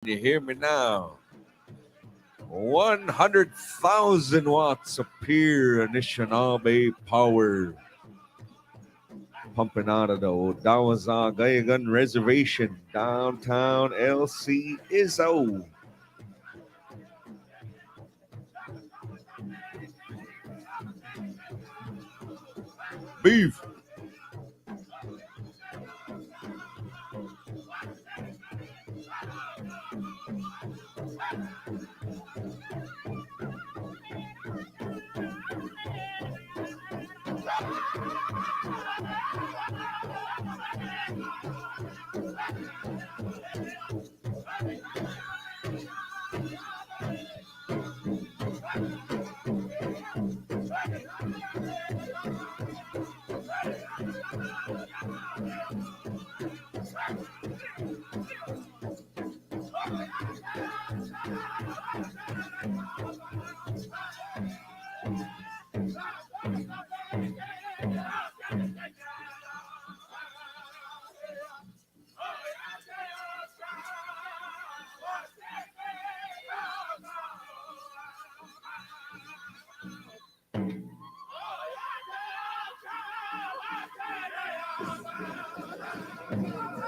You hear me now? 100,000 watts of pure Anishinaabe power pumping out of the Odawaza Gayagan Reservation, downtown LC Izzo. Beef.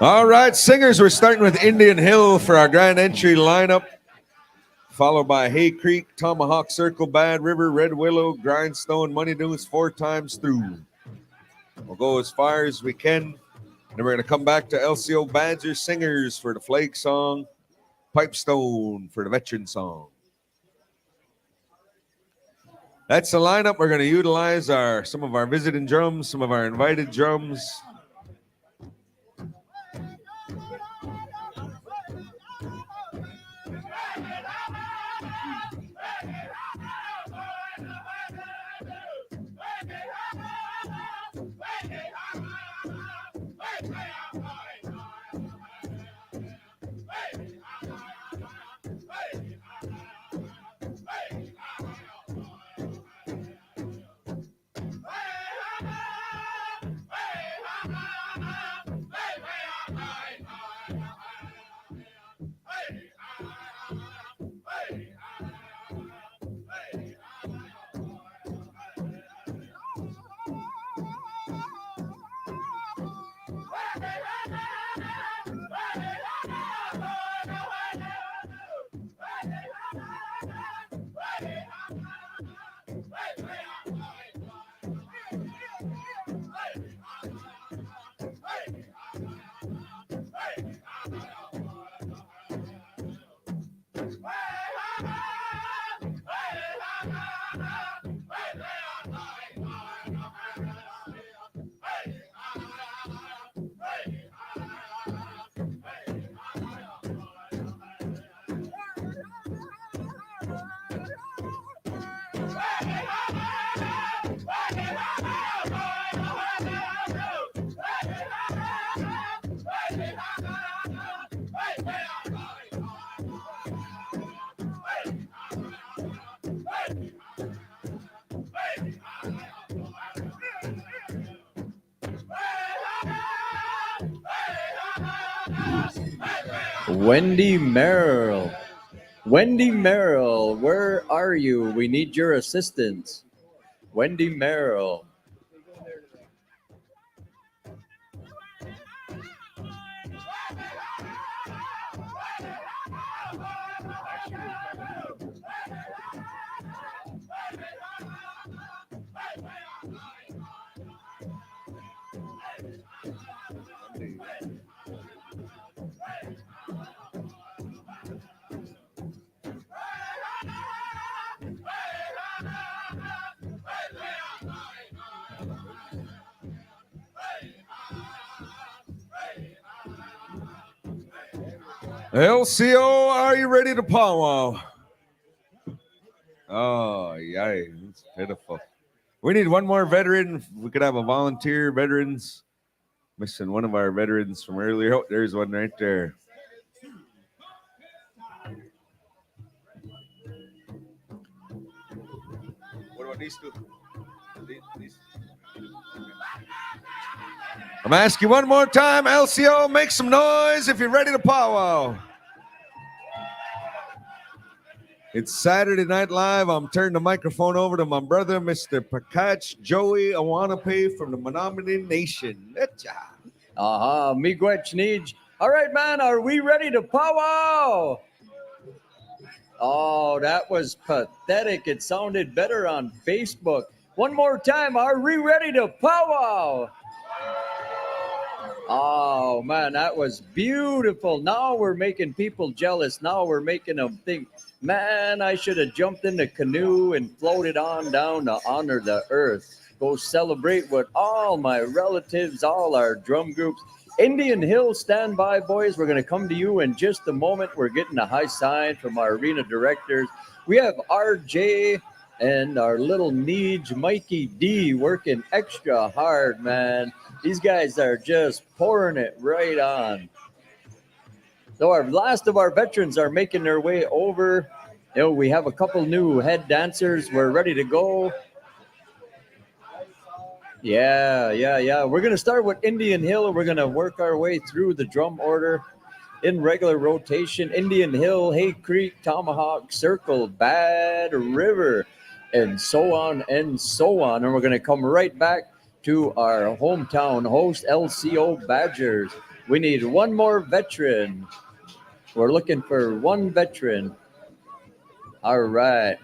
All right, singers, we're starting with Indian Hill for our grand entry lineup, followed by Hay Creek, Tomahawk Circle, Bad River, Red Willow, Grindstone, Money News, 4 times through. We'll go as far as we can. Then we're going to come back to LCO Badger Singers for the Flake song, Pipestone for the Veteran song. That's the lineup. We're going to utilize some of our visiting drums, some of our invited drums. Wendy Merrill. Wendy Merrill, where are you? We need your assistance. Wendy Merrill. LCO, are you ready to powwow? Oh, yeah, it's pitiful. We need one more veteran. We could have a volunteer veterans. Missing one of our veterans from earlier. Oh, there's one right there. What about these two? These. I'm asking you one more time, LCO, make some noise if you're ready to powwow. It's Saturday Night Live. I'm turning the microphone over to my brother, Mr. Pakach Joey Awanape from the Menominee Nation. Etcha. Aha, miigwech nij. All right, man, are we ready to powwow? Oh, that was pathetic. It sounded better on Facebook. One more time, are we ready to powwow? Oh, man, that was beautiful. Now we're making people jealous. Now we're making them think, man, I should have jumped in the canoe and floated on down to honor the earth. Go celebrate with all my relatives, all our drum groups. Indian Hill, stand by, boys. We're going to come to you in just a moment. We're getting a high sign from our arena directors. We have RJ and our little Neej, Mikey D, working extra hard, man. These guys are just pouring it right on. So our last of our veterans are making their way over. You know, we have a couple new head dancers. We're ready to go. Yeah. We're going to start with Indian Hill. We're going to work our way through the drum order in regular rotation. Indian Hill, Hay Creek, Tomahawk, Circle, Bad River, and so on and so on. And we're going to come right back to our hometown host, LCO Badgers. We need one more veteran. We're looking for one veteran. All right.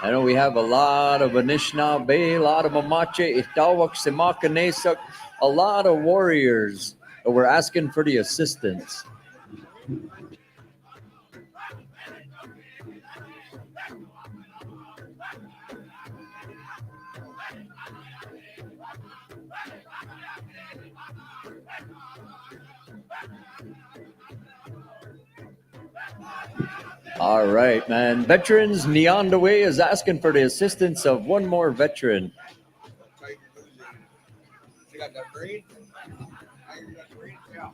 I know we have a lot of Anishinaabe, a lot of Mamache, Itawak, Simakanesuk, a lot of warriors. But we're asking for the assistance. All right, man. Veterans, Neondaway is asking for the assistance of one more veteran. You got that green? Yeah.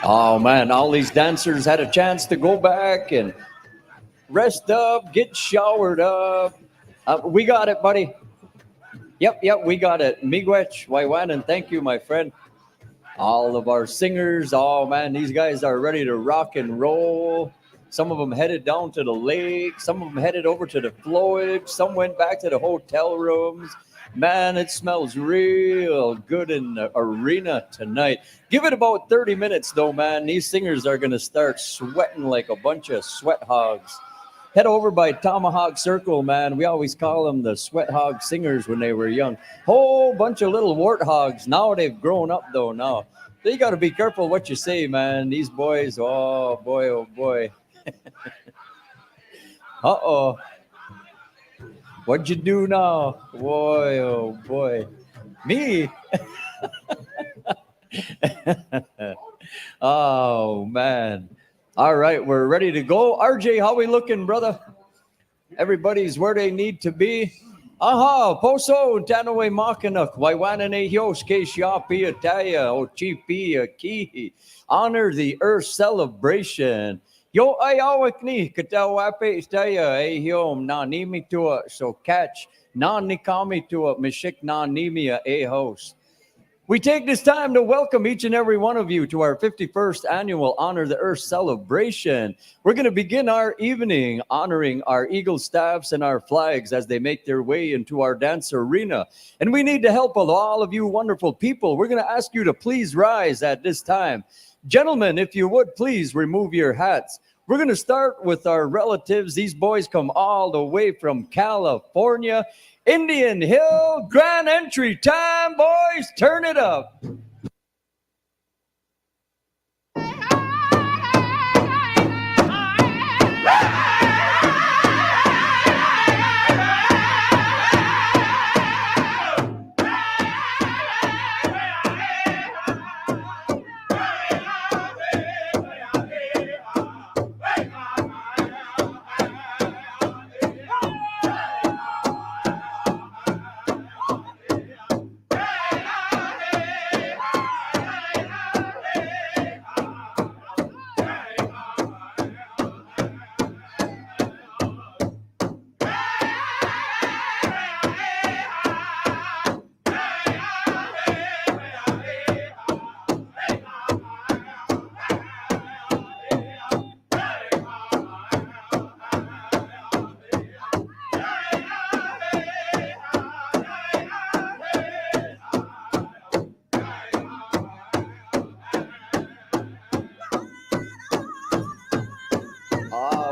Oh, man. All these dancers had a chance to go back and rest up, get showered up. We got it, buddy. Yep, we got it. Miigwech, Waiwanan, thank you, my friend. All of our singers, oh man, these guys are ready to rock and roll. Some of them headed down to the lake. Some of them headed over to the flowage. Some went back to the hotel rooms. Man, it smells real good in the arena tonight. Give it about 30 minutes, though, man. These singers are going to start sweating like a bunch of sweat hogs. Head over by Tomahawk Circle, man. We always call them the sweat hog singers when they were young. Whole bunch of little warthogs. Now they've grown up, though, now. So you got to be careful what you say, man. These boys, oh, boy, oh, boy. Uh-oh. What'd you do now? Boy, oh, boy. Me? Oh, man. All right, we're ready to go. RJ, how we looking, brother? Everybody's where they need to be. Aha, Poso, Tanoe Makanuk, Waiwanane Hios, Keshiapi, Ataya, Ochipi, Akihi. Honor the Earth celebration. Yo ayawakni, Katawape, Staya, Ahiom, Nanimi to so catch, Nanikami to Mishik Nanimia, a host. We take this time to welcome each and every one of you to our 51st annual Honor the Earth celebration. We're going to begin our evening honoring our Eagle staffs and our flags as they make their way into our dance arena. And we need the help of all of you wonderful people. We're going to ask you to please rise at this time. Gentlemen, if you would, please remove your hats. We're going to start with our relatives. These boys come all the way from California. Indian Hill, grand entry time, boys. Turn it up.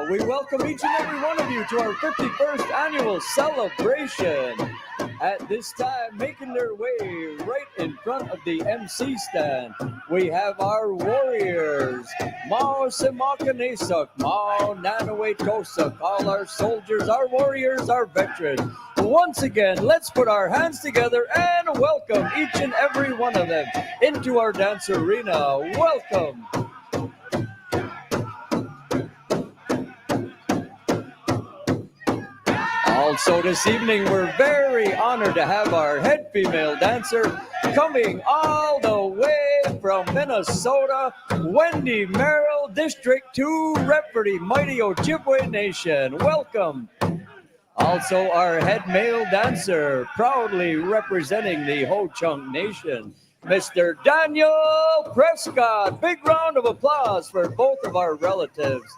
We welcome each and every one of you to our 51st annual celebration. At this time, making their way right in front of the MC stand, we have our warriors, Mao Simakanesuk, Mao Nanawe Tosuk, all our soldiers, our warriors, our veterans. Once again, let's put our hands together and welcome each and every one of them into our dance arena. Welcome. Also this evening, we're very honored to have our head female dancer coming all the way from Minnesota, Wendy Merrill, District 2, rep for the mighty Ojibwe Nation. Welcome. Also our head male dancer, proudly representing the Ho-Chunk Nation, Mr. Daniel Prescott. Big round of applause for both of our relatives.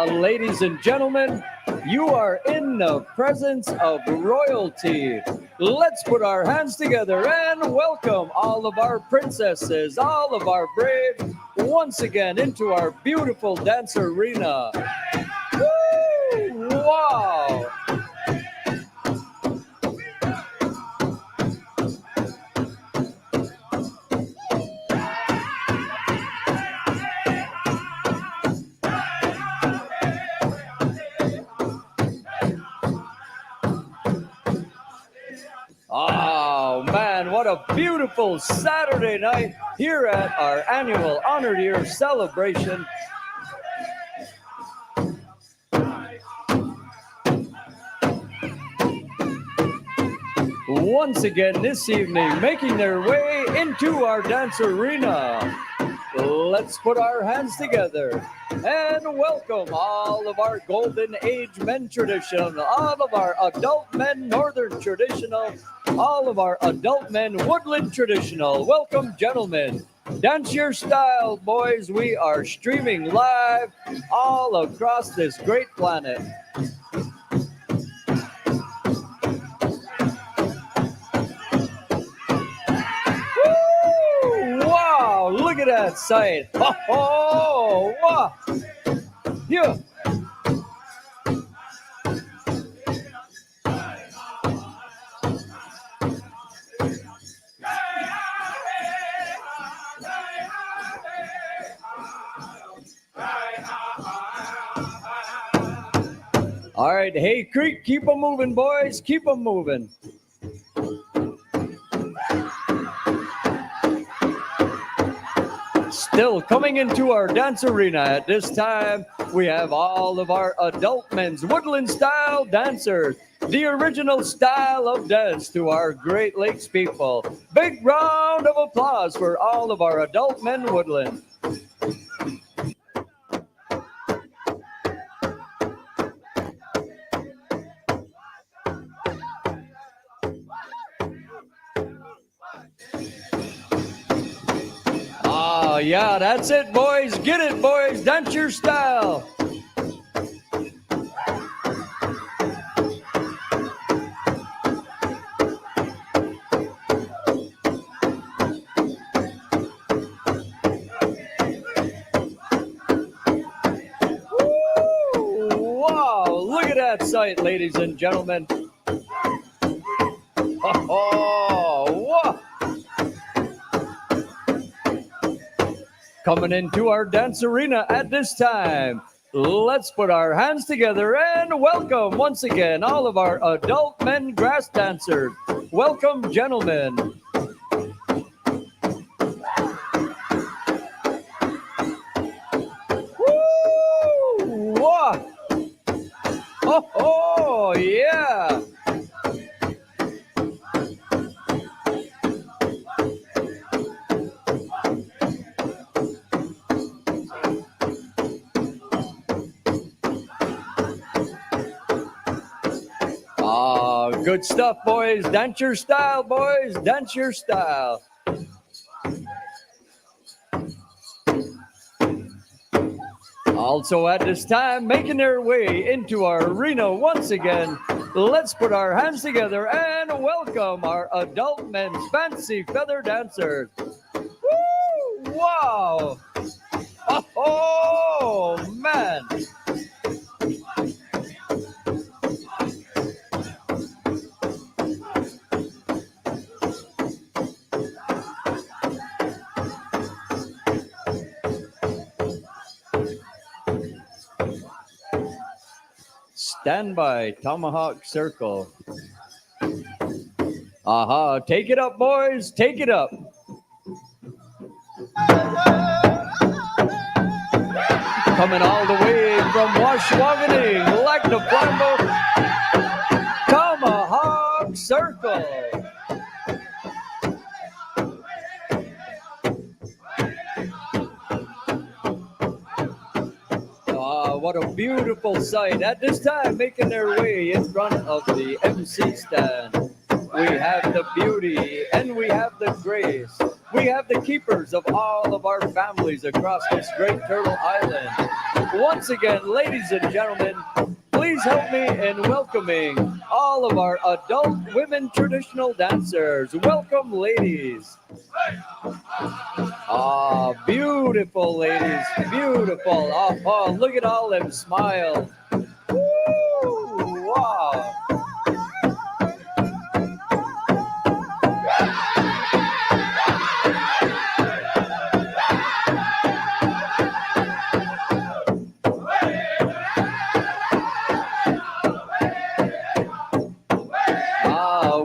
Ladies and gentlemen, you are in the presence of royalty. Let's put our hands together and welcome all of our princesses, all of our braves, once again into our beautiful dance arena. Woo! Wow! Oh man, what a beautiful Saturday night here at our annual Honored Year celebration. Once again this evening, making their way into our dance arena. Let's put our hands together and welcome all of our Golden Age men traditional, all of our adult men Northern traditional, all of our adult men Woodland traditional. Welcome, gentlemen. Dance your style, boys. We are streaming live all across this great planet. Wow, look at that sight. Oh, wow. Yeah. All right, hey Creek, keep them moving, boys. Keep them moving. Still coming into our dance arena at this time, we have all of our adult men's woodland style dancers, the original style of dance to our Great Lakes people. Big round of applause for all of our adult men woodland. Oh, yeah, that's it, boys. Get it, boys. Dance your style. Woo! Wow, look at that sight, ladies and gentlemen. Oh, wow. Coming into our dance arena at this time, let's put our hands together and welcome once again all of our adult men grass dancers. Welcome, gentlemen. Woo! Wow. Oh, yeah. Good stuff, boys. Dance your style, boys. Dance your style. Also at this time, making their way into our arena once again, Let's put our hands together and welcome our adult men's fancy feather dancers. Woo! Wow! Oh, man! Stand by, tomahawk circle. Aha, take it up, boys, take it up. Coming all the way from Washwagoning, like the Flambeau, tomahawk circle. What a beautiful sight. At this time, making their way in front of the MC stand, we have the beauty and we have the grace. We have the keepers of all of our families across this great Turtle Island. Once again, ladies and gentlemen, please help me in welcoming all of our adult women traditional dancers. Welcome, ladies. Beautiful, ladies. Beautiful. Oh, look at all them smiles. Woo, wow.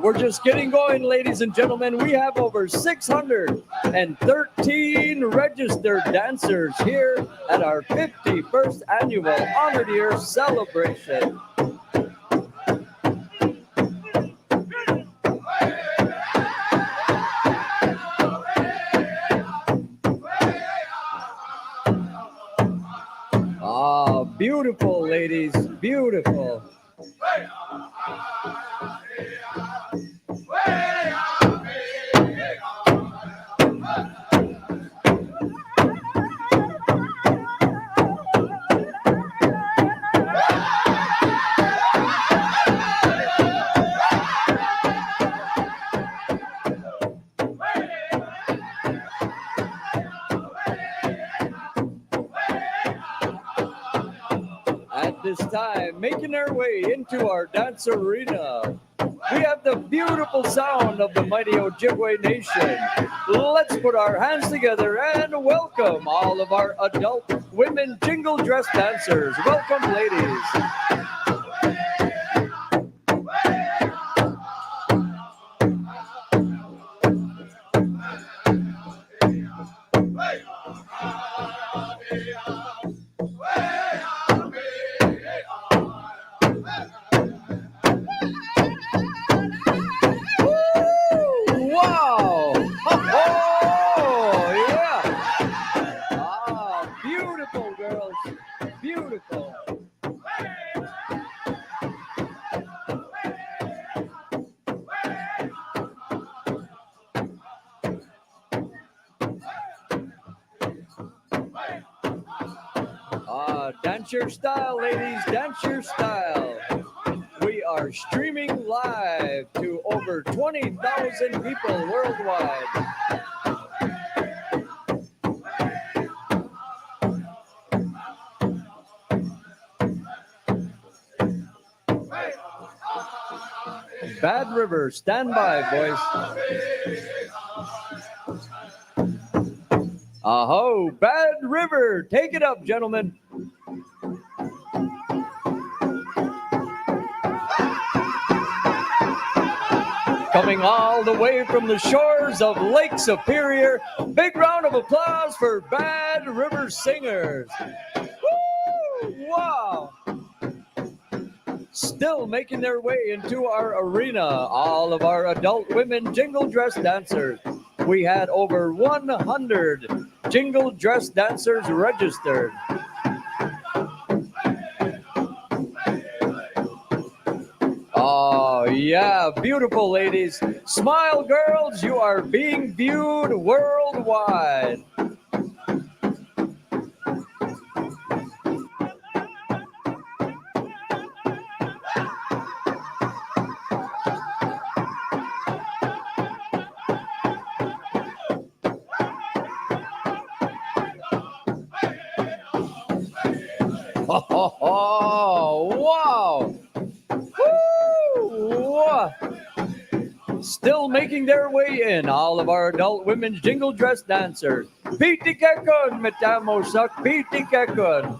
We're just getting going, ladies and gentlemen. We have over 613 registered dancers here at our 51st annual Honored Year celebration. Beautiful, ladies, beautiful. This time, making our way into our dance arena, we have the beautiful sound of the mighty Ojibwe Nation. Let's put our hands together and welcome all of our adult women jingle dress dancers. Welcome, ladies. Dance your style, ladies, dance your style. We are streaming live to over 20,000 people worldwide. Bad River, stand by, boys. Aho, Bad River, take it up, gentlemen. Coming all the way from the shores of Lake Superior, big round of applause for Bad River Singers. Woo! Wow! Still making their way into our arena, all of our adult women jingle dress dancers. We had over 100 jingle dress dancers registered. Oh, yeah, beautiful ladies. Smile, girls, you are being viewed worldwide. Oh, wow. Woo! Still making their way in, all of our adult women's jingle dress dancers. Piti Kekun, Metamo Sak, Piti Kekun.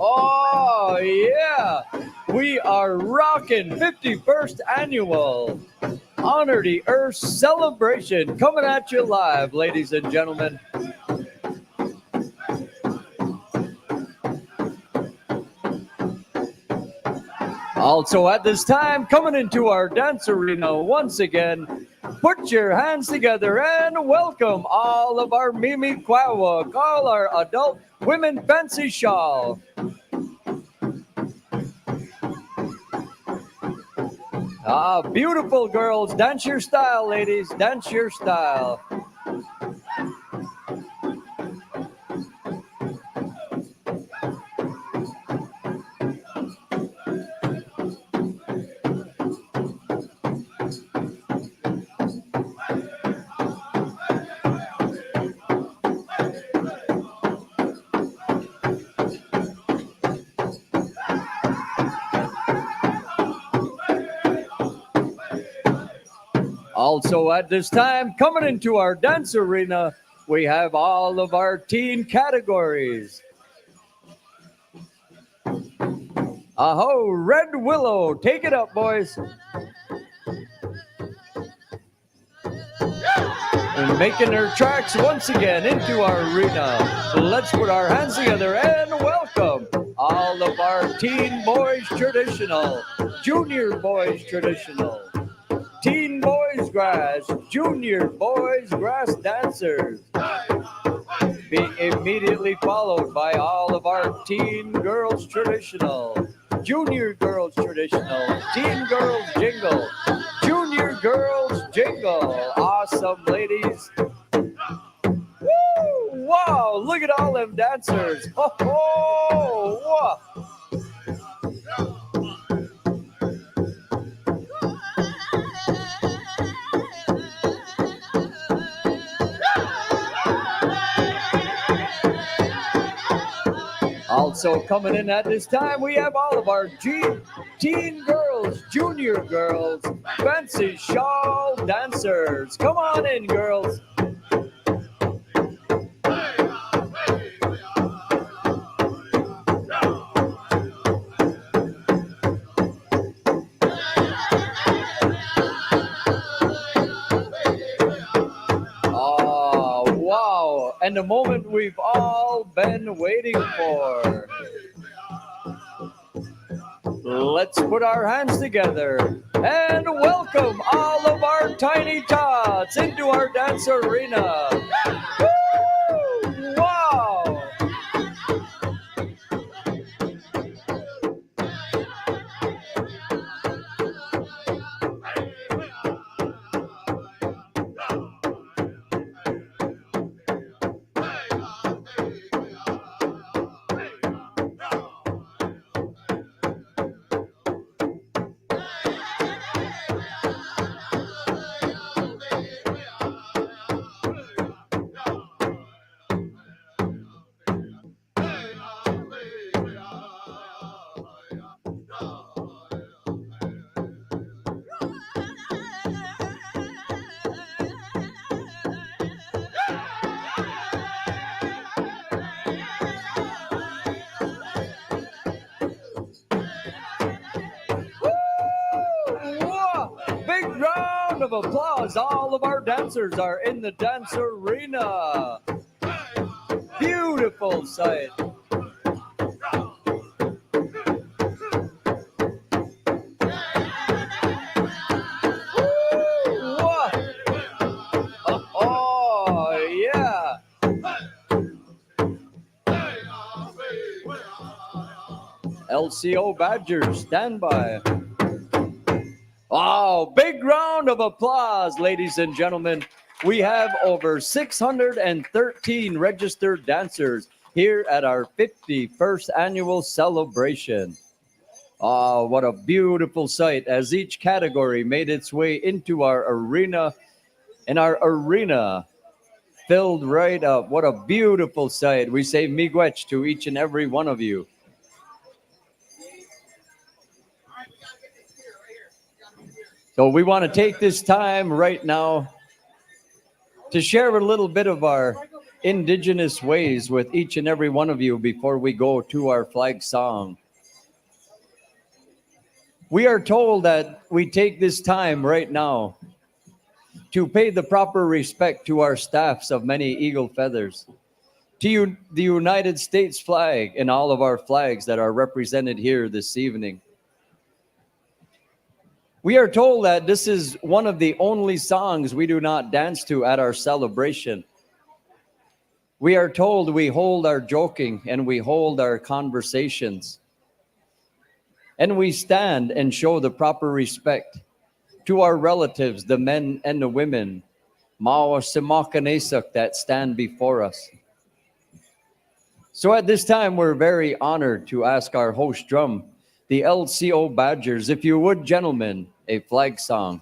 Oh, yeah. We are rocking 51st annual Honor the Earth celebration coming at you live, ladies and gentlemen. Also at this time, coming into our dance arena once again, put your hands together and welcome all of our Mimi Kwawak, all our adult women fancy shawl. Ah, beautiful girls, dance your style, ladies, dance your style. Also at this time, coming into our dance arena, we have all of our teen categories. Aho, Red Willow, take it up, boys. And making their tracks once again into our arena. Let's put our hands together and welcome all of our teen boys traditional, junior boys traditional, teen boys grass, junior boys grass dancers. Being immediately followed by all of our teen girls traditional, junior girls traditional, teen girls jingle, junior girls jingle. Awesome, ladies. Woo! Wow, look at all them dancers. Oh, oh, wow. Also coming in at this time, we have all of our teen girls, junior girls, fancy shawl dancers. Come on in, girls. Oh, wow. And the moment we've all been waiting for. Let's put our hands together and welcome all of our tiny tots into our dance arena. Woo! Wow! Of applause. All of our dancers are in the dance arena. Beautiful sight. Oh, yeah. LCO Badgers, stand by. Oh, big round of applause, ladies and gentlemen. We have over 613 registered dancers here at our 51st annual celebration. Oh, what a beautiful sight as each category made its way into our arena, and our arena filled right up. What a beautiful sight. We say miigwech to each and every one of you. So we want to take this time right now to share a little bit of our indigenous ways with each and every one of you before we go to our flag song. We are told that we take this time right now to pay the proper respect to our staffs of many eagle feathers, to the United States flag and all of our flags that are represented here this evening. We are told that this is one of the only songs we do not dance to at our celebration. We are told we hold our joking and we hold our conversations. And we stand and show the proper respect to our relatives, the men and the women, Mawa Simakanesuk, that stand before us. So at this time, we're very honored to ask our host drum, the LCO Badgers, if you would, gentlemen, a flag song.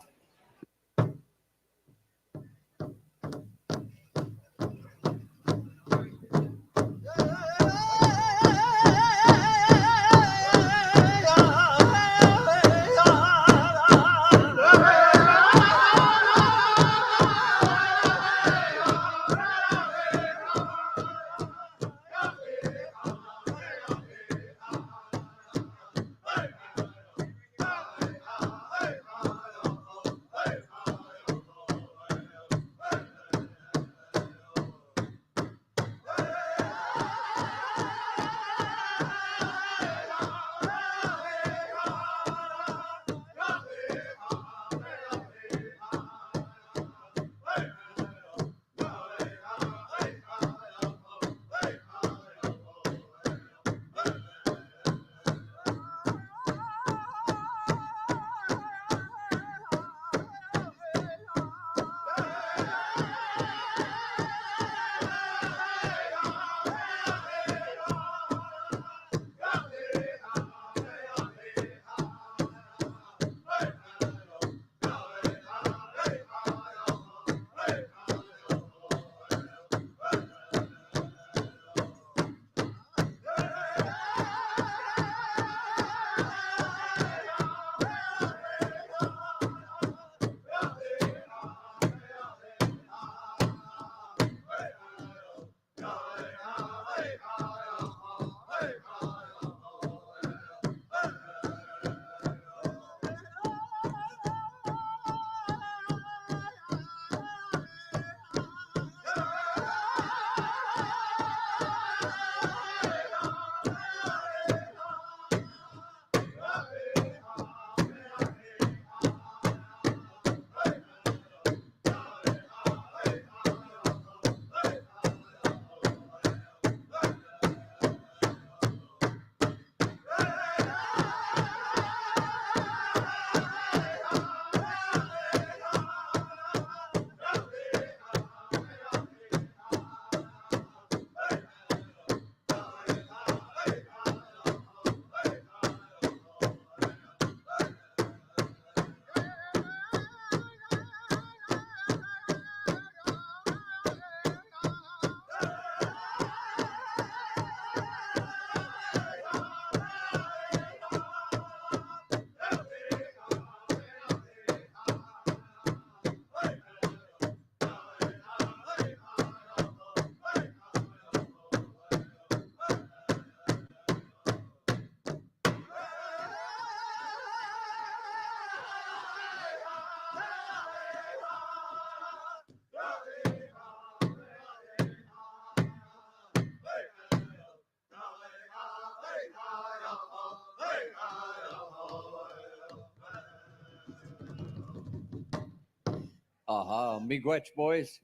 Aha, miigwech, boys.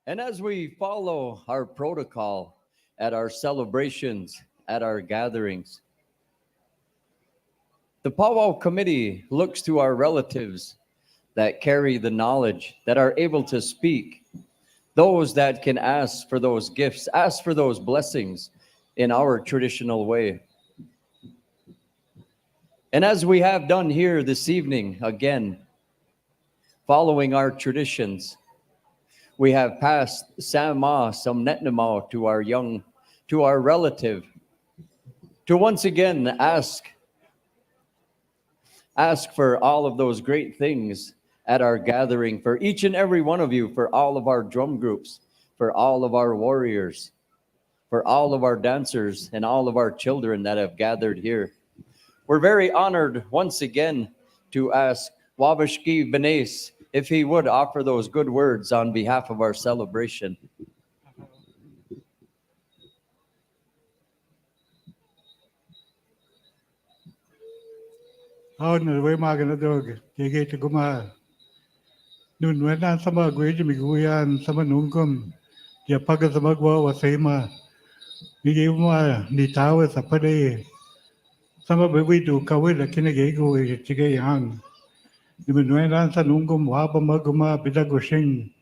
And as we follow our protocol at our celebrations, at our gatherings, The Powwow Committee looks to our relatives that carry the knowledge, that are able to speak, those that can ask for those gifts, ask for those blessings in our traditional way. And as we have done here this evening, again, following our traditions, we have passed Sama Samnetnamao to our relative, to once again ask for all of those great things at our gathering, for each and every one of you, for all of our drum groups, for all of our warriors, for all of our dancers, and all of our children that have gathered here. We're very honored once again to ask Wabashki Benes if he would offer those good words on behalf of our celebration. Ahora voy más que no tengo que llegué a comer. Nun wen sama gue je mi guyan sama nungkom. Ya paga sama gua wasema. Mi ge ma ni tawe sapade. Sama bewi tu kawe la kene ge go chige yang. Ni men wen sa nungkom wa ba ma guma bida go shing.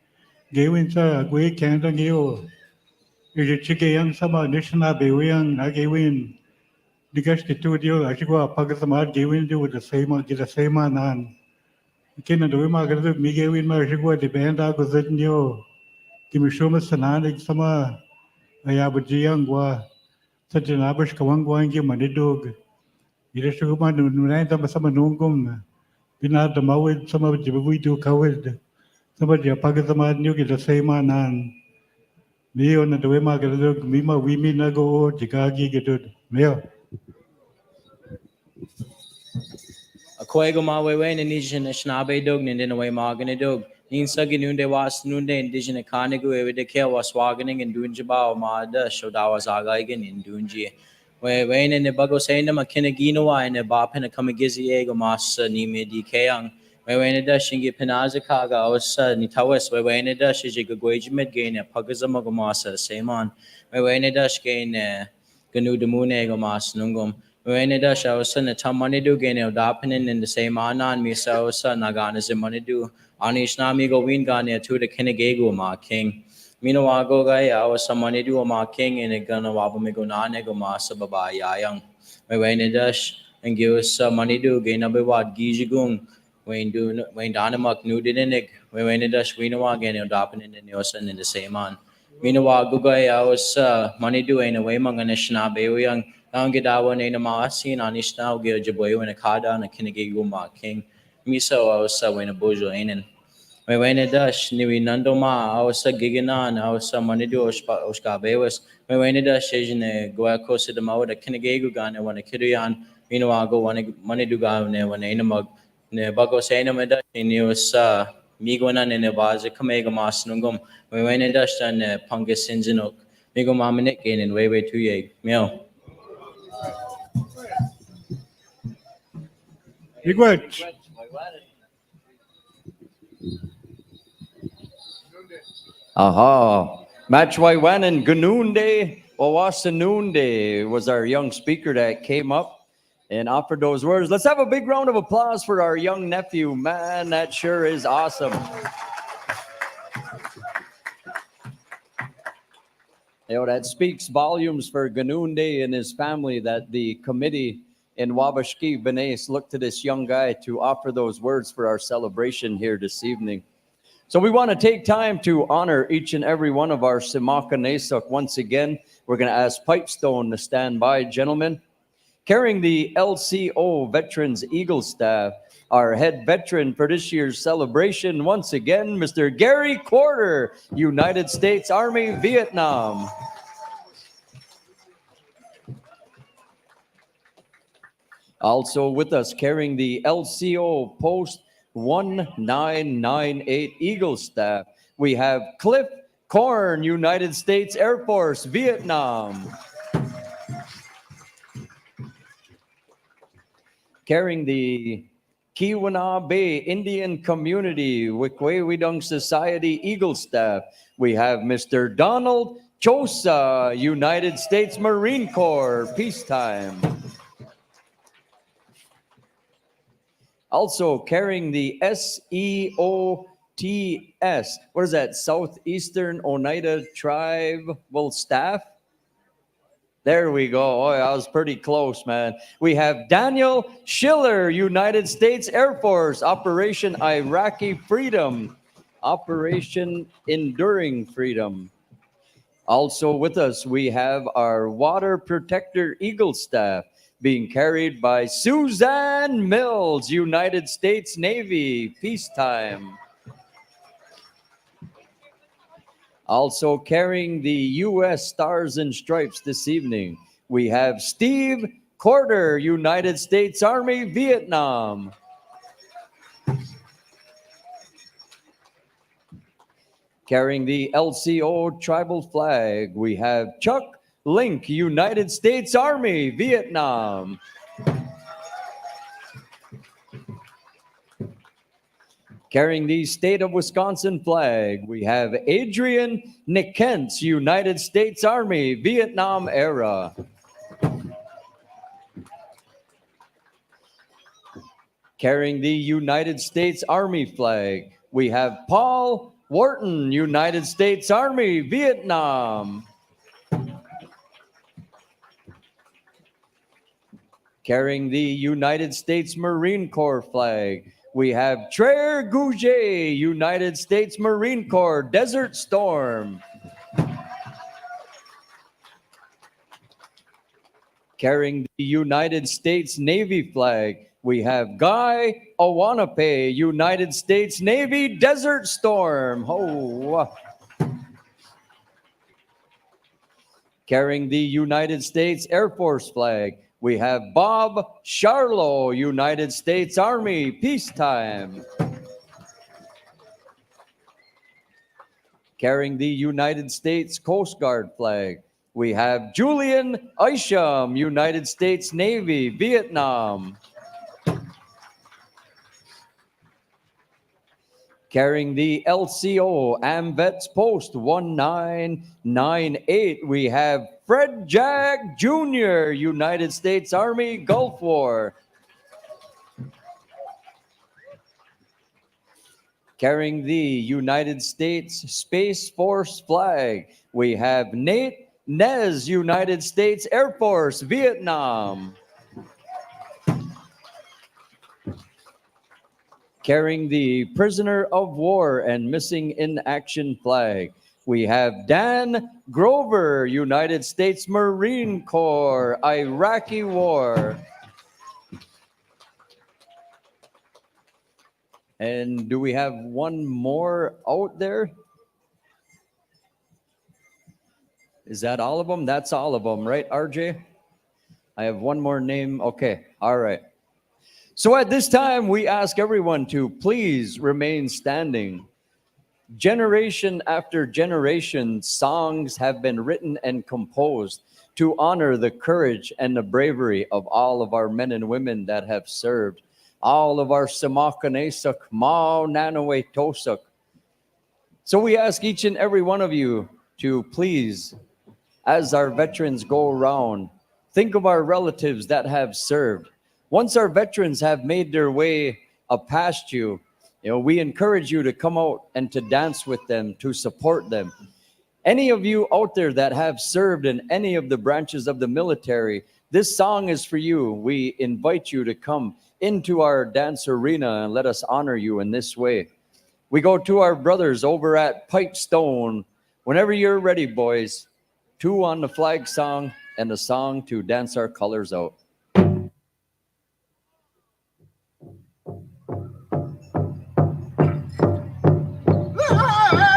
Ge win sa gue kan da ngio. Ye chige yang sama nishna bewi yang na ge win. Digas ke tu dio la chigwa paga sama ge win do the same nan. Kena doi ma kada mige win ma shigwa de benda ko zetnyo kimishoma sananik sama ayabujiyang gwa sajanabash kawangwang ki manidog ira shuguma nunay ta sama nungum bina da mawid sama jibuwi do kawid sama japaga sama nyo ki lasema nan niyo na doi ma kada mima wimi na go jigagi gedud meyo Akwego ma wewe na indigenous nabe dog nindin away magane dog. Nin sagi nunde was nunde indigenous kanigu ewe de care was waganing and dunjaba ma da shodawa zagaigan in dunji. Wewe in the bago saying them a kinagino and a bapin a kamagizi ego mas nime di kayang. Wewe in a dashingi penazakaga was nitawes wewe in a dash is a gwage mid gain a pagazamagomasa same on. Wewe in a dash gain ganu de moon ego mas nungum. When it does, I was son a tam money do gain of dapping in the same anan me so son aganas and money do anish nami go win gania to the kenegego ma king. Minawago guy, I was some money do ma king and a gun of abamigo nanego masa baba young. When it does and give us some money do gain up what gijigung when Danamak knew didn't it when it does we know again of dapping in the Nielsen in the same on. Minawago guy, I was money do in a way manganishna baby young. Ang gidawa na inamasin anis na ugi jaboy when a kada na kinigigo ma king miso I was when a bojo inen when a dash niwi nando ma I was a giginan I was a manido oska bewas when a dash in a guaco sidama with a kinigigo gun when a kidian minoago one maniduga ne when a inamug ne bago sayna meda in us migona in a vaza kamega mas nungum when a dash and pungus sinzinok migo maminik in and way 2 yeg meow. Igwet. Aha. Matchwaiwanan Ganunde Owasanunde was our young speaker that came up and offered those words. Let's have a big round of applause for our young nephew. Man, that sure is awesome. You know, that speaks volumes for Ganunde and his family that the committee in Wabashki Benes looked to this young guy to offer those words for our celebration here this evening. So we want to take time to honor each and every one of our Simaka Nesuk once again. We're going to ask Pipestone to stand by, gentlemen. Carrying the LCO Veterans Eagle Staff, our head veteran for this year's celebration, once again, Mr. Gary Quarter, United States Army, Vietnam. Also with us, carrying the LCO Post 1998 Eagle Staff, we have Cliff Korn, United States Air Force, Vietnam. Carrying the Keweenaw Bay Indian Community Wikwe-Widung Society Eagle Staff, we have Mr. Donald Chosa, United States Marine Corps, peacetime. Also carrying the SEOTS. What is that? Southeastern Oneida Tribal Staff. There we go. Oh, I was pretty close, man. We have Daniel Schiller, United States Air Force, Operation Iraqi Freedom, Operation Enduring Freedom. Also with us, we have our Water Protector Eagle staff being carried by Suzanne Mills, United States Navy, peacetime. Also carrying the U.S. Stars and Stripes this evening, we have Steve Corder, United States Army, Vietnam. Carrying the LCO tribal flag, we have Chuck Link, United States Army, Vietnam. Carrying the state of Wisconsin flag, we have Adrian Nickentz, United States Army, Vietnam era. Carrying the United States Army flag, we have Paul Wharton, United States Army, Vietnam. Carrying the United States Marine Corps flag, we have Trey Gouget, United States Marine Corps, Desert Storm. Carrying the United States Navy flag, we have Guy Awanape, United States Navy, Desert Storm. Oh. Carrying the United States Air Force flag, we have Bob Charlo, United States Army, peacetime. Carrying the United States Coast Guard flag, we have Julian Isham, United States Navy, Vietnam. Carrying the LCO AMVETS Post 1998, we have Fred Jack Jr., United States Army, Gulf War. Carrying the United States Space Force flag, we have Nate Nez, United States Air Force, Vietnam. Carrying the Prisoner of War and Missing in Action flag, we have Dan Grover, United States Marine Corps, Iraqi War. And do we have one more out there? Is that all of them? That's all of them, right, RJ? I have one more name. Okay, all right. So at this time, we ask everyone to please remain standing. Generation after generation, songs have been written and composed to honor the courage and the bravery of all of our men and women that have served, all of our Samakanesuk, Mao Nanawe Tosuk. So we ask each and every one of you to please, as our veterans go around, think of our relatives that have served. Once our veterans have made their way past you, we encourage you to come out and to dance with them, to support them. Any of you out there that have served in any of the branches of the military, this song is for you. We invite you to come into our dance arena and let us honor you in this way. We go to our brothers over at Pipestone. Whenever you're ready, boys, 2 on the flag song and a song to dance our colors out. Hey!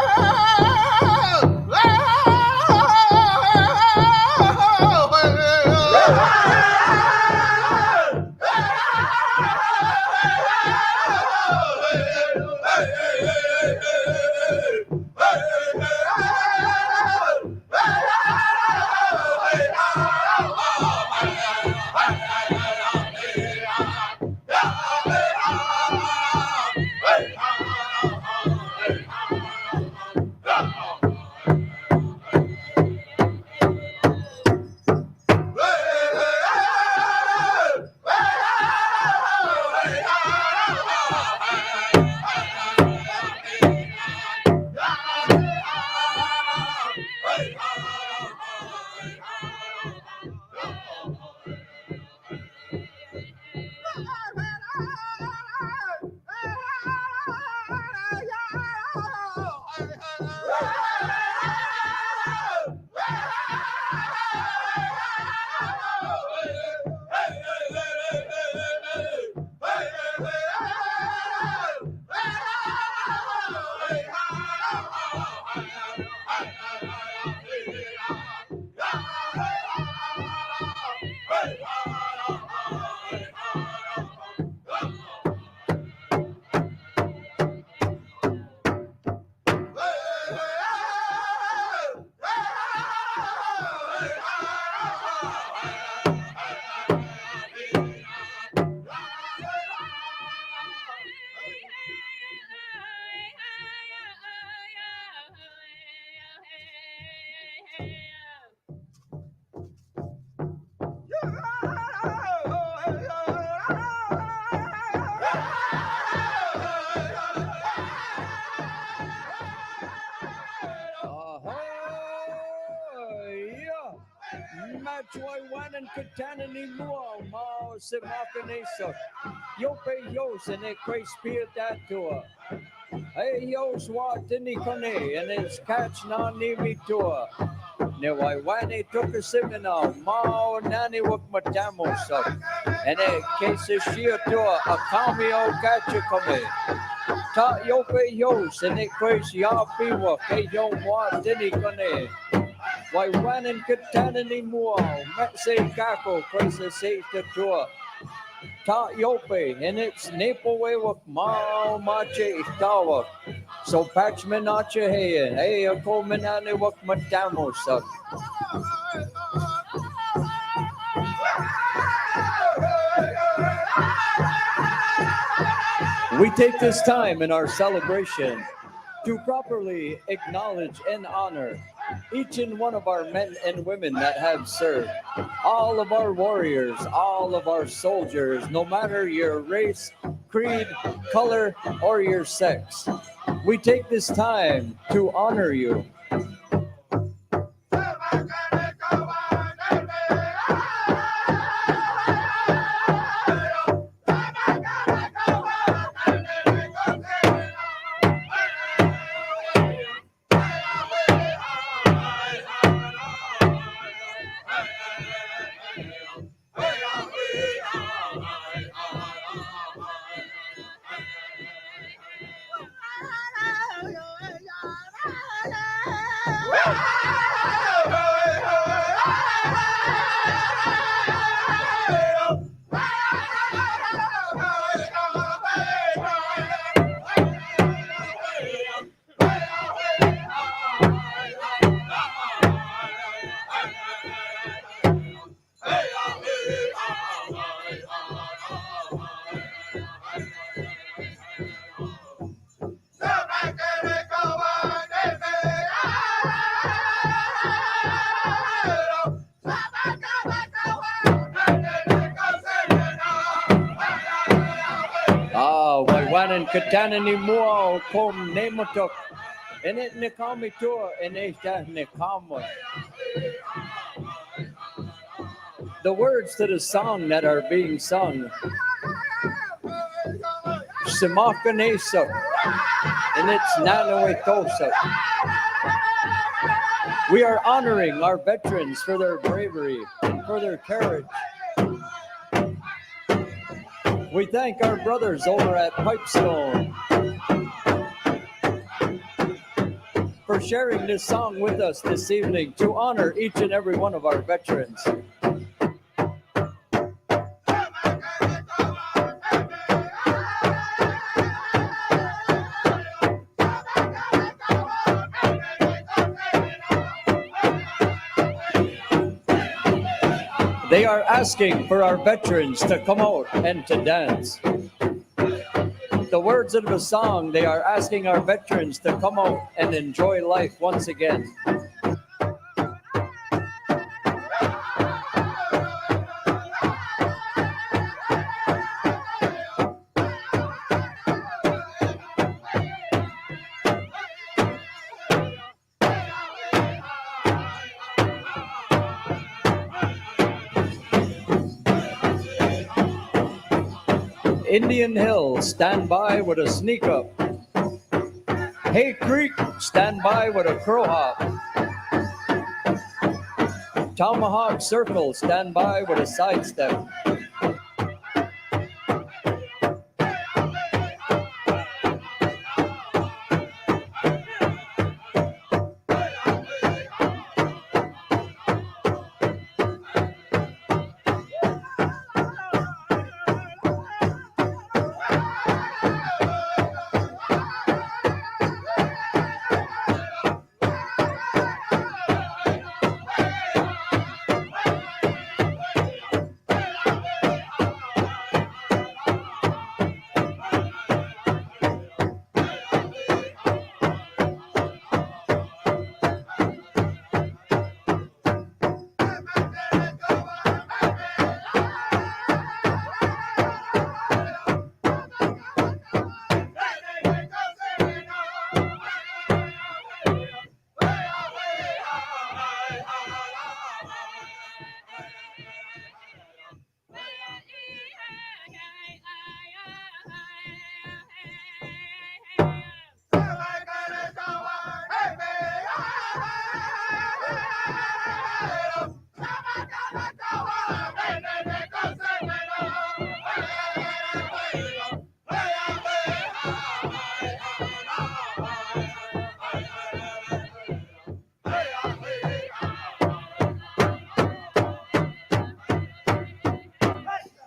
Match Waiwanan Katanani Mua Mao Simakanesa Yope Yos and a Quay Spear Datua. Hey Yos Watini Kone and it's catch Nani Mitua. Ne Waiwane took a seminar Mao Nani Wak Matamo so and a case of sheer tour a cameo catch a come. Ta Yope Yos and a Quays Yapiwa Kay Yon Watini Kone. Waiwanan Katanani Mua, Metse Kako, Quasa Safe the Tour. Ta Yope, and it's Napowe with Mao Mache Tawa. So Patchman Nacha hey, a Colemanani with Madamo suck. We take this time in our celebration to properly acknowledge and honor each and one of our men and women that have served, all of our warriors, all of our soldiers, no matter your race, creed, color, or your sex. We take this time to honor you. Waiwanan Katanani Mua Kom Nemotok and it Nikami Tour and Eta Nikama. The words to the song that are being sung Simakanesa and it's Nanoetosa. We are honoring our veterans for their bravery and for their courage. We thank our brothers over at Pipestone for sharing this song with us this evening to honor each and every one of our veterans. They are asking for our veterans to come out and to dance. The words of the song, they are asking our veterans to come out and enjoy life once again. Indian Hill, stand by with a sneak up. Hay Creek, stand by with a crow hop. Tomahawk Circle, stand by with a sidestep.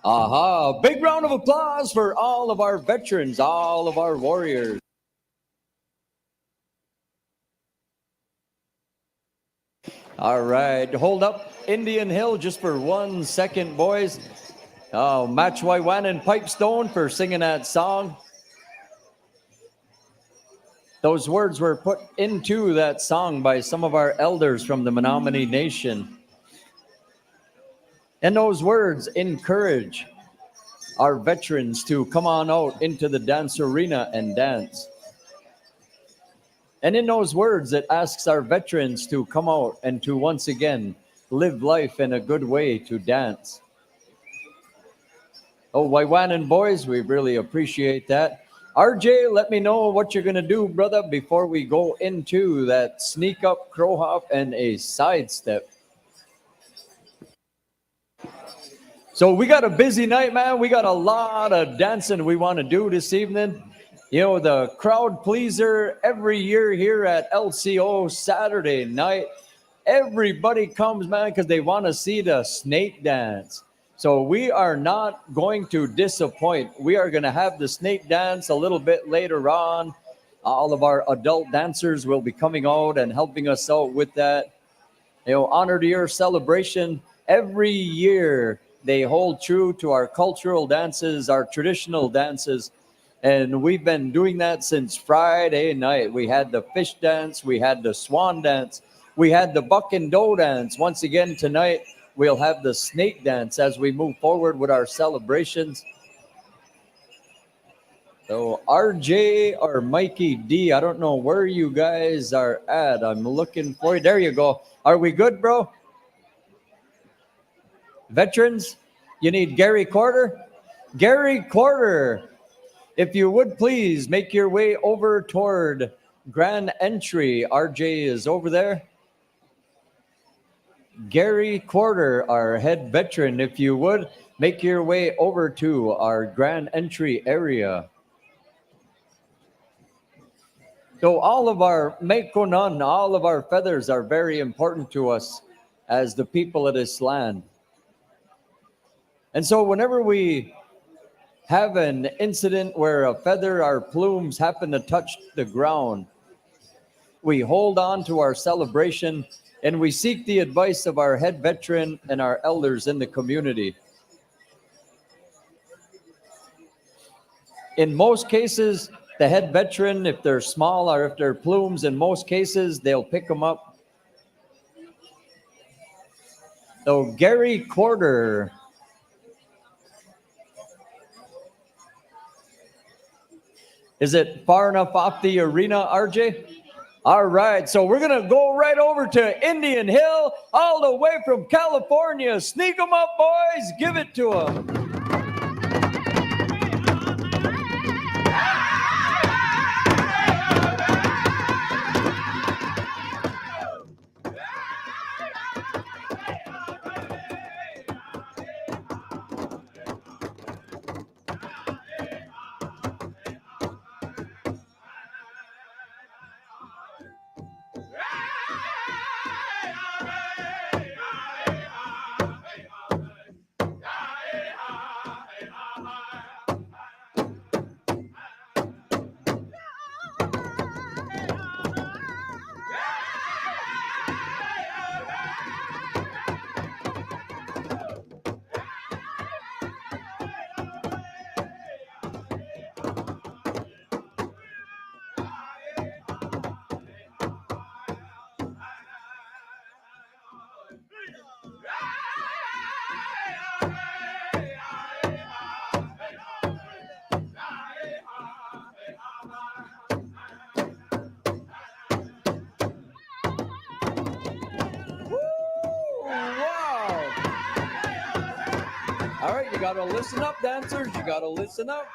Aha! Big round of applause for all of our veterans, all of our warriors. All right, hold up Indian Hill just for 1 second, boys. Oh, Match Waiwan and Pipestone for singing that song. Those words were put into that song by some of our elders from the Menominee Nation. And those words encourage our veterans to come on out into the dance arena and dance. And in those words, it asks our veterans to come out and to once again live life in a good way to dance. Oh, Waiwanan boys, we really appreciate that. RJ, let me know what you're going to do, brother, before we go into that sneak up, crow hop, and a sidestep. So we got a busy night, man. We got a lot of dancing we want to do this evening. You know, the crowd pleaser every year here at LCO Saturday night. Everybody comes, man, because they want to see the snake dance. So we are not going to disappoint. We are going to have the snake dance a little bit later on. All of our adult dancers will be coming out and helping us out with that. You know, Honor the Year celebration. Every year they hold true to our cultural dances, our traditional dances. And we've been doing that since Friday night. We had the fish dance. We had the swan dance. We had the buck and doe dance. Once again tonight, we'll have the snake dance as we move forward with our celebrations. So RJ or Mikey D, I don't know where you guys are at. I'm looking for you. There you go. Are we good, bro? Veterans, you need Gary Quarter? Gary Quarter, if you would please make your way over toward Grand Entry. RJ is over there. Gary Quarter, our head veteran, if you would, make your way over to our Grand Entry area. So all of our meikonan, all of our feathers are very important to us as the people of this land. And so whenever we have an incident where a feather, our plumes happen to touch the ground, we hold on to our celebration and we seek the advice of our head veteran and our elders in the community. In most cases, the head veteran, if they're small or if they're plumes, in most cases, they'll pick them up. So Gary Quarter. Is it far enough off the arena, RJ? All right, so we're going to go right over to Indian Hill, all the way from California. Sneak them up, boys. Give it to them. All right, you got to listen up, dancers. You got to listen up.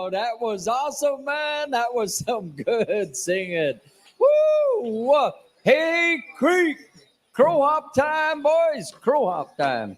Wow, that was awesome, man. That was some good singing. Woo! Hey, Creek. Crow hop time, boys. Crow hop time.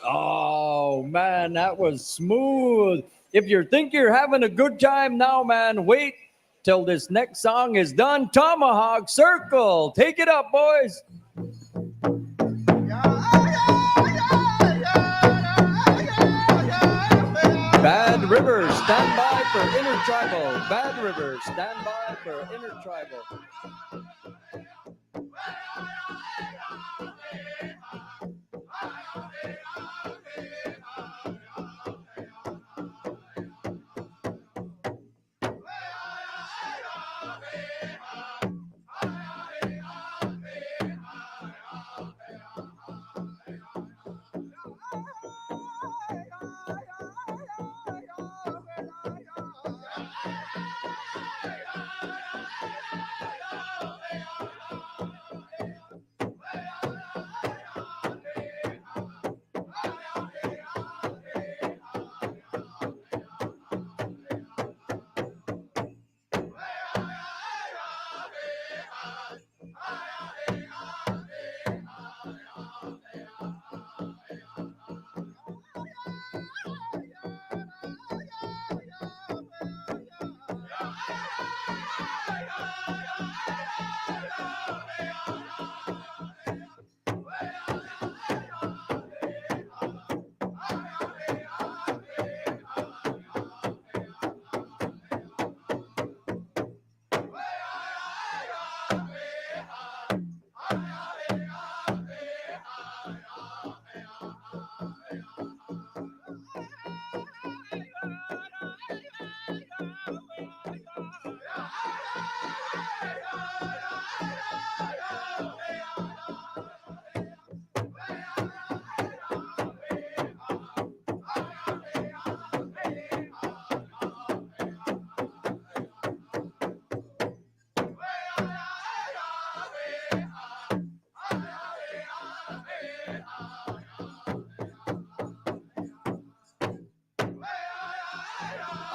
Oh, man, that was smooth. If you think you're having a good time now, man, wait till this next song is done. Tomahawk Circle. Take it up, boys. Bad River, stand by for Intertribal. Bad River, stand by for Intertribal.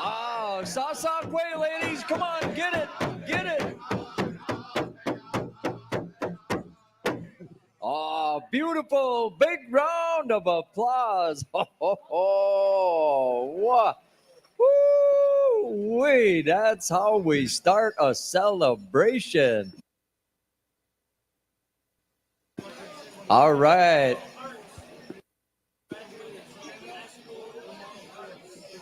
Oh, Sasak way, ladies. Come on, get it. Get it. Oh, beautiful. Big round of applause. Ho, ho, ho. What? Woo-wee. That's how we start a celebration. All right.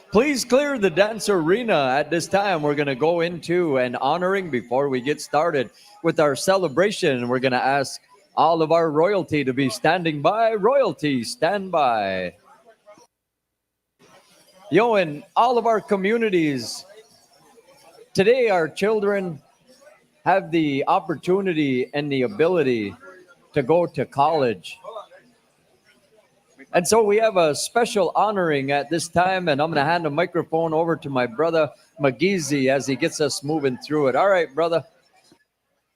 Please clear the dance arena at this time. We're going to go into an honoring before we get started with our celebration. We're going to ask all of our royalty to be standing by. Royalty, stand by. Yo, in all of our communities, today our children have the opportunity and the ability to go to college. And so we have a special honoring at this time, and I'm going to hand the microphone over to my brother McGeezy as he gets us moving through it. All right, brother.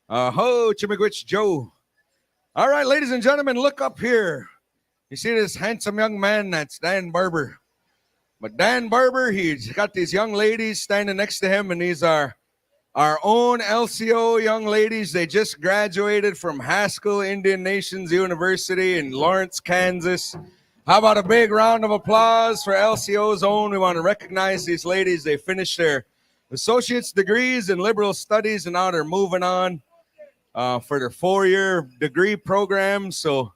Ho, Chimigwich Joe. All right, ladies and gentlemen, look up here. You see this handsome young man? That's Dan Barber. But Dan Barber, he's got these young ladies standing next to him, and these are our own LCO young ladies. They just graduated from Haskell Indian Nations University in Lawrence, Kansas. How about a big round of applause for LCO's own? We want to recognize these ladies. They finished their associate's degrees in liberal studies, and now they're moving on for their 4-year degree program. So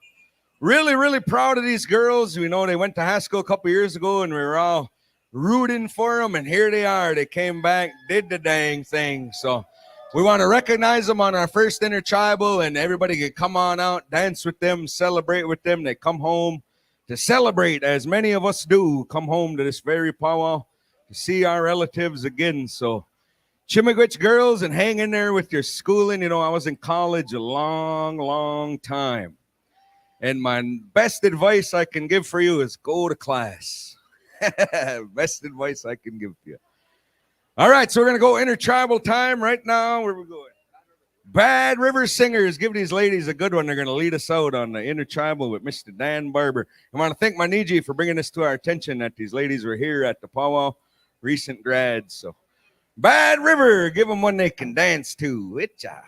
really, really proud of these girls. We know they went to Haskell a couple years ago, and we were all rooting for them, and here they are. They came back, did the dang thing. So we want to recognize them on our first Intertribal, and everybody can come on out, dance with them, celebrate with them. They come home to celebrate, as many of us do, come home to this very powwow to see our relatives again. So Chimigwich girls, and hang in there with your schooling. You know, I was in college a long, long time. And my best advice I can give for you is go to class. Best advice I can give to you. All right, so we're going to go Intertribal time right now. Where are we going? Bad River Singers. Give these ladies a good one. They're going to lead us out on the Intertribal with Mr. Dan Barber. I want to thank my Niji for bringing this to our attention that these ladies were here at the powwow, recent grads. So Bad River, give them one they can dance to. Itcha.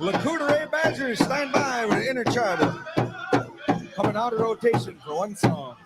Lakudere Badgers, stand by with Intertribal. Coming out of rotation for one song.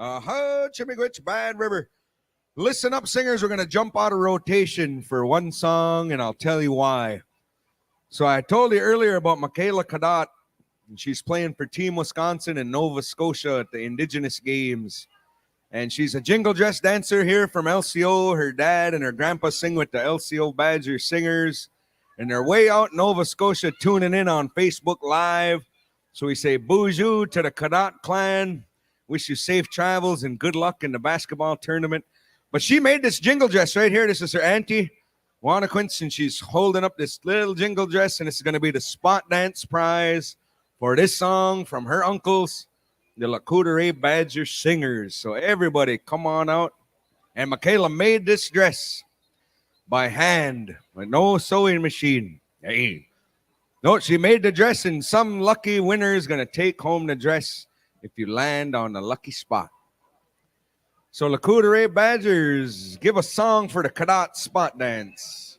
Chimigwich, Bad River. Listen up, singers. We're going to jump out of rotation for one song, and I'll tell you why. So I told you earlier about Michaela Cadot, and she's playing for Team Wisconsin in Nova Scotia at the Indigenous Games. And she's a jingle dress dancer here from LCO. Her dad and her grandpa sing with the LCO Badger Singers, and they're way out in Nova Scotia tuning in on Facebook Live. So we say bonjour to the Cadot clan. Wish you safe travels and good luck in the basketball tournament. But she made this jingle dress right here. This is her auntie, Juana Quince, and she's holding up this little jingle dress, and this is going to be the spot dance prize for this song from her uncles, the Lacoudere Badger Singers. So everybody come on out. And Michaela made this dress by hand with no sewing machine. Hey. No, she made the dress, and some lucky winner is going to take home the dress if you land on the lucky spot. So Lacoudere Badgers, give a song for the Cadot spot dance.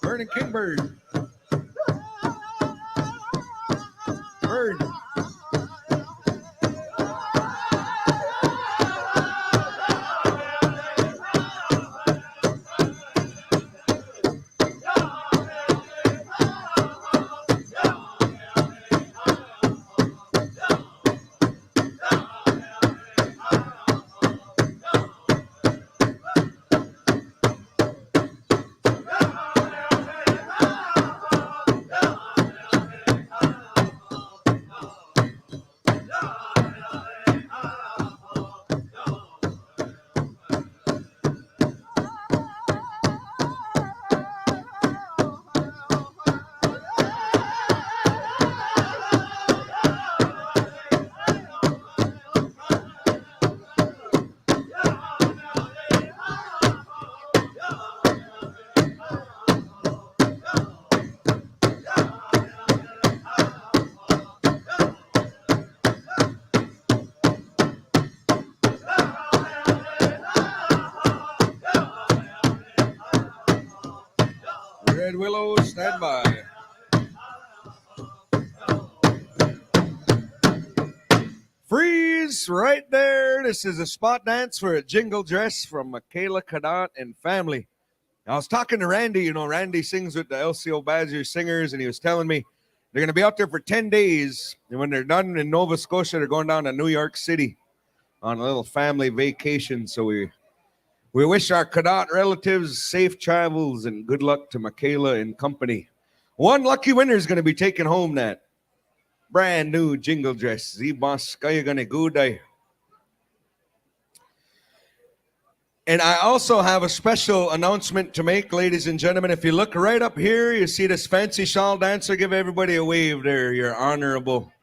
Vernon Kingbird. Bird. Red Willow, stand by. Freeze right there. This is a spot dance for a jingle dress from Michaela Cadot and family. I was talking to Randy. You know, Randy sings with the LCO Badger Singers, and he was telling me they're going to be out there for 10 days. And when they're done in Nova Scotia, they're going down to New York City on a little family vacation. So we wish our Cadot relatives safe travels and good luck to Michaela and company. One lucky winner is going to be taking home that brand new jingle dress. Zibas kayo gani guday. And I also have a special announcement to make, ladies and gentlemen. If you look right up here, you see this fancy shawl dancer. Give everybody a wave there, your honorable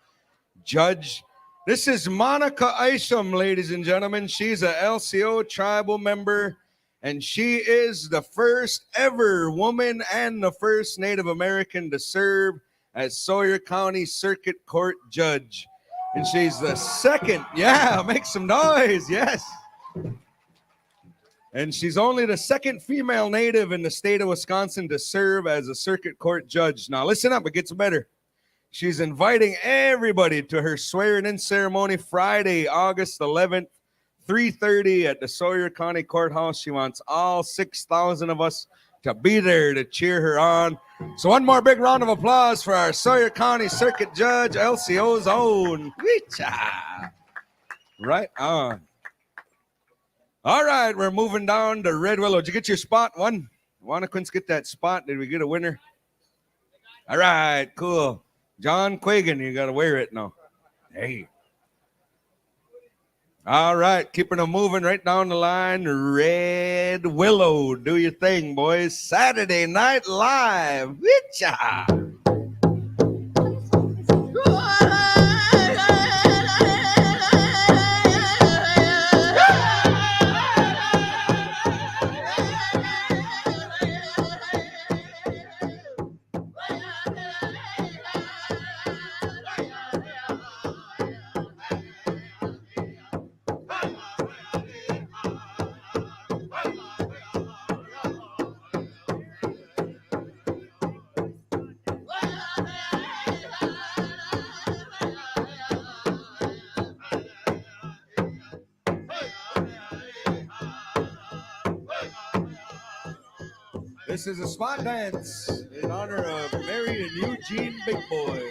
judge. This is Monica Isham, ladies and gentlemen. She's a LCO tribal member, and she is the first ever woman and the first Native American to serve as Sawyer County Circuit Court Judge. And she's the second, yeah, make some noise, yes. And she's only the second female Native in the state of Wisconsin to serve as a Circuit Court Judge. Now listen up, it gets better. She's inviting everybody to her swearing-in ceremony Friday, August 11th, 3:30 at the Sawyer County Courthouse. She wants all 6,000 of us to be there to cheer her on. So one more big round of applause for our Sawyer County Circuit Judge, LCO's own. Weecha. Right on. All right, we're moving down to Red Willow. Did you get your spot? Wanna-Quince get that spot? Did we get a winner? All right, cool. John Quagan, you got to wear it now. Hey. All right, keeping them moving right down the line. Red Willow, do your thing, boys. Saturday Night Live. Witcha. This is a spot dance in honor of Mary and Eugene Big Boy.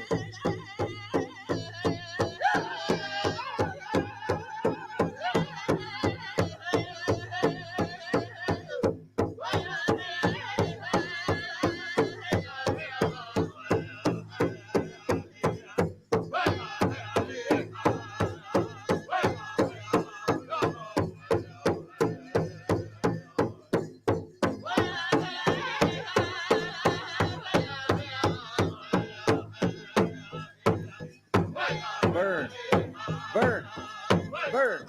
Burn, burn, burn.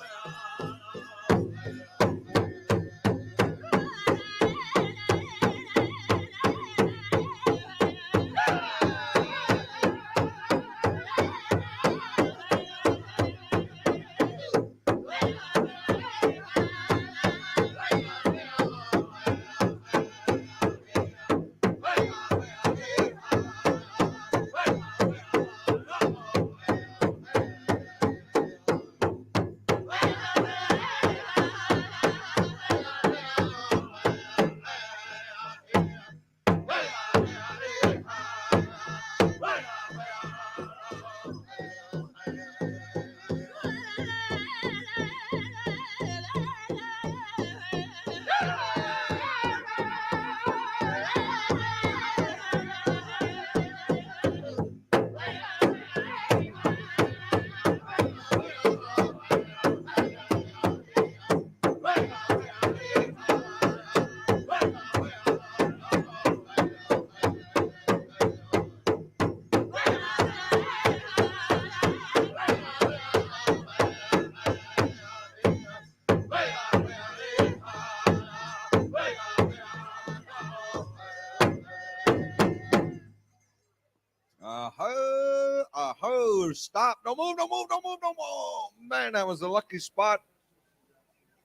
Stop. Don't move, don't move, don't move, don't move. Man, that was a lucky spot.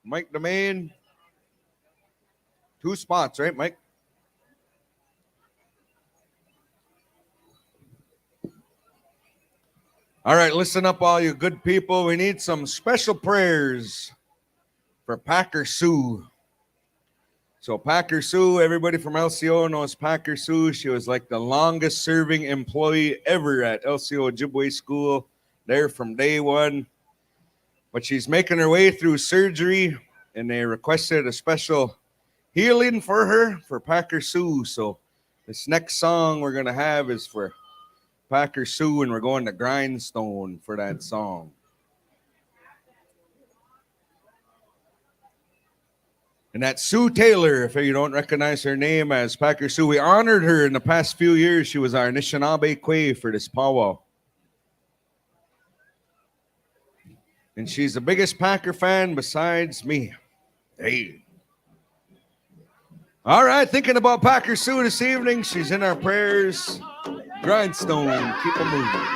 Mike Domain. 2 spots, right, Mike? All right, listen up, all you good people. We need some special prayers for Packer Sue. So Packer Sue, everybody from LCO knows Packer Sue. She was like the longest serving employee ever at LCO Ojibwe School, there from day one. But she's making her way through surgery, and they requested a special healing for her, for Packer Sue. So this next song we're going to have is for Packer Sue, and we're going to Grindstone for that song. And that's Sue Taylor, if you don't recognize her name as Packer Sue. We honored her in the past few years. She was our Anishinaabe Quay for this powwow. And she's the biggest Packer fan besides me. Hey. All right, thinking about Packer Sue this evening. She's in our prayers. Grindstone, keep it moving.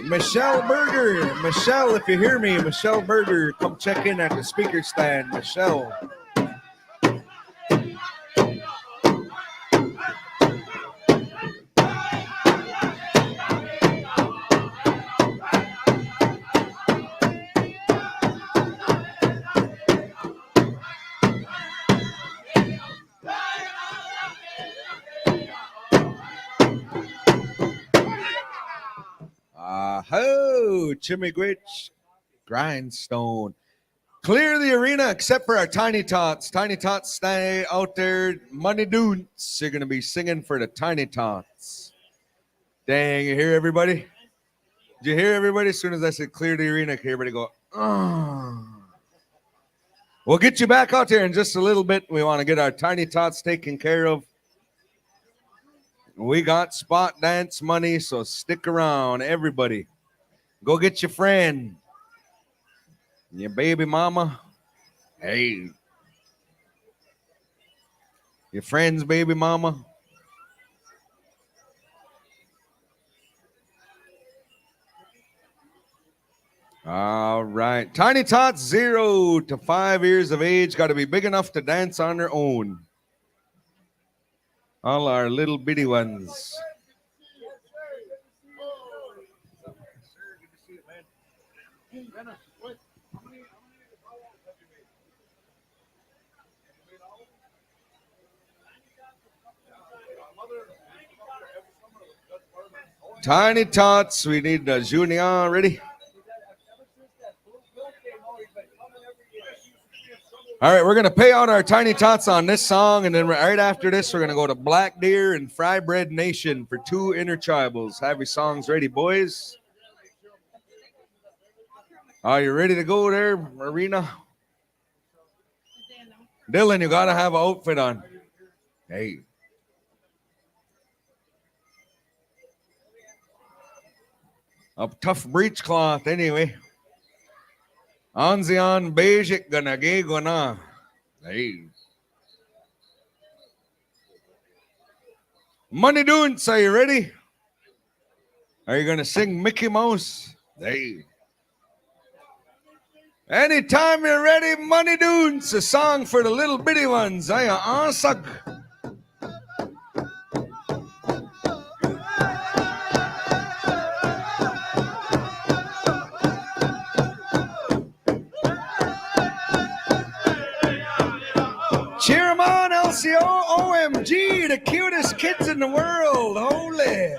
Michelle Berger. Michelle, if you hear me, Michelle Berger, come check in at the speaker stand. Michelle. Ho, Chimigwich, Grindstone. Clear the arena except for our Tiny Tots. Tiny Tots stay out there. Money Doons. You're going to be singing for the Tiny Tots. Dang, you hear everybody? Did you hear everybody? As soon as I said clear the arena, everybody go, oh. We'll get you back out there in just a little bit. We want to get our Tiny Tots taken care of. We got spot dance money, so stick around, everybody. Go get your friend, your baby mama. Hey, your friend's baby mama. All right. Tiny Tots, 0 to 5 years of age. Got to be big enough to dance on their own. All our little bitty ones. Tiny Tots, we need the Junior ready. All right, we're going to pay out our Tiny Tots on this song, and then right after this, we're going to go to Black Deer and Fry Bread Nation for 2 Intertribals. Have your songs ready, boys. Are you ready to go there, Marina? Dylan, you got to have an outfit on. Hey. A tough breechcloth, anyway. Anzian Basic Ganage Gona. Hey. Money Doons, are you ready? Are you going to sing Mickey Mouse? Hey. Anytime you're ready, Money Doons, a song for the little bitty ones. I suck. Cheer 'em on, LCO, OMG, the cutest kids in the world, holy.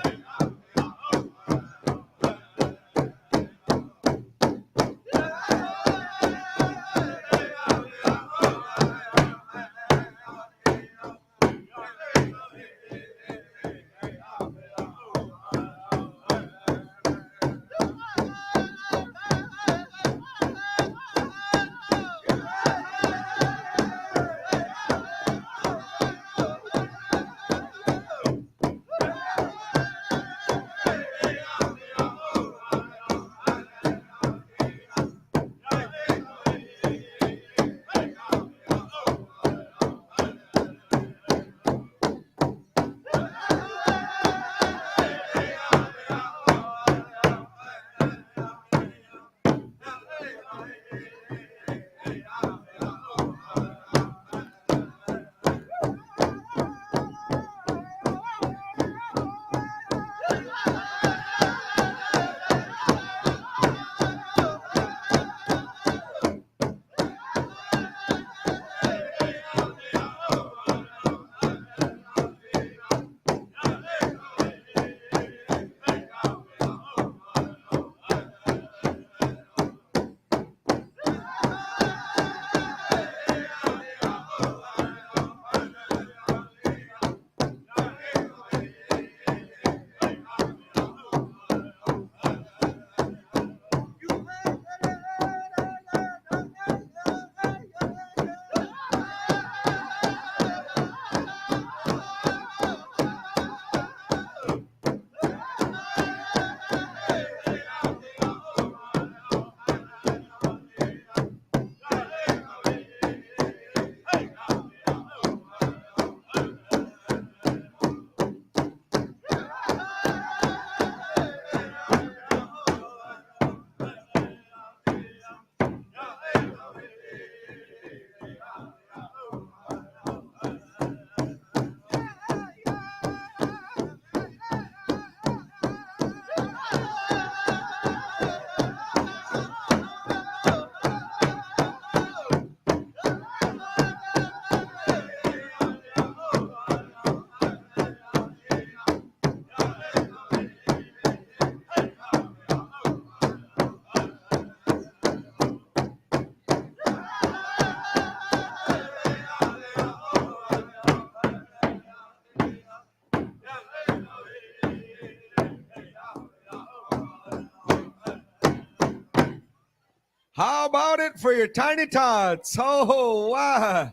How about it for your tiny tots? Oh, wow.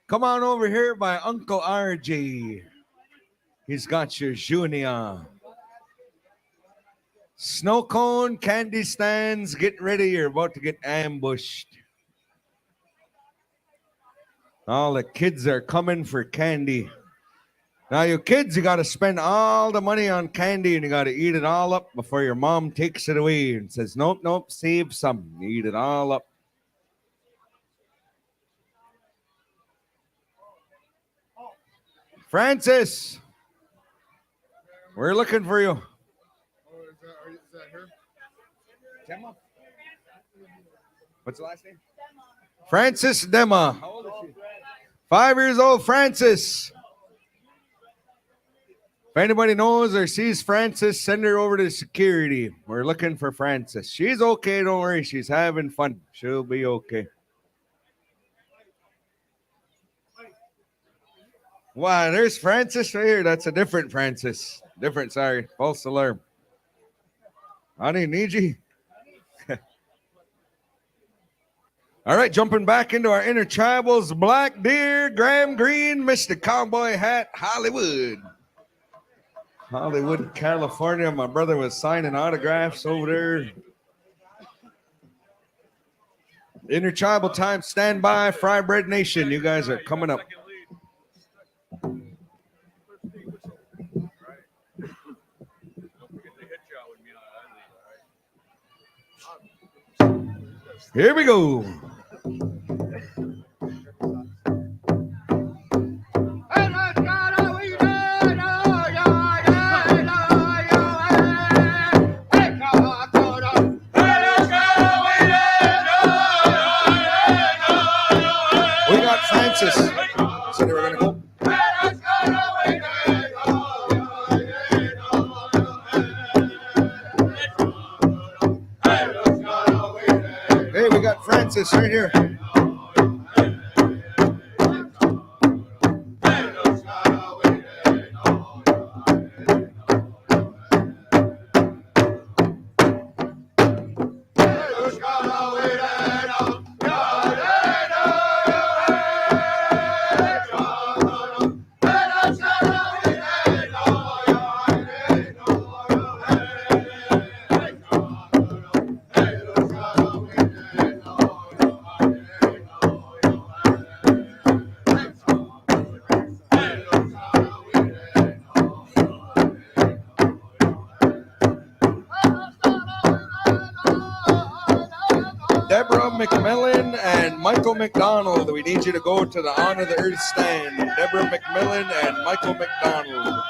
Come on over here by Uncle RJ. He's got your Junior. Snow cone, candy stands, get ready. You're about to get ambushed. All the kids are coming for candy. Now, you kids, you got to spend all the money on candy and you got to eat it all up before your mom takes it away and says, nope, nope, save some. You eat it all up. Francis, we're looking for you. Is that her? Gemma? What's the last name? Francis Dema. How old is she? 5 years old, Francis. If anybody knows or sees Francis, send her over to security. We're looking for Francis. She's okay, don't worry. She's having fun. She'll be okay. Wow, there's Francis right here. That's a different Francis. Different, sorry. False alarm. Honey, need you? All right, jumping back into our Intertribals. Black Deer, Graham Green, Mr. Cowboy Hat, Hollywood. Hollywood, California. My brother was signing autographs over there. Intertribal time, stand by. Fry Bread Nation, you guys are coming up. Here we go. We got Francis. So we're gonna go. Hey, we got Francis right here. Deborah McMillan and Michael McDonald. We need you to go to the Honor the Earth stand. Deborah McMillan and Michael McDonald.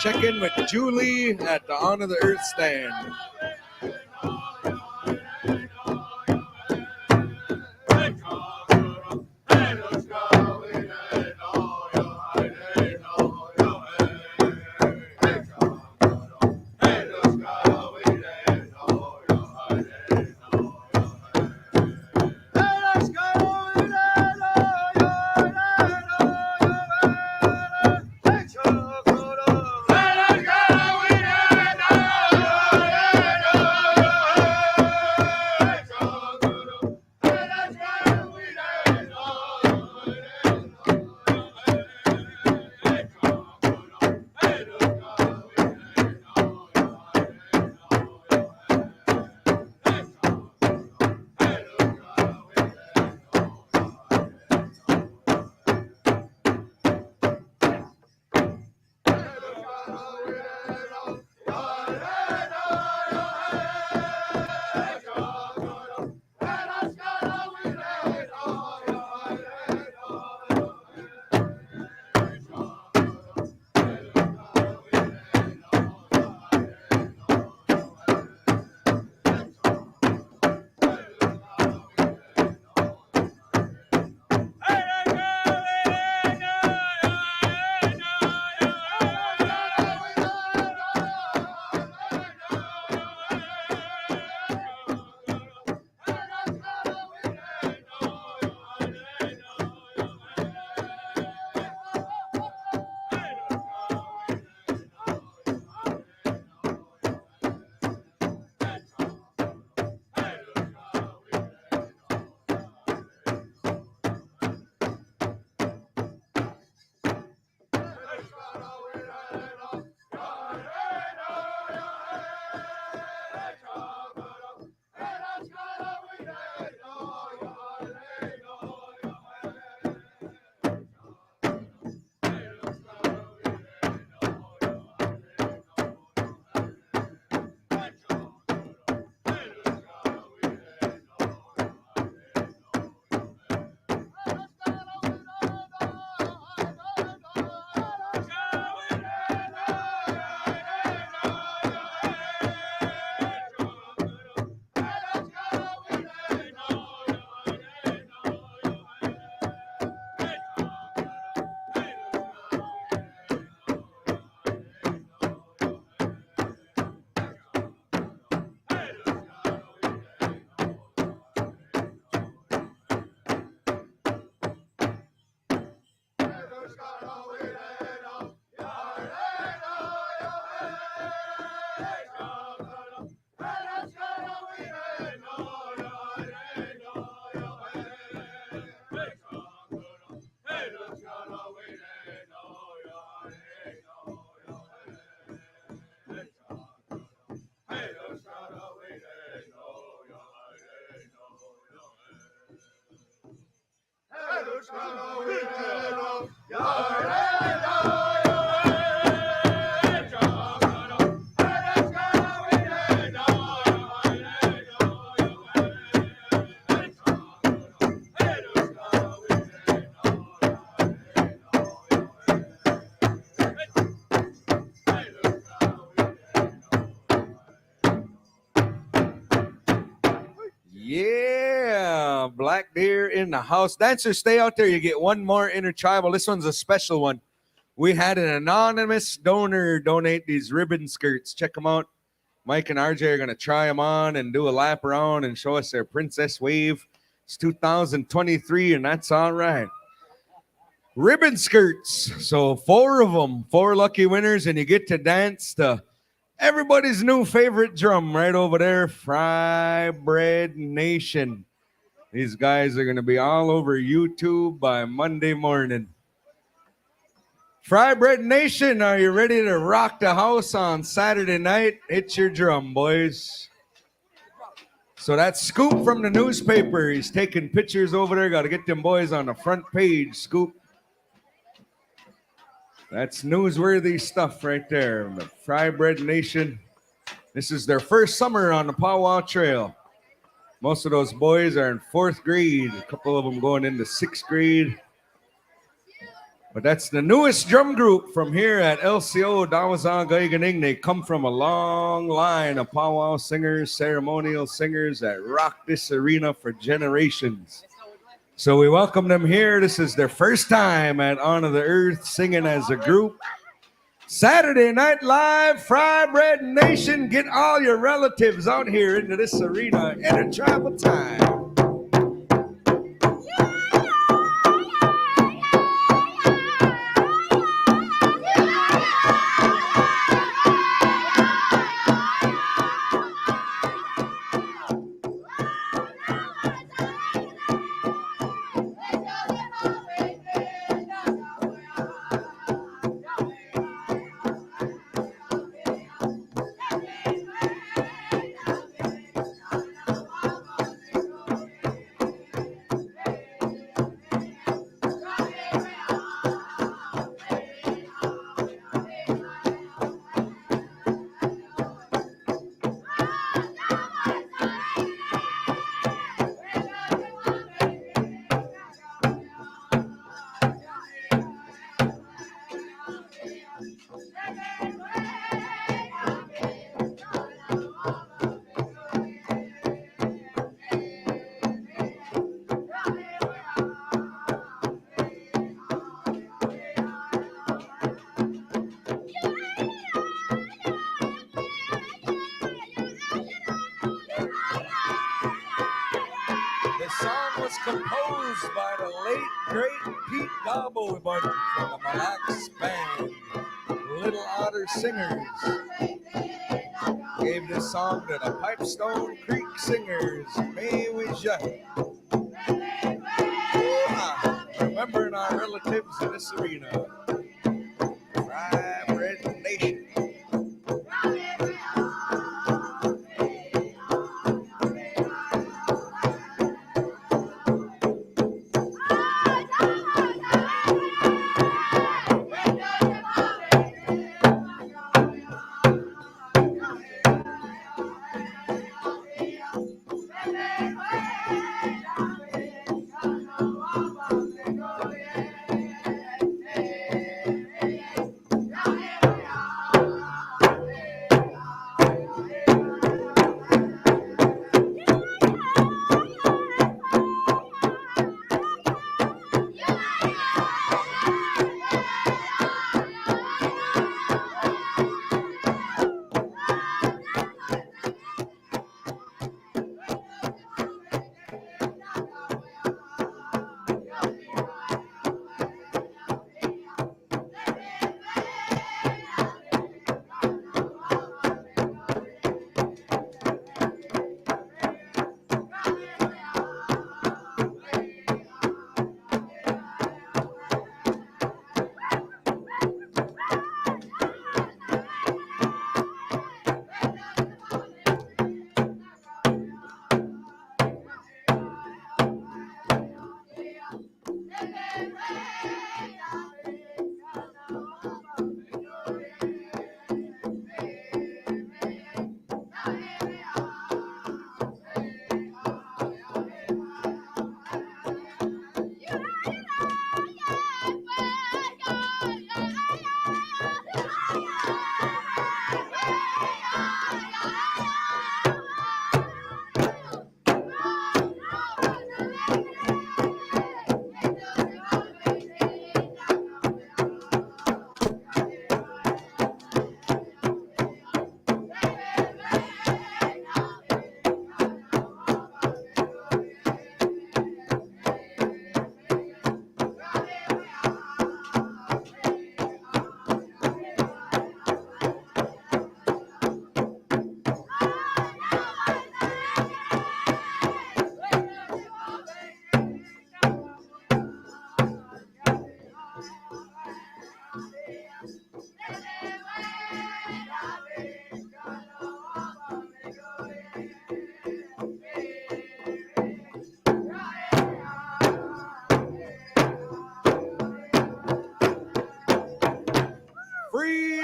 Check in with Julie at the Honor the Earth stand. Yeah, Black Deer in the house. Dancers, stay out there. You get one more Intertribal. This one's a special one. We had an anonymous donor donate these ribbon skirts. Check them out. Mike and RJ are going to try them on and do a lap around and show us their princess wave. It's 2023, and that's all right. Ribbon skirts. So 4 of them, 4 lucky winners, and you get to dance to everybody's new favorite drum right over there, Fry Bread Nation. These guys are going to be all over YouTube by Monday morning. Fry Bread Nation, are you ready to rock the house on Saturday night? Hit your drum, boys. So that's Scoop from the newspaper. He's taking pictures over there. Got to get them boys on the front page, Scoop. That's newsworthy stuff right there. The Fry Bread Nation. This is their first summer on the Powwow Trail. Most of those boys are in 4th grade. A couple of them going into 6th grade. But that's the newest drum group from here at LCO Dawazan Gaiganing. They come from a long line of powwow singers, ceremonial singers that rock this arena for generations. So we welcome them here. This is their first time at On of the Earth singing as a group. Saturday Night Live, Fry Bread Nation. Get all your relatives out here into this arena. Intertribal time. Composed by the late, great Pete Gobblebun from the Mille Lacs Band, Little Otter Singers. Gave this song to the Pipestone Creek Singers, May We Just. Remembering our relatives in this arena. Fry Bread Nation.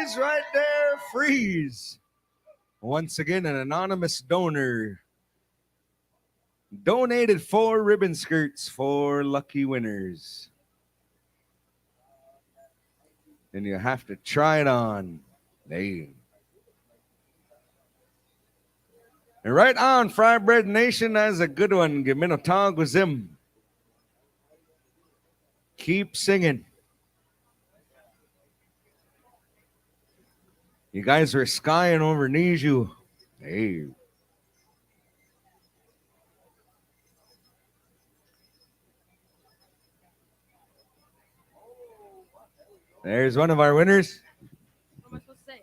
freeze right there, freeze. Once again, an anonymous donor donated 4 ribbon skirts for lucky winners. And you have to try it on. Hey. And right on, Fry Bread Nation, that's a good one. Giminotag with him. Keep singing. You guys are skying over Niju. Hey. There's one of our winners. What am I supposed to say?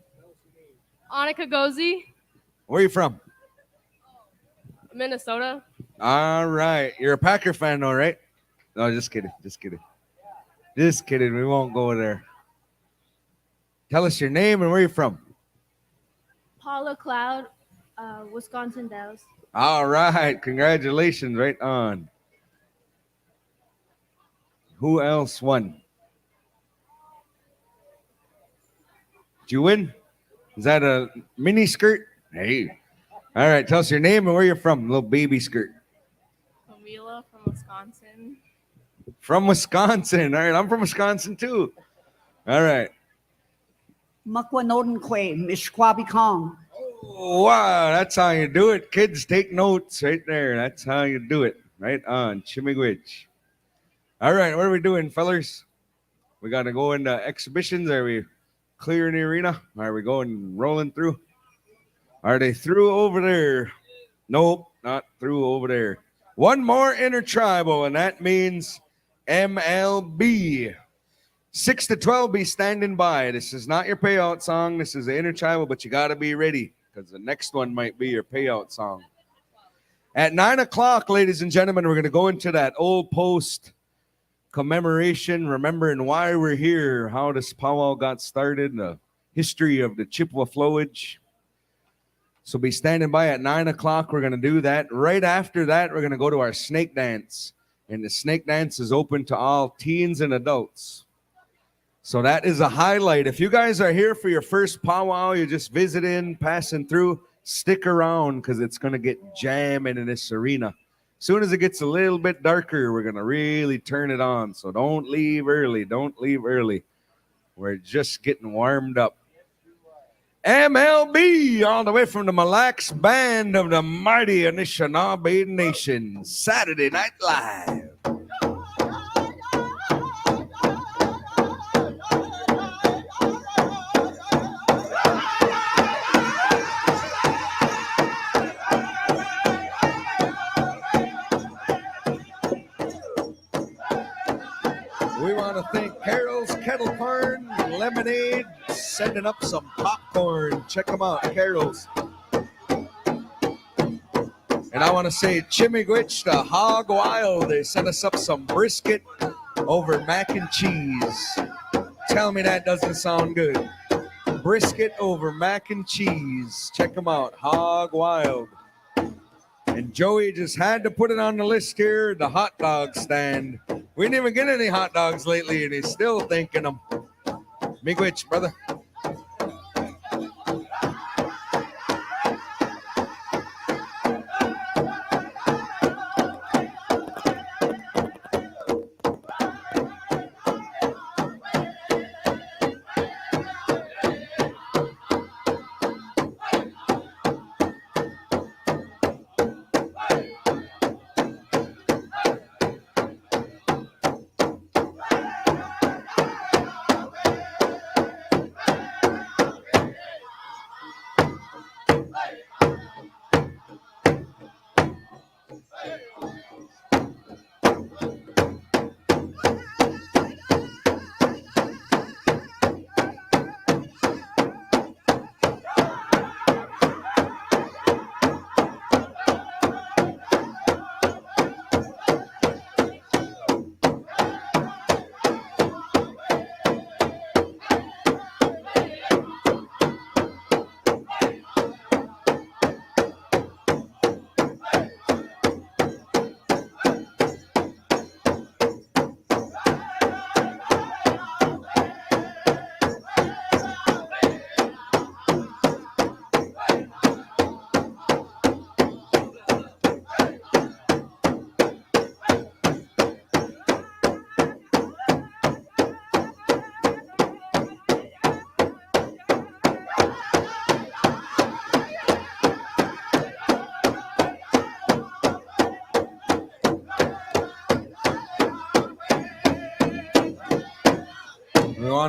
Annika Gozi, Where are you from? Minnesota. All right. You're a Packer fan, though, right? No, just kidding. Just kidding. Just kidding. We won't go there. Tell us your name and where you're from. Paula Cloud, Wisconsin Dells. All right. Congratulations. Right on. Who else won? Did you win? Is that a mini skirt? Hey. All right. Tell us your name and where you're from. Little baby skirt. Camila from Wisconsin. From Wisconsin. All right. I'm from Wisconsin, too. All right. Makwanoden Kwe, Mishkwabi Kong. Oh, wow. That's how you do it. Kids, take notes right there. That's how you do it. Right on. Chimigwich. All right. What are we doing, fellers? We got to go into exhibitions. Are we clearing the arena? Are we going rolling through? Are they through over there? Nope, not through over there. One more intertribal, and that means MLB. 6 to 12, be standing by. This is not your payout song. This is the intertribal, but you got to be ready because the next one might be your payout song. At 9 o'clock, ladies and gentlemen, we're going to go into that old post commemoration, remembering why we're here, how this powwow got started, the history of the Chippewa flowage. So be standing by at 9 o'clock. We're going to do that. Right after that, we're going to go to our snake dance. And the snake dance is open to all teens and adults. So that is a highlight. If you guys are here for your first powwow, you're just visiting, passing through, stick around because it's going to get jamming in this arena. As soon as it gets a little bit darker, we're going to really turn it on. So don't leave early. Don't leave early. We're just getting warmed up. MLB, all the way from the Mille Lacs Band of the mighty Anishinaabe Nation. Saturday Night Live. We want to thank Carol's Kettle Corn Lemonade, sending up some popcorn. Check them out, Carol's. And I want to say Chimigwich to Hog Wild. They sent us up some brisket over mac and cheese. Tell me that doesn't sound good. Brisket over mac and cheese. Check them out, Hog Wild. And Joey just had to put it on the list here, the hot dog stand. We didn't even get any hot dogs lately, and he's still thinking them. Miigwich, brother.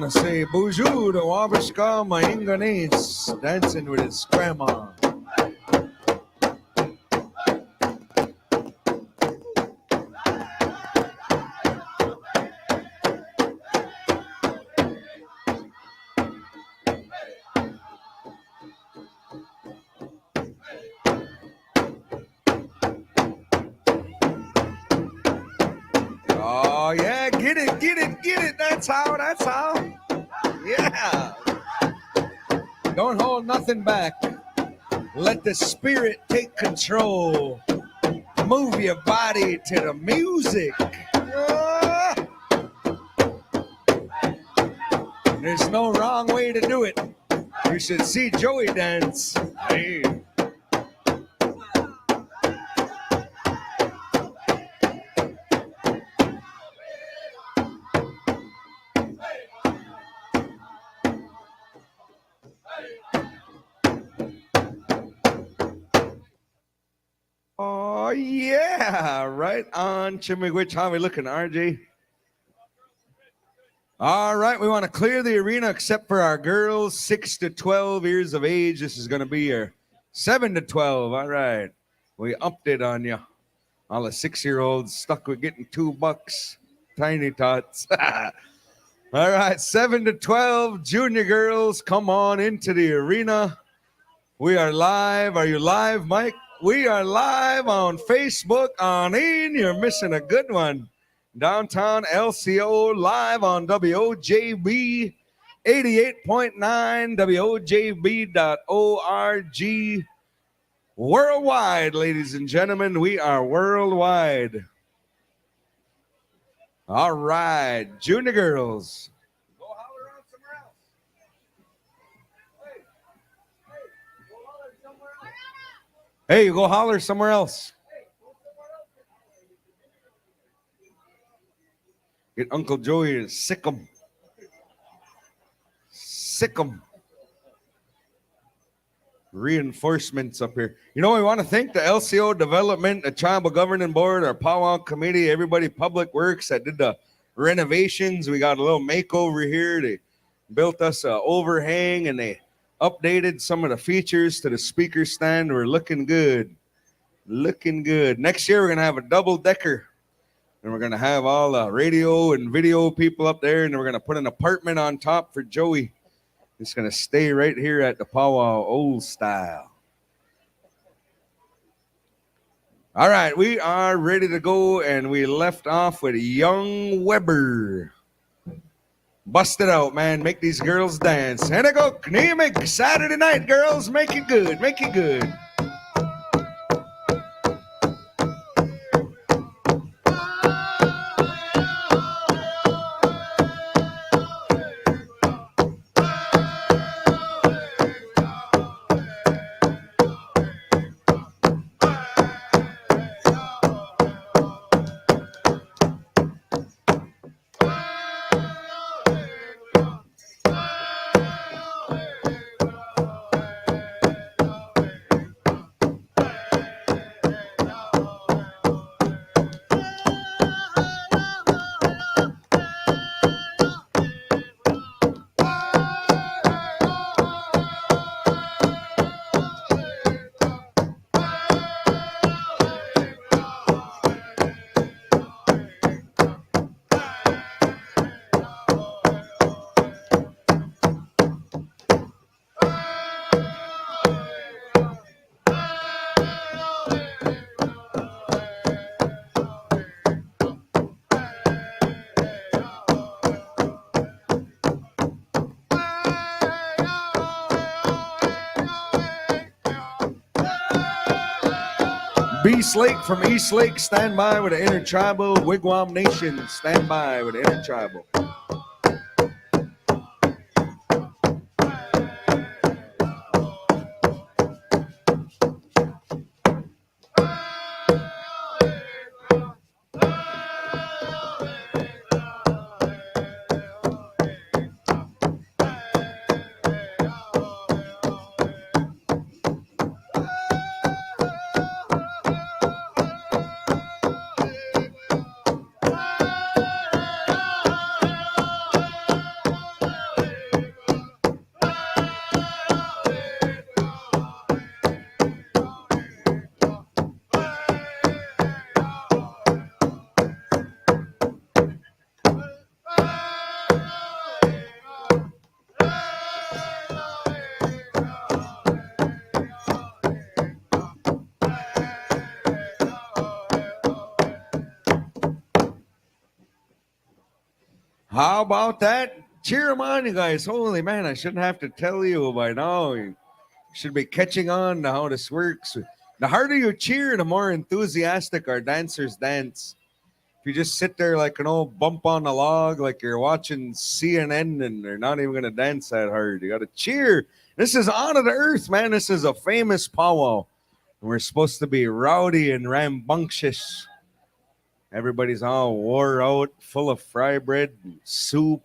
want to say bonjour to Wabashka Mainganese dancing with his grandma. Oh, yeah, get it, get it, get it. That's how, that's how. Yeah. Don't hold nothing back. Let the spirit take control. Move your body to the music. Ah. There's no wrong way to do it. You should see Joey dance. Hey. Oh, yeah. Right on, Chimigwich. How we looking, RJ? All right. We want to clear the arena except for our girls 6 to 12 years of age. This is going to be your 7 to 12. All right. We upped it on you. All the 6-year-olds stuck with getting $2. Tiny tots. All right. 7 to 12 junior girls, come on into the arena. We are live. Are you live, Mike? We are live on Facebook on In. You're missing a good one. Downtown LCO live on WOJB 88.9, WOJB.org. Worldwide, ladies and gentlemen, we are worldwide. All right, junior girls. Go holler around somewhere else. Hey, go holler somewhere else. Get Uncle Joey to sick 'em. Sick 'em. Reinforcements up here. You know, we want to thank the LCO Development, the Tribal Governing Board, our Powwow Committee, everybody, Public Works that did the renovations. We got a little makeover here. They built us an overhang and they updated some of the features to the speaker stand. We're looking good. Looking good. Next year, we're going to have a double-decker. And we're going to have all the radio and video people up there. And we're going to put an apartment on top for Joey. It's going to stay right here at the Powwow old style. All right, we are ready to go. And we left off with Young Weber. Bust it out, man. Make these girls dance. And I go, Kneemig, Saturday night, girls. Make it good. Make it good. Beast Lake from East Lake, stand by with the Intertribal. Wigwam Nation, stand by with the Intertribal. How about that? Cheer them on, you guys. Holy man, I shouldn't have to tell you by now. You should be catching on to how this works. The harder you cheer, the more enthusiastic our dancers dance. If you just sit there like an old bump on the log, like you're watching CNN and they're not even going to dance that hard, you got to cheer. This is on the earth, man. This is a famous powwow. We're supposed to be rowdy and rambunctious. Everybody's all wore out, full of fry bread and soup.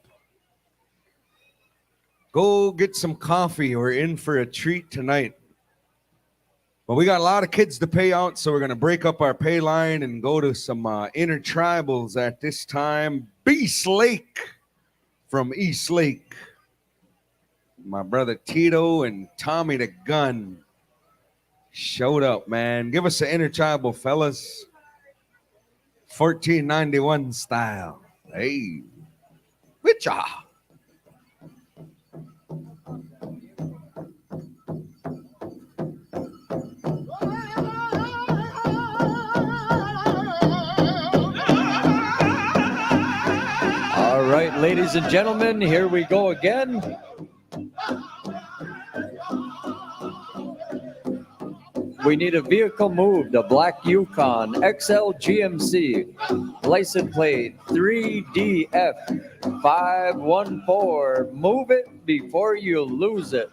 Go get some coffee. We're in for a treat tonight. But we got a lot of kids to pay out, so we're going to break up our pay line and go to some intertribals at this time. Beast Lake from East Lake. My brother Tito and Tommy the Gun showed up, man. Give us an intertribal, fellas. 1491 style. Hey. Witcha. All right, ladies and gentlemen, here we go again. We need a vehicle moved, a black Yukon XL GMC, license plate 3DF514. Move it before you lose it.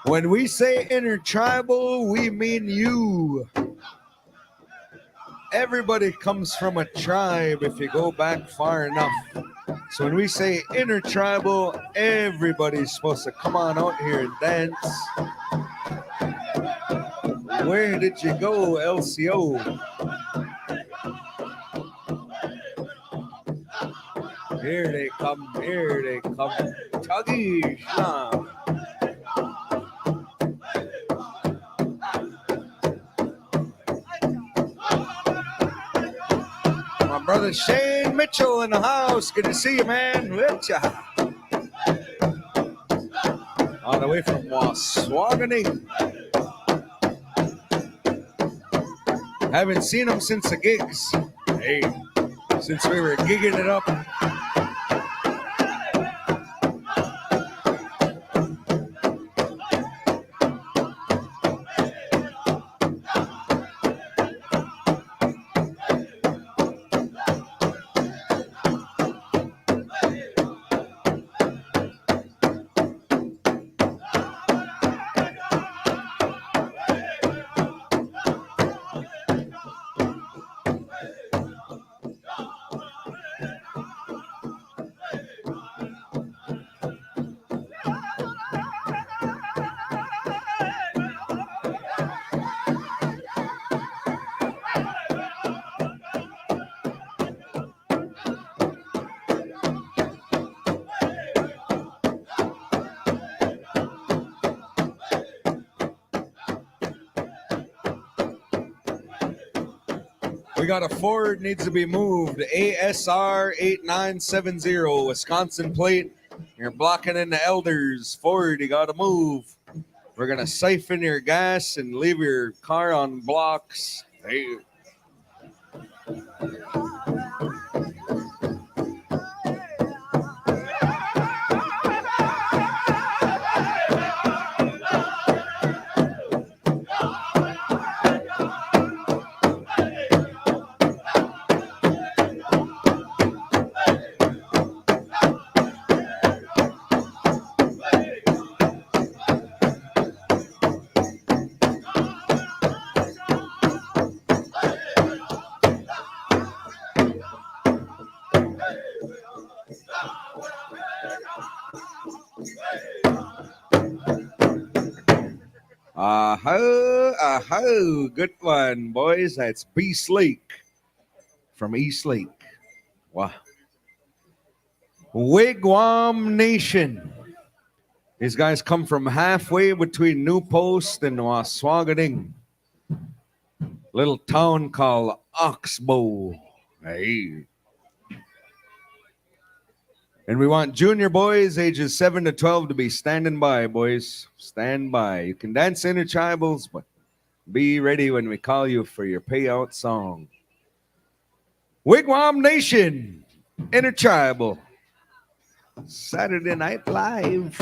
When we say intertribal, we mean you. Everybody comes from a tribe if you go back far enough. So when we say intertribal, everybody's supposed to come on out here and dance. Where did you go, LCO? Here they come, here they come. Tuggy Shlam. Brother Shane Mitchell in the house. Good to see you, man. Witcha. On the way from Waswaganing. Haven't seen him since the gigs. Hey, since we were gigging it up. We got a Ford needs to be moved. ASR 8970, Wisconsin plate. You're blocking in the elders. Ford, you got to move. We're going to siphon your gas and leave your car on blocks. Hey. Aha, good one, boys. That's Beast Lake from East Lake. Wow. Wigwam Nation. These guys come from halfway between New Post and Waswaganing. Little town called Oxbow. Hey. And we want junior boys ages 7 to 12 to be standing by, boys. Stand by. You can dance intertribals, but be ready when we call you for your payout song. Wigwam Nation, Intertribal, Saturday Night Live.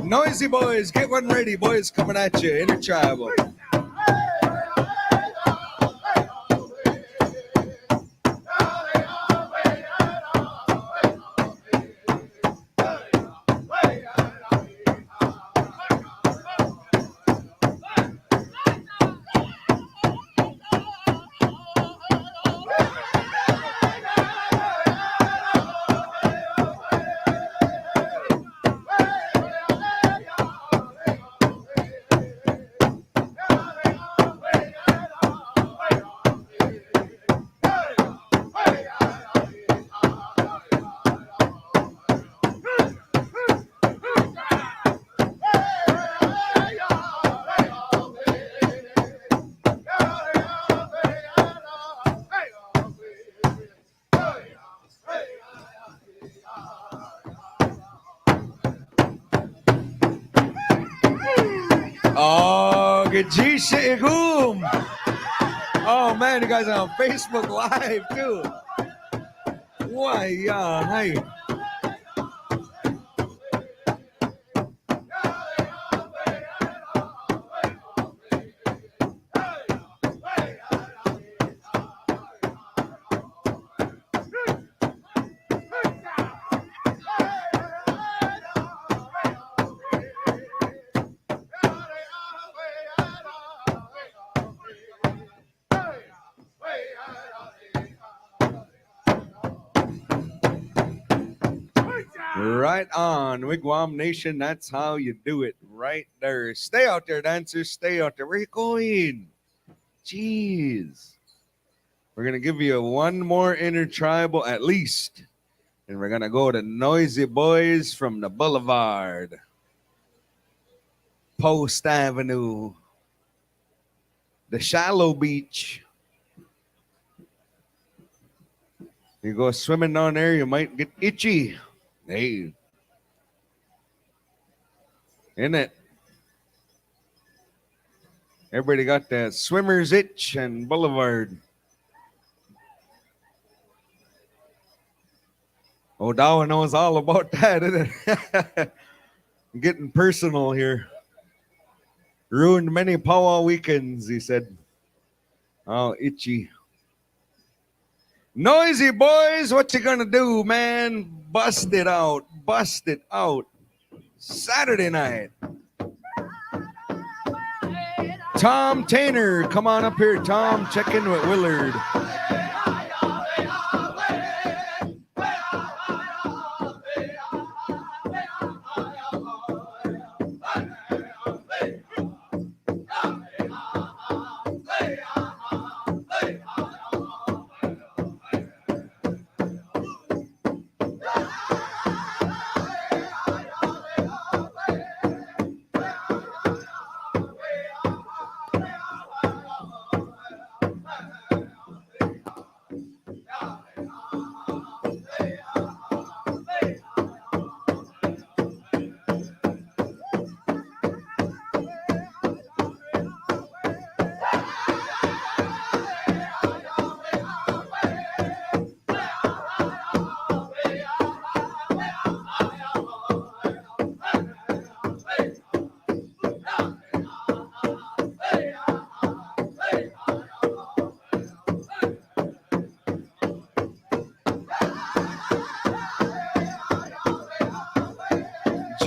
Noisy boys, get one ready, boys, coming at you, Intertribal. Oh, Gajisha Igum. Oh man, you guys are on Facebook Live too. Why, hey. Right on, Wigwam Nation. That's how you do it right there. Stay out there, dancers. Stay out there. Where you going? Jeez. We're going to give you one more Intertribal at least. And we're going to go to Noisy Boys from the Boulevard. Post Avenue. The Shallow Beach. You go swimming down there, you might get itchy. Hey. Isn't it? Everybody got that swimmer's itch and Boulevard. Oh, Dawa knows all about that, isn't it? Getting personal here. Ruined many powwow weekends, he said. Oh, itchy. Noisy boys, what you gonna do, man? Bust it out. Bust it out. Saturday night. Tom Tainer, come on up here, Tom. Check in with Willard.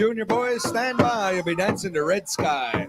junior boys, stand by. You'll be dancing to Red Sky.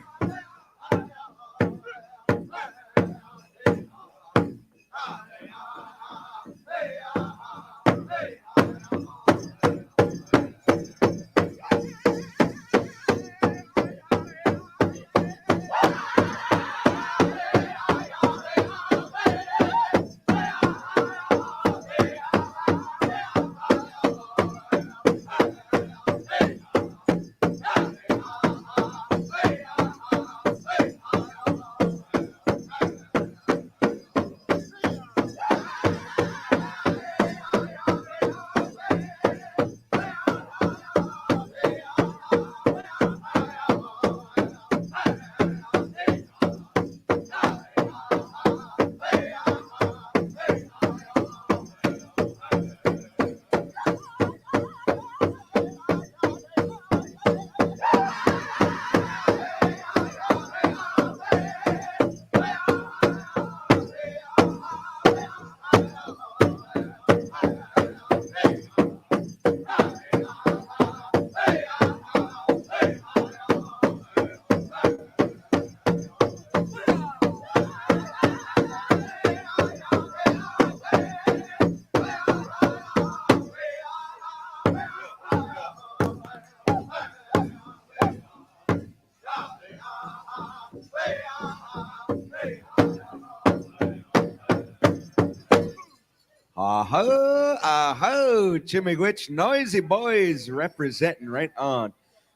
Aho, aho, Chimigwich, noisy boys representing right on.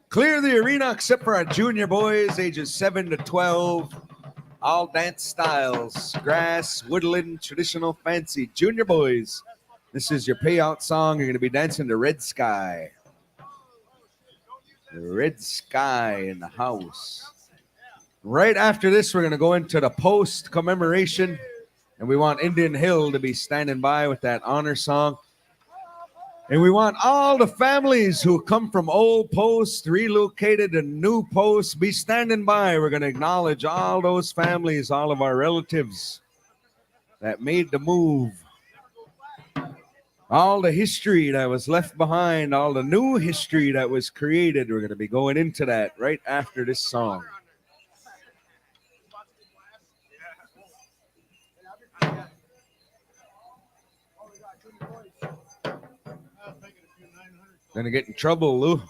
Clear the arena except for our junior boys, ages 7 to 12. All dance styles, grass, woodland, traditional, fancy. Junior boys, this is your payout song. You're going to be dancing to Red Sky. Red Sky in the house. Right after this, we're going to go into the post commemoration. And we want Indian Hill to be standing by with that honor song. And we want all the families who come from old posts, relocated to new posts, be standing by. We're going to acknowledge all those families, all of our relatives that made the move. All the history that was left behind, all the new history that was created. We're going to be going into that right after this song. Gonna get in trouble, Lou.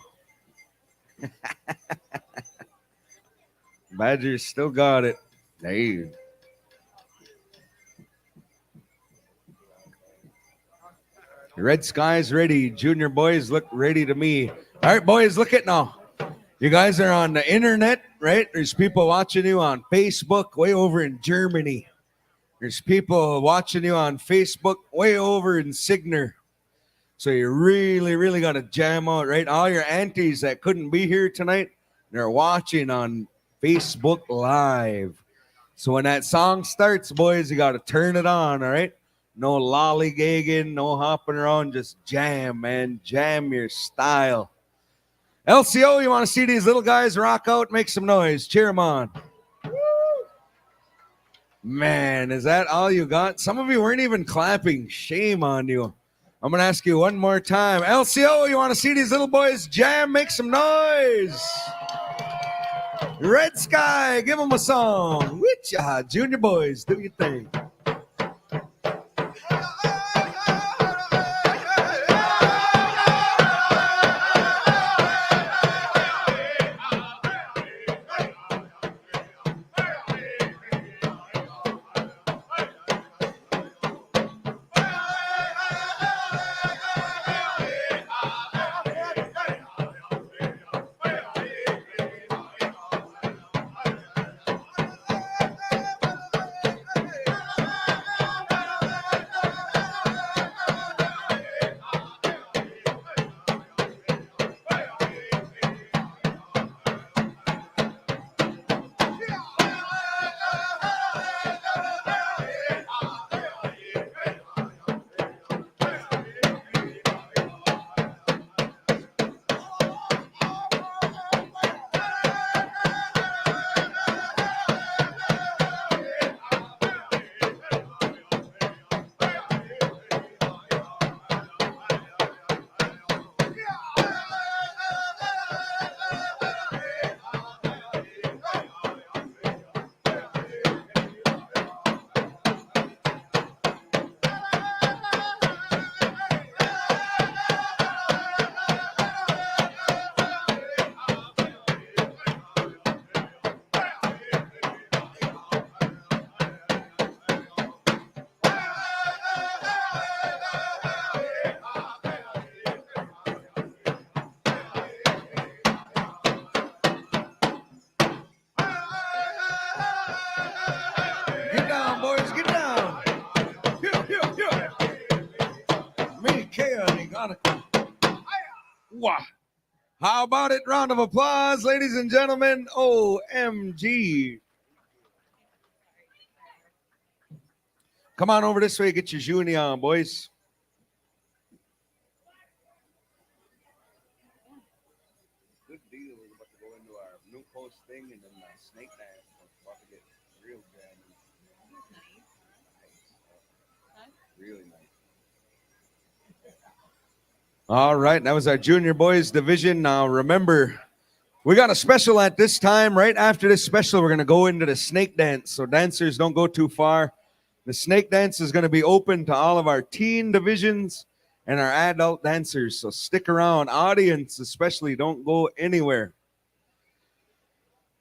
Badgers still got it. Hey. Red Sky's ready. Junior boys look ready to me. All right, boys, look at now. You guys are on the internet, right? There's people watching you on Facebook way over in Germany. There's people watching you on Facebook way over in Signer. So you really got to jam out, right? All your aunties that couldn't be here tonight, they're watching on Facebook Live. So when that song starts, boys, you got to turn it on, all right? No lollygagging, no hopping around, just jam, man. Jam your style. LCO, you want to see these little guys rock out? Make some noise. Cheer them on. Man, is that all you got? Some of you weren't even clapping. Shame on you. I'm going to ask you one more time. LCO, you want to see these little boys jam? Make some noise. Red Sky, give them a song. Witcha, junior boys, do your thing. Kea, they gotta come. Wow. How about it? Round of applause, ladies and gentlemen. OMG. Come on over this way. Get your juni on, boys. Good deal. We're about to go into our new post thing and then snake dance. We're about to get real grand. Really nice. All right, that was our junior boys division. Now remember, we got a special at this time. Right after this special, we're going to go into the snake dance. So dancers, don't go too far. The snake dance is going to be open to all of our teen divisions and our adult dancers. So stick around. Audience especially, don't go anywhere.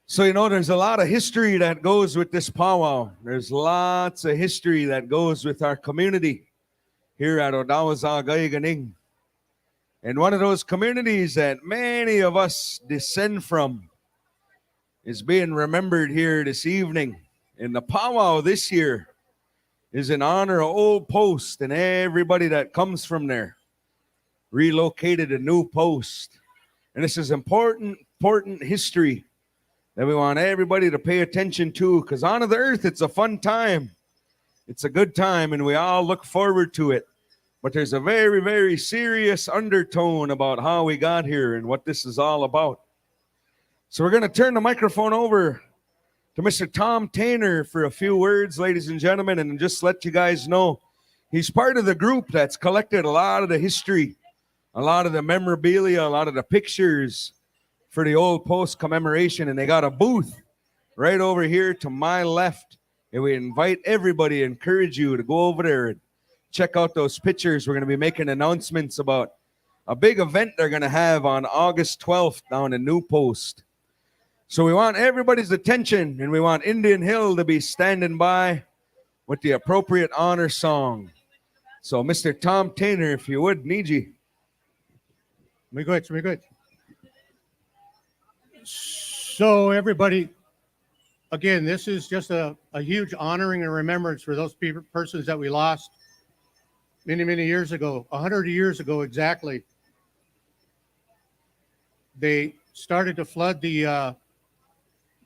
So, you know, there's a lot of history that goes with this powwow. There's lots of history that goes with our community here at Odawazagay. And one of those communities that many of us descend from is being remembered here this evening. And the powwow this year is in honor of Old Post and everybody that comes from there. Relocated a new post. And this is important history that we want everybody to pay attention to, because on the earth, it's a fun time. It's a good time, and we all look forward to it. But there's a very, very serious undertone about how we got here and what this is all about. So we're going to turn the microphone over to Mr. Tom Tainer for a few words, ladies and gentlemen, and just let you guys know he's part of the group that's collected a lot of the history, a lot of the memorabilia, a lot of the pictures for the Old Post commemoration, and they got a booth right over here to my left. And we invite everybody, encourage you to go over there and check out those pictures. We're going to be making announcements about a big event they're going to have on August 12th down in New Post. So we want everybody's attention, and we want Indian Hill to be standing by with the appropriate honor song. So Mr. Tom Tainer, if you would, need you. We good. So everybody, again, this is just a huge honoring and remembrance for those persons that we lost many years ago, 100 years ago exactly. They started to flood the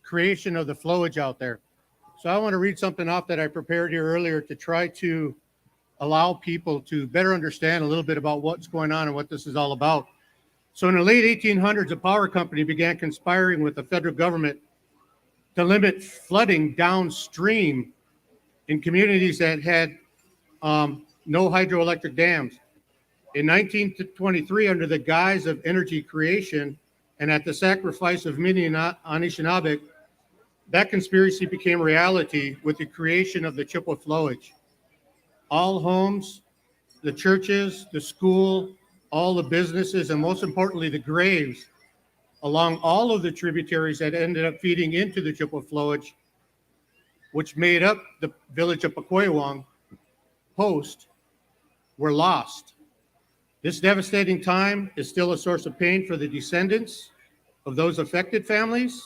creation of the flowage out there. So I want to read something off that I prepared here earlier to try to allow people to better understand a little bit about what's going on and what this is all about. So in the late 1800s, a power company began conspiring with the federal government to limit flooding downstream in communities that had no hydroelectric dams. In 1923, under the guise of energy creation and at the sacrifice of many Anishinaabe, that conspiracy became reality with the creation of the Chippewa flowage. All homes, the churches, the school, all the businesses, and most importantly, the graves along all of the tributaries that ended up feeding into the Chippewa flowage, which made up the village of Pacoiwang Post, were lost. This devastating time is still a source of pain for the descendants of those affected families.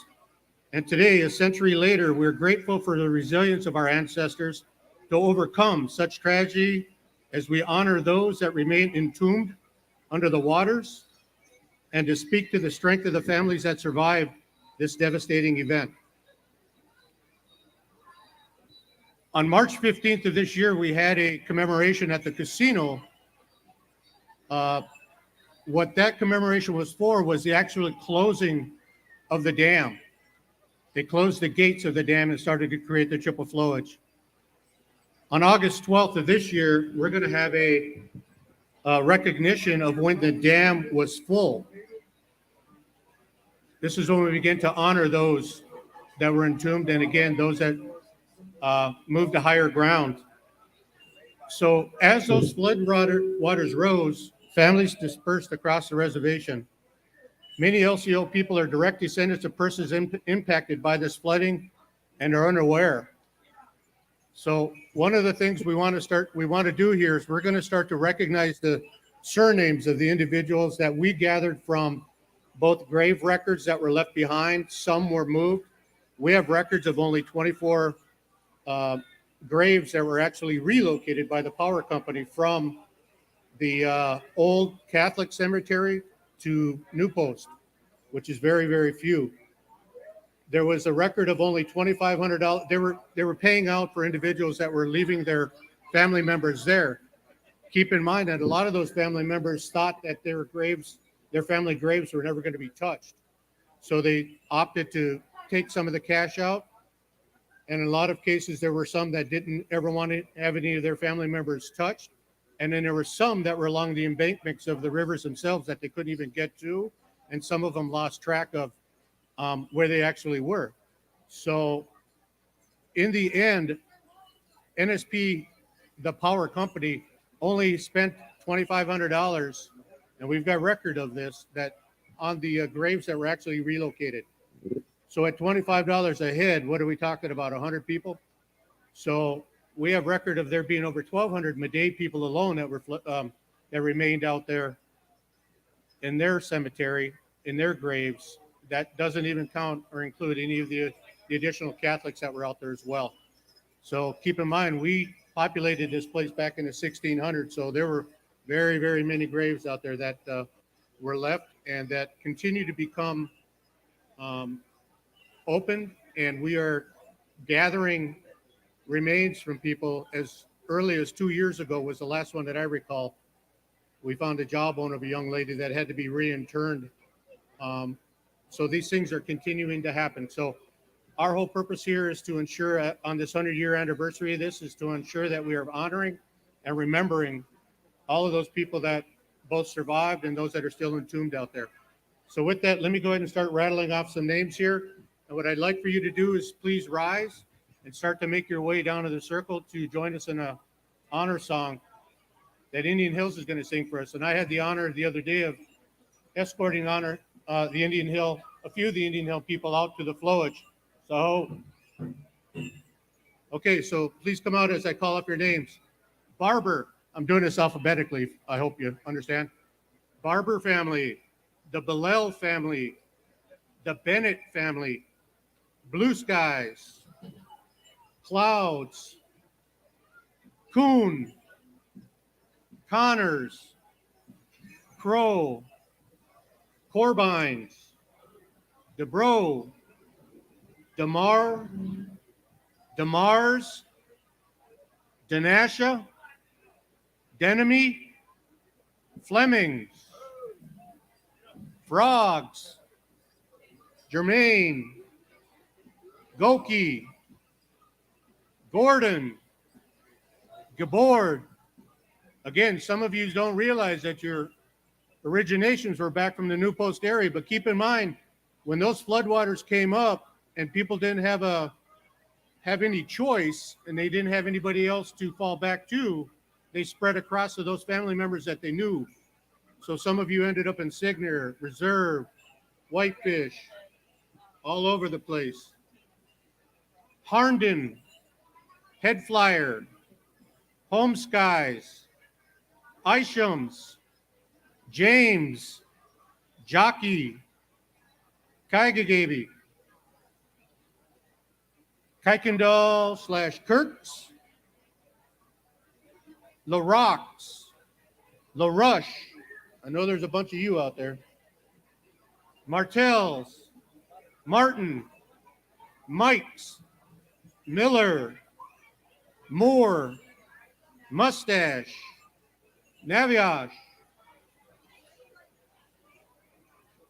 And today, a century later, we're grateful for the resilience of our ancestors to overcome such tragedy as we honor those that remain entombed under the waters and to speak to the strength of the families that survived this devastating event. On March 15th of this year, we had a commemoration at the casino. What that commemoration was for was the actual closing of the dam. They closed the gates of the dam and started to create the Chippewa flowage. On August 12th of this year, we're going to have a recognition of when the dam was full. This is when we begin to honor those that were entombed, and again, those that moved to higher ground. So as those flood waters rose, families dispersed across the reservation. Many LCO people are direct descendants of persons impacted by this flooding and are unaware. So one of the things we want to do here is we're going to start to recognize the surnames of the individuals that we gathered from both grave records that were left behind. Some were moved. We have records of only 24 graves that were actually relocated by the power company from the old Catholic cemetery to New Post, which is very, very few. There was a record of only $2,500. They were paying out for individuals that were leaving their family members there. Keep in mind that a lot of those family members thought that their family graves were never going to be touched. So they opted to take some of the cash out. And in a lot of cases, there were some that didn't ever want to have any of their family members touched. And then there were some that were along the embankments of the rivers themselves that they couldn't even get to. And some of them lost track of where they actually were. So in the end, NSP, the power company, only spent $2,500, and we've got record of this, that on the graves that were actually relocated. So at $25 a head, what are we talking about, 100 people? So we have record of there being over 1,200 Maday people alone that were that remained out there in their cemetery, in their graves. That doesn't even count or include any of the additional Catholics that were out there as well. So keep in mind, we populated this place back in the 1600s. So there were very, very many graves out there that were left and that continue to become open. And we are gathering remains from people as early as 2 years ago was the last one that I recall. We found a jawbone of a young lady that had to be reinterred. So these things are continuing to happen. So our whole purpose here is to ensure on this 100-year anniversary of this is to ensure that we are honoring and remembering all of those people that both survived and those that are still entombed out there. So with that, let me go ahead and start rattling off some names here. And what I'd like for you to do is please rise and start to make your way down to the circle to join us in a honor song that Indian Hills is going to sing for us. And I had the honor the other day of escorting a few of the Indian Hill people out to the flowage. So, okay, so please come out as I call up your names. Barber, I'm doing this alphabetically, I hope you understand. Barber family, the Bellel family, the Bennett family, Blue Skies, Clouds, Coon, Connors, Crow, Corbines, DeBro, DeMar, DeMars, Denasha, Denemy, Flemings, Frogs, Germain, Goki, Gordon, Gabord. Again, some of you don't realize that your originations were back from the New Post area, but keep in mind, when those floodwaters came up and people didn't have any choice and they didn't have anybody else to fall back to, they spread across to those family members that they knew. So some of you ended up in Signer, Reserve, Whitefish, all over the place. Harnden, Head Flyer, Home Skies, Ishams, James, Jockey, Kaigagabi, Kuykendall / Kurtz, La Rocks, La Rush. I know there's a bunch of you out there. Martels, Martin, Mikes, Miller, Moore, Mustache, Naviash,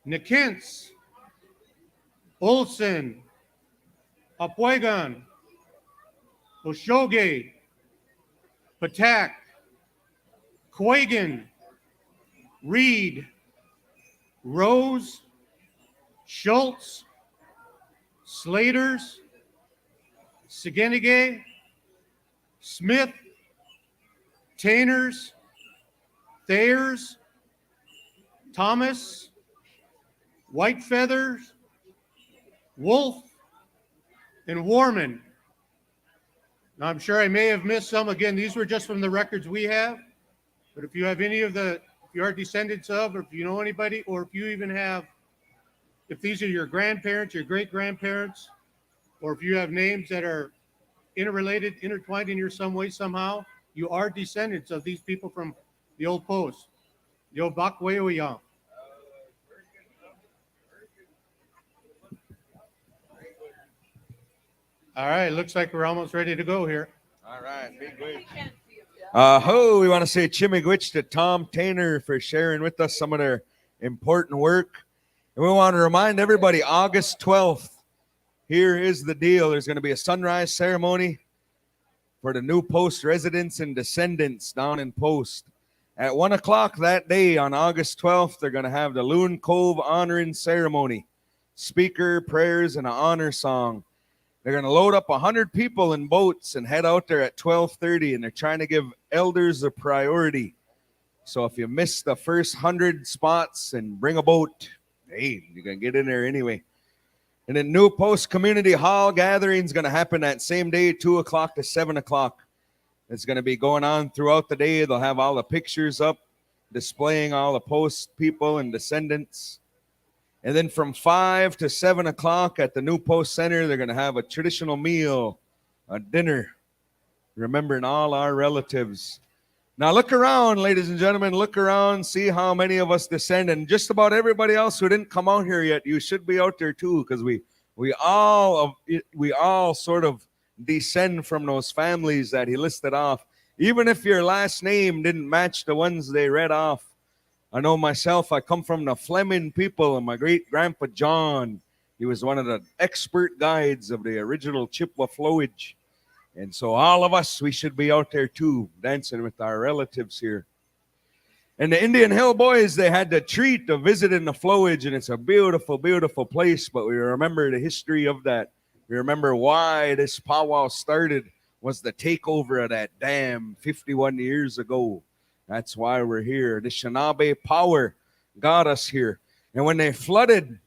Nikins, Olson, Apwegan, Oshoge, Patak, Quagan, Reed, Rose, Schultz, Slaters, Sigenige, Smith, Tainers, Thayers, Thomas, White Feathers, Wolf, and Warman. Now, I'm sure I may have missed some. Again, these were just from the records we have. But if you have any of if you are descendants of, or if you know anybody, or if you even have, if these are your grandparents, your great-grandparents, or if you have names that are interrelated, intertwined in your some way, somehow, you are descendants of these people from the old post. The old Bakweoyang. All right, looks like we're almost ready to go here. All right, big wig. We want to say Chimigwich to Tom Tainer for sharing with us some of their important work. And we want to remind everybody, August 12th, here is the deal. There's going to be a sunrise ceremony for the new Post residents and descendants down in Post. At 1 o'clock that day on August 12th, they're going to have the Loon Cove honoring ceremony. Speaker, prayers, and an honor song. They're going to load up 100 people in boats and head out there at 12:30, and they're trying to give elders a priority. So if you miss the first 100 spots and bring a boat, hey, you can get in there anyway. And then New Post Community Hall gathering is going to happen that same day, 2 o'clock to 7 o'clock. It's going to be going on throughout the day. They'll have all the pictures up, displaying all the Post people and descendants. And then from 5 to 7 o'clock at the New Post Center, they're going to have a traditional meal, a dinner, remembering all our relatives. Now look around, ladies and gentlemen, look around, see how many of us descend. And just about everybody else who didn't come out here yet, you should be out there too, because we all sort of descend from those families that he listed off. Even if your last name didn't match the ones they read off. I know myself, I come from the Fleming people, and my great-grandpa John, he was one of the expert guides of the original Chippewa flowage. And so all of us, we should be out there too, dancing with our relatives here. And the Indian Hill boys, they had the treat of visiting the flowage, and it's a beautiful, beautiful place, but we remember the history of that. We remember why this powwow started was the takeover of that dam 51 years ago. That's why we're here. The Anishinaabe power got us here. And when they flooded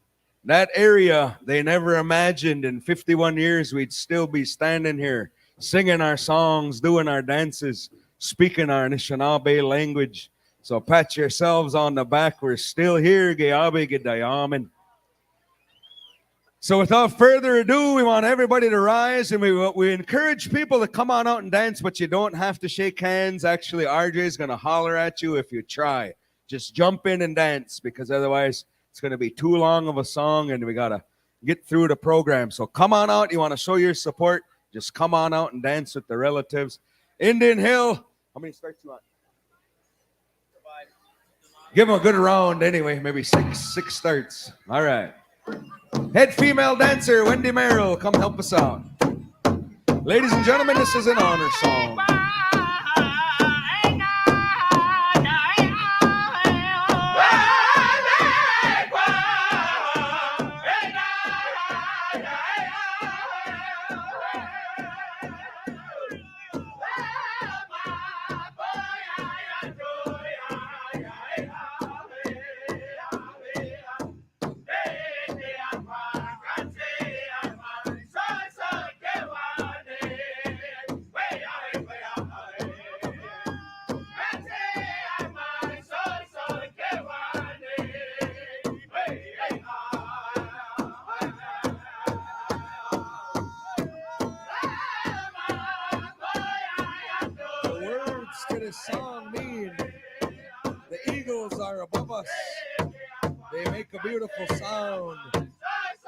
that area, they never imagined in 51 years we'd still be standing here, singing our songs, doing our dances, speaking our Anishinaabe language. So pat yourselves on the back. We're still here. Geabe Gedayaman. So without further ado, we want everybody to rise, and we encourage people to come on out and dance, but you don't have to shake hands. Actually, RJ is going to holler at you if you try. Just jump in and dance, because otherwise it's going to be too long of a song, and we got to get through the program. So come on out. You want to show your support, just come on out and dance with the relatives. Indian Hill, how many starts you want? Give them a good round anyway, maybe six starts. All right. Head female dancer, Wendy Merrill, come help us out. Ladies and gentlemen, this is an honor song. Song mean the eagles are above us. They make a beautiful sound.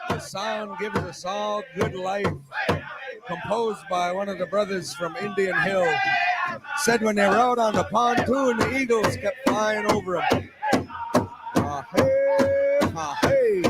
The sound gives us all good life. Composed by one of the brothers from Indian Hill. Said when they were out on the pontoon, the eagles kept flying over them. Ah, hey, ah, hey.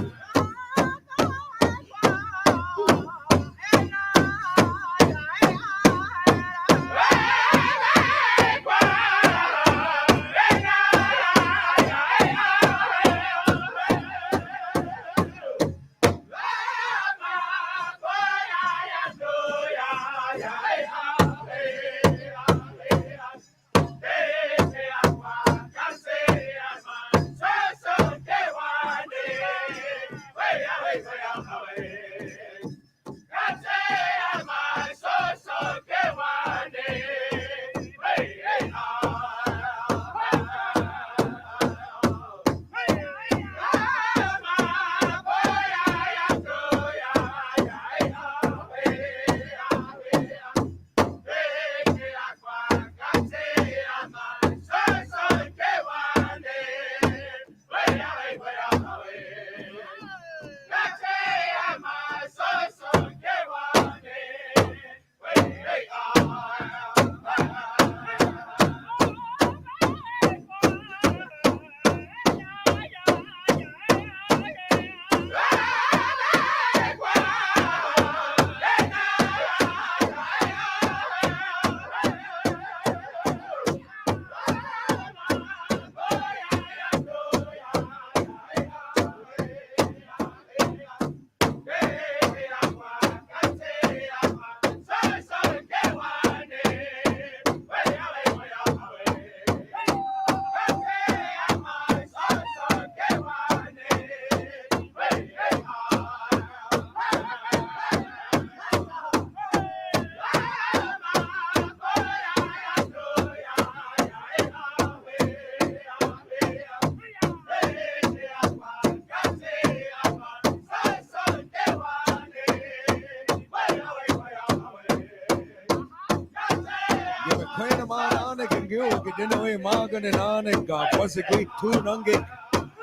Gyu, Gidinaway, Magan and Anik, was a great two nungik.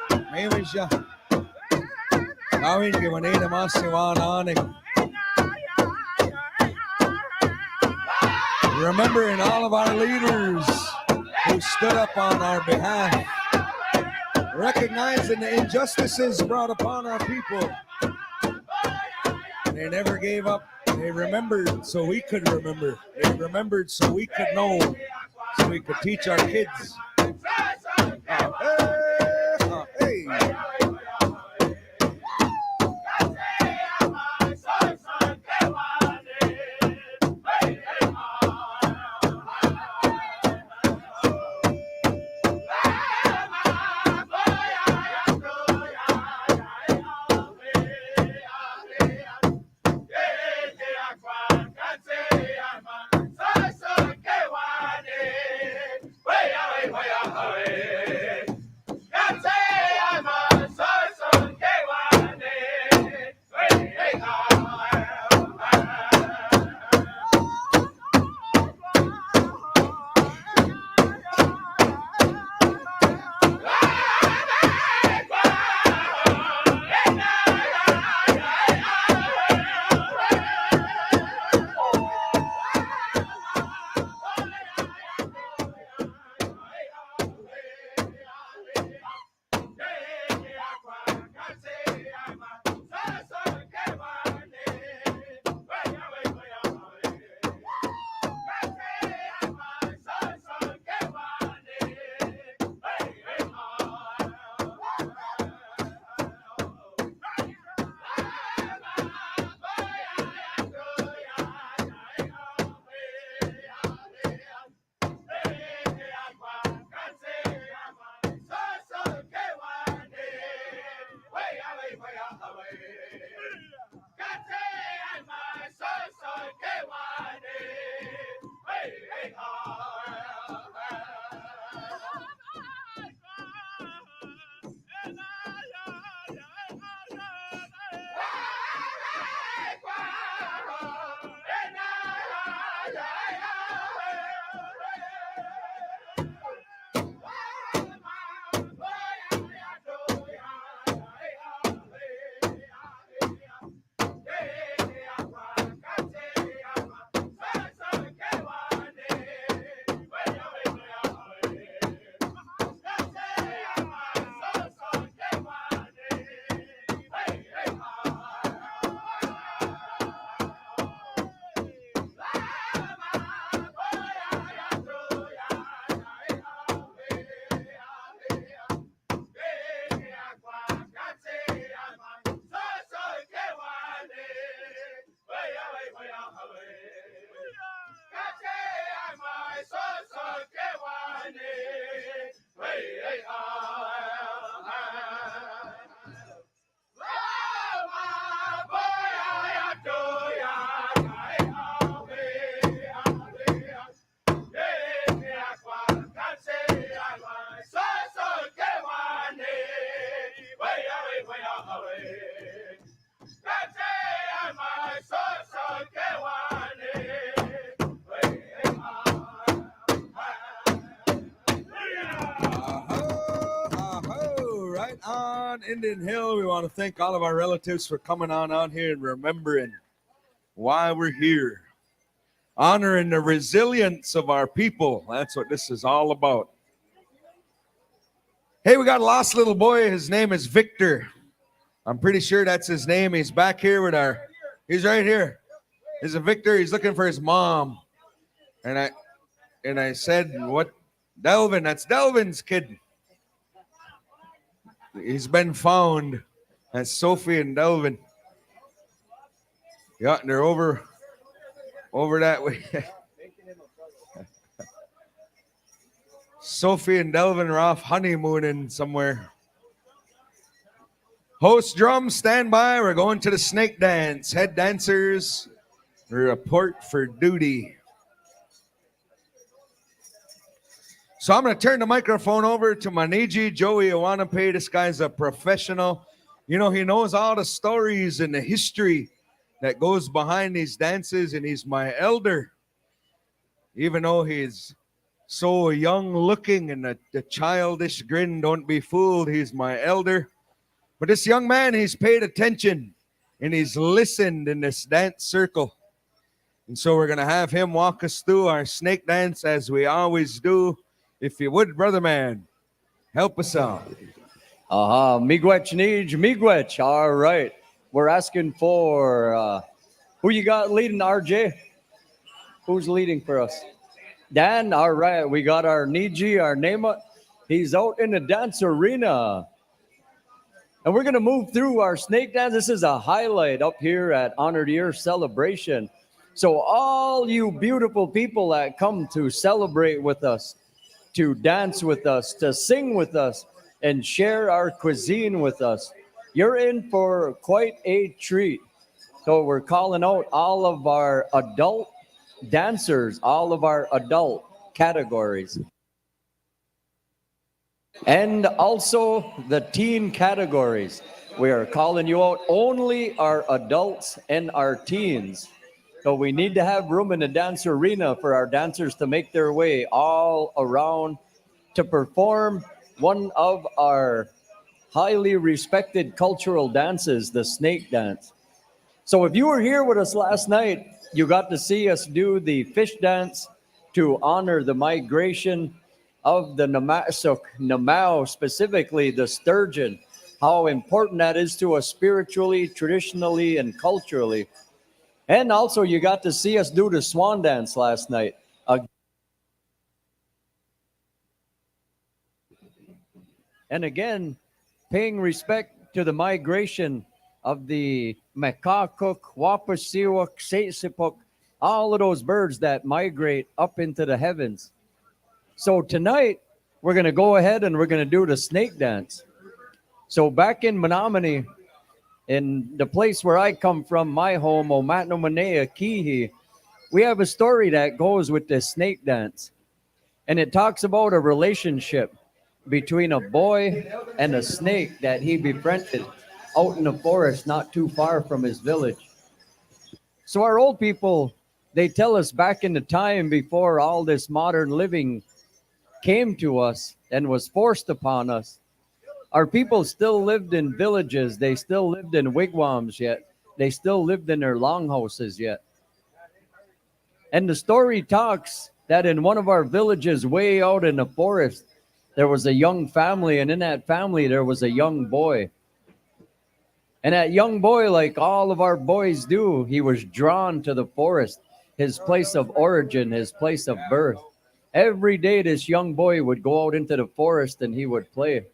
Mamisha. Gawin, Givanina Masiwan Anik. Remembering all of our leaders who stood up on our behalf, recognizing the injustices brought upon our people. They never gave up. They remembered so we could remember. They remembered so we could know, so we could teach our kids. Hey. On Indian Hill, we want to thank all of our relatives for coming on out here and remembering why we're here, honoring the resilience of our people. That's what this is all about. Hey, we got a lost little boy. His name is Victor. I'm pretty sure that's his name. He's back here with he's right here. He's a Victor. He's looking for his mom. And I said, what? Delvin, that's Delvin's kid. He's been found. That's Sophie and Delvin. Yeah, and they're over that way. Sophie and Delvin are off honeymooning somewhere. Host drums, stand by. We're going to the snake dance. Head dancers, report for duty. So I'm going to turn the microphone over to Maniji Joey Iwanape. This guy's a professional. You know, he knows all the stories and the history that goes behind these dances, and he's my elder. Even though he's so young looking, and the childish grin. Don't be fooled, he's my elder. But this young man, he's paid attention and he's listened in this dance circle. And so we're going to have him walk us through our snake dance as we always do. If you would, brother man, help us out. Miigwech Nij, Miigwech. All right. We're asking for who you got leading, RJ? Who's leading for us? Dan, all right. We got our Niji, our Nema. He's out in the dance arena. And we're going to move through our snake dance. This is a highlight up here at Honored Year Celebration. So all you beautiful people that come to celebrate with us, to dance with us, to sing with us, and share our cuisine with us, you're in for quite a treat. So we're calling out all of our adult dancers, all of our adult categories. And also the teen categories. We are calling you out, only our adults and our teens. So we need to have room in the dance arena for our dancers to make their way all around to perform one of our highly respected cultural dances, the snake dance. So if you were here with us last night, you got to see us do the fish dance to honor the migration of the Namasuk, Namau, specifically the sturgeon, how important that is to us spiritually, traditionally, and culturally. And also you got to see us do the swan dance last night. And again, paying respect to the migration of the Mekakuk, Wapasiwak, Sesipuk, all of those birds that migrate up into the heavens. So tonight, we're going to go ahead and we're going to do the snake dance. So back in Menominee, in the place where I come from, my home, Omatnomanea, Kihi, we have a story that goes with this snake dance. And it talks about a relationship between a boy and a snake that he befriended out in the forest not too far from his village. So our old people, they tell us back in the time before all this modern living came to us and was forced upon us, our people still lived in villages. They still lived in wigwams yet. They still lived in their longhouses yet. And the story talks that in one of our villages way out in the forest, there was a young family, and in that family, there was a young boy. And that young boy, like all of our boys do, he was drawn to the forest, his place of origin, his place of birth. Every day, this young boy would go out into the forest and he would play.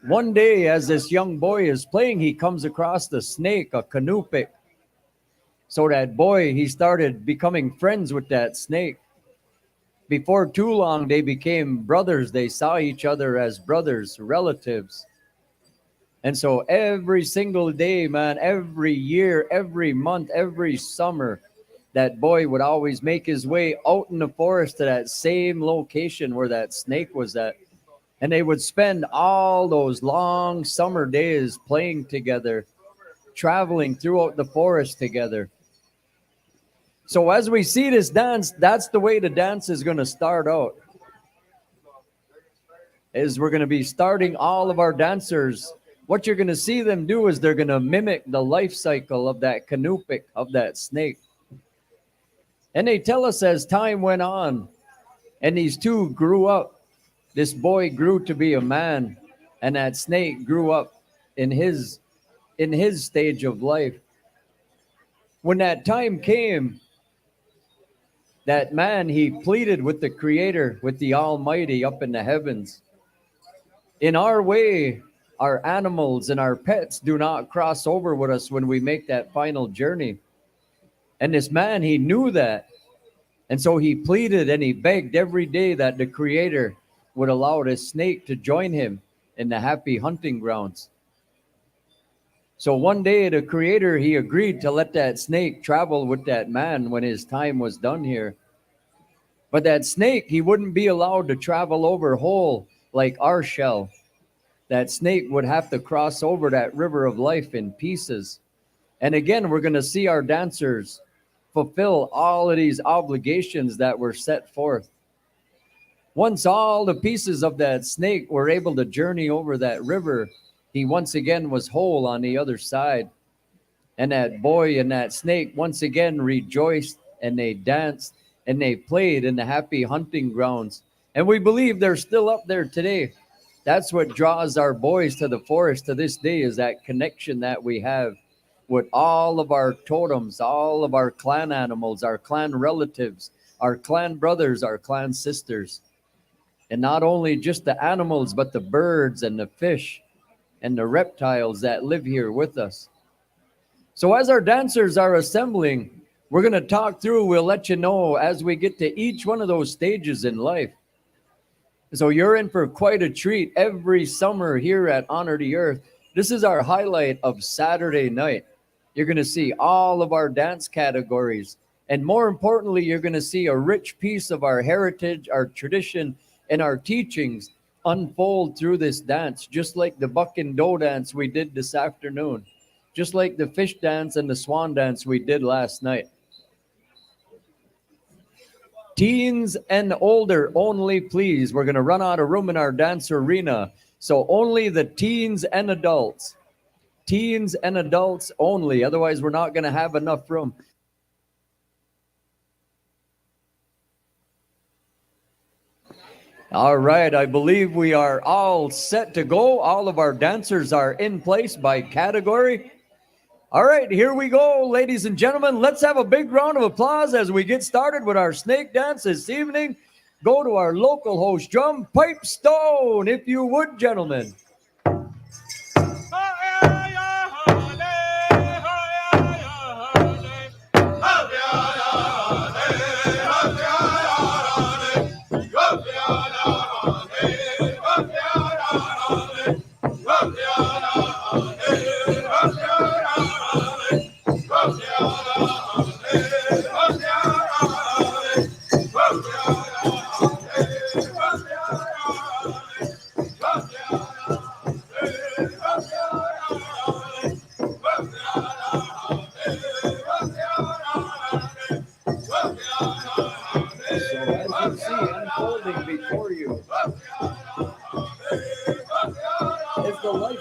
One day, as this young boy is playing, he comes across the snake, a canupik. So that boy, he started becoming friends with that snake. Before too long, they became brothers. They saw each other as brothers, relatives. And so every single day, man, every year, every month, every summer, that boy would always make his way out in the forest to that same location where that snake was at. And they would spend all those long summer days playing together, traveling throughout the forest together. So as we see this dance, that's the way the dance is going to start out. Is we're going to be starting all of our dancers. What you're going to see them do is they're going to mimic the life cycle of that canupik, of that snake. And they tell us as time went on, and these two grew up, this boy grew to be a man, and that snake grew up in his stage of life. When that time came, that man, he pleaded with the Creator, with the Almighty up in the heavens. In our way, our animals and our pets do not cross over with us when we make that final journey. And this man, he knew that. And so he pleaded and he begged every day that the Creator would allow this snake to join him in the happy hunting grounds. So one day the Creator, he agreed to let that snake travel with that man when his time was done here. But that snake, he wouldn't be allowed to travel over whole like our shell. That snake would have to cross over that river of life in pieces. And again, we're going to see our dancers fulfill all of these obligations that were set forth. Once all the pieces of that snake were able to journey over that river, he once again was whole on the other side. And that boy and that snake once again rejoiced, and they danced and they played in the happy hunting grounds. And we believe they're still up there today. That's what draws our boys to the forest to this day, is that connection that we have with all of our totems, all of our clan animals, our clan relatives, our clan brothers, our clan sisters. And not only just the animals, but the birds and the fish and the reptiles that live here with us. So as our dancers are assembling, we're going to talk through, we'll let you know as we get to each one of those stages in life. So you're in for quite a treat every summer here at Honor the Earth. This is our highlight of Saturday night. You're going to see all of our dance categories. And more importantly, you're going to see a rich piece of our heritage, our tradition, and our teachings unfold through this dance, just like the buck and doe dance we did this afternoon, just like the fish dance and the swan dance we did last night. Teens and older only, please. We're going to run out of room in our dance arena. So only the teens and adults. Teens and adults only. Otherwise, we're not going to have enough room. All right, I believe we are all set to go. All of our dancers are in place by category. All right, here we go, ladies and gentlemen. Let's have a big round of applause as we get started with our snake dance this evening. Go to our local host drum, Pipe Stone, if you would, gentlemen.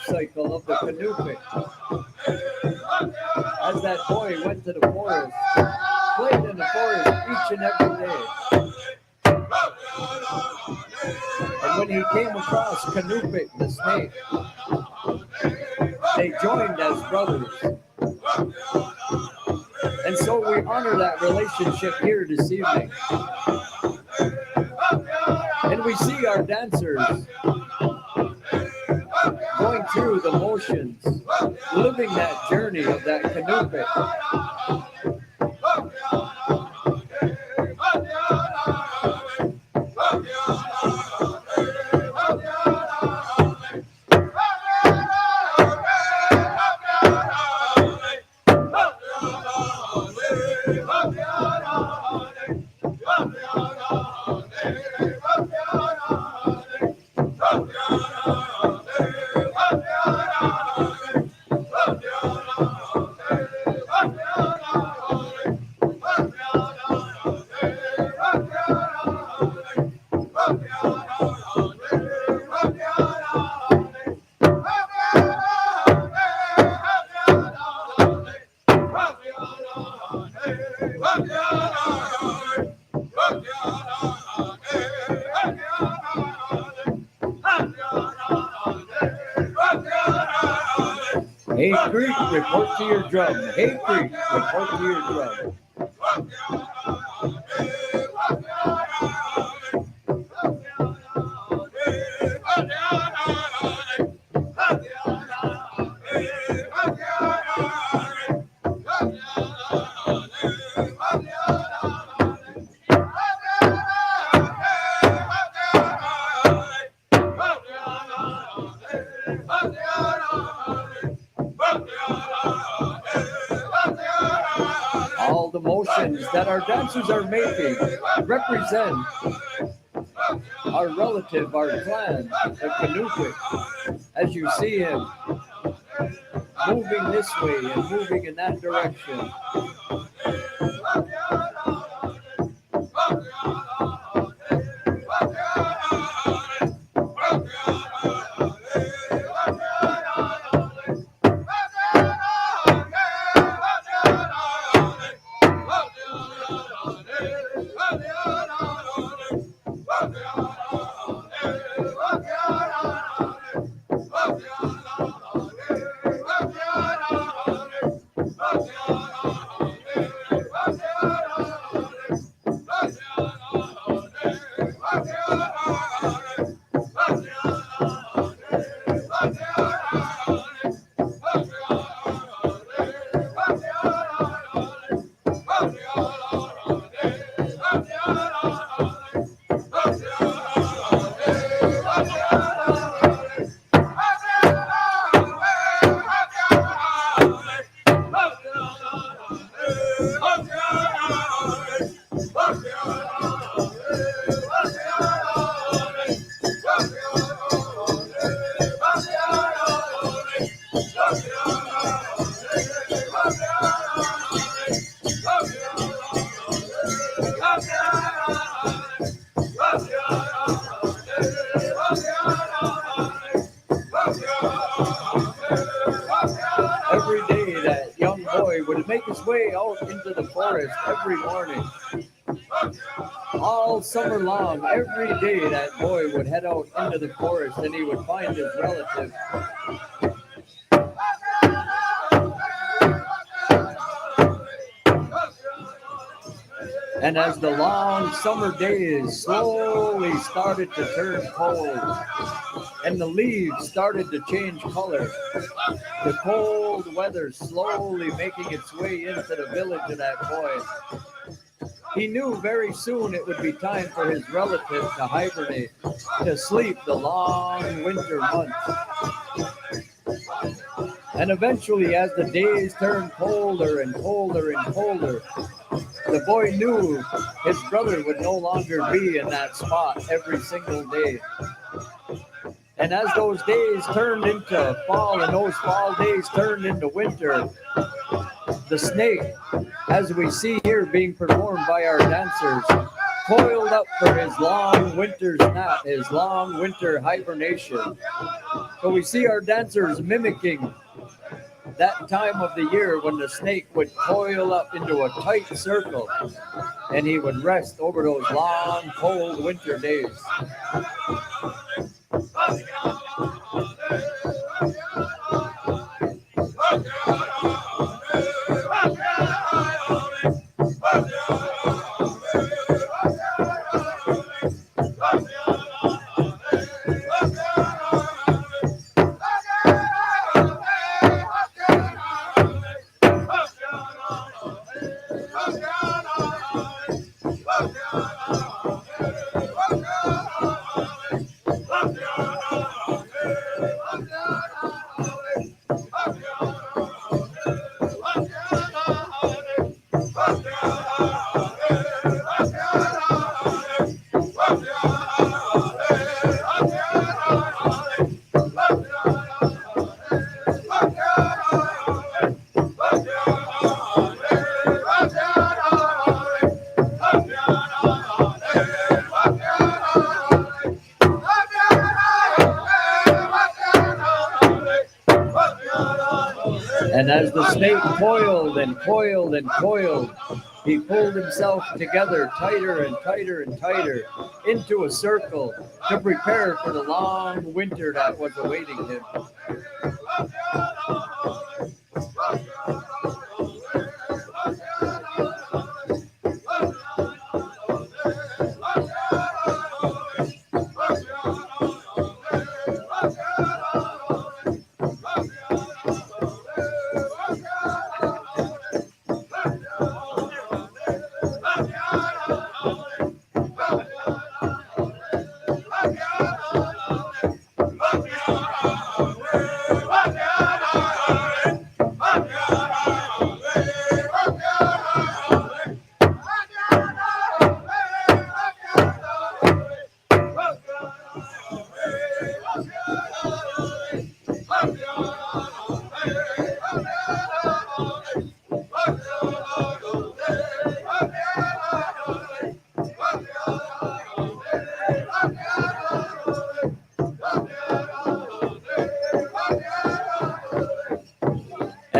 Cycle of the canoe pick. As that boy went to the forest, played in the forest each and every day. And when he came across Canoe-pick, the snake, they joined as brothers. And so we honor that relationship here this evening. And we see our dancers going through the motions, living that journey of that canoe pick. Hey Creek, report to your drum. Hey Creek, report to your drum. All the motions that our dancers are making represent our relative, our clan, the Canoe-pick. As you see him moving this way and moving in that direction. his way out into the forest every morning. All summer long, every day that boy would head out into the forest and he would find his relative. And as the long summer days slowly started to turn cold and the leaves started to change color, the cold weather slowly making its way into the village of that boy, he knew very soon it would be time for his relative to hibernate, to sleep the long winter months. And eventually, as the days turned colder and colder and colder, the boy knew his brother would no longer be in that spot every single day. And as those days turned into fall and those fall days turned into winter, the snake, as we see here being performed by our dancers, coiled up for his long winter nap, his long winter hibernation. So we see our dancers mimicking that time of the year when the snake would coil up into a tight circle and he would rest over those long, cold winter days. And as the snake coiled and coiled and coiled, he pulled himself together tighter and tighter and tighter into a circle to prepare for the long winter that was awaiting him.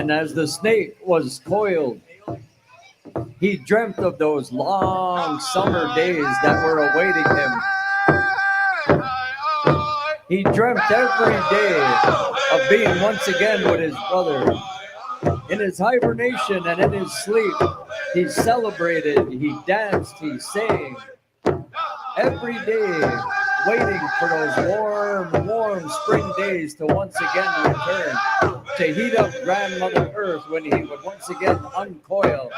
And as the snake was coiled, he dreamt of those long summer days that were awaiting him. He dreamt every day of being once again with his brother. In his hibernation and in his sleep, he celebrated, he danced, he sang. Every day, waiting for those warm spring days to once again return, to heat up Grandmother Earth when he would once again uncoil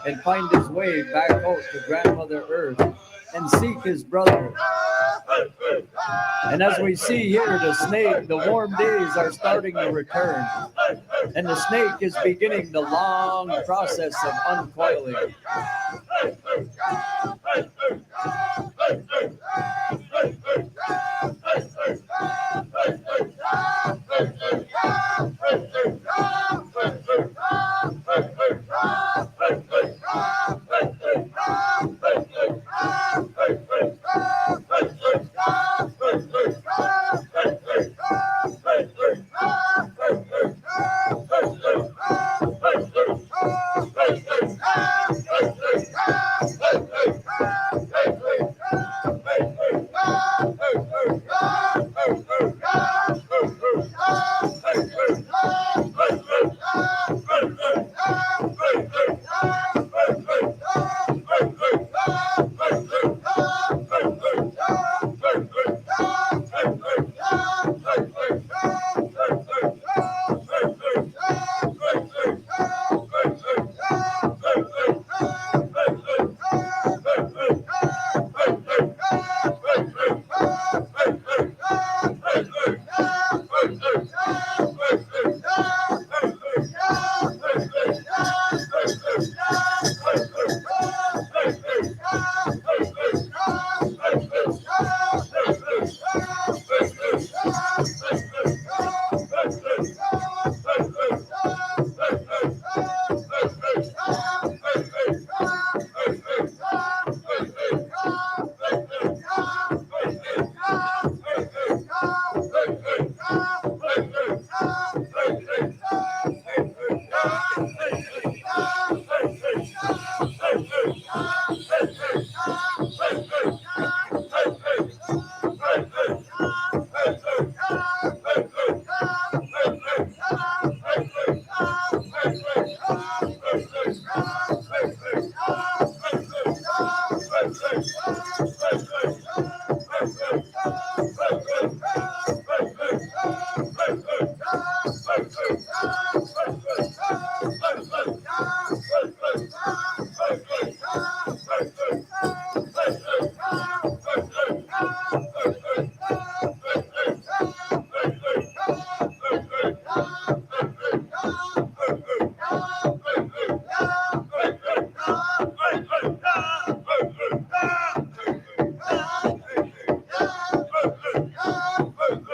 and find his way back out to Grandmother Earth and seek his brother. And as we see here, the snake, the warm days are starting to return. And the snake is beginning the long process of uncoiling.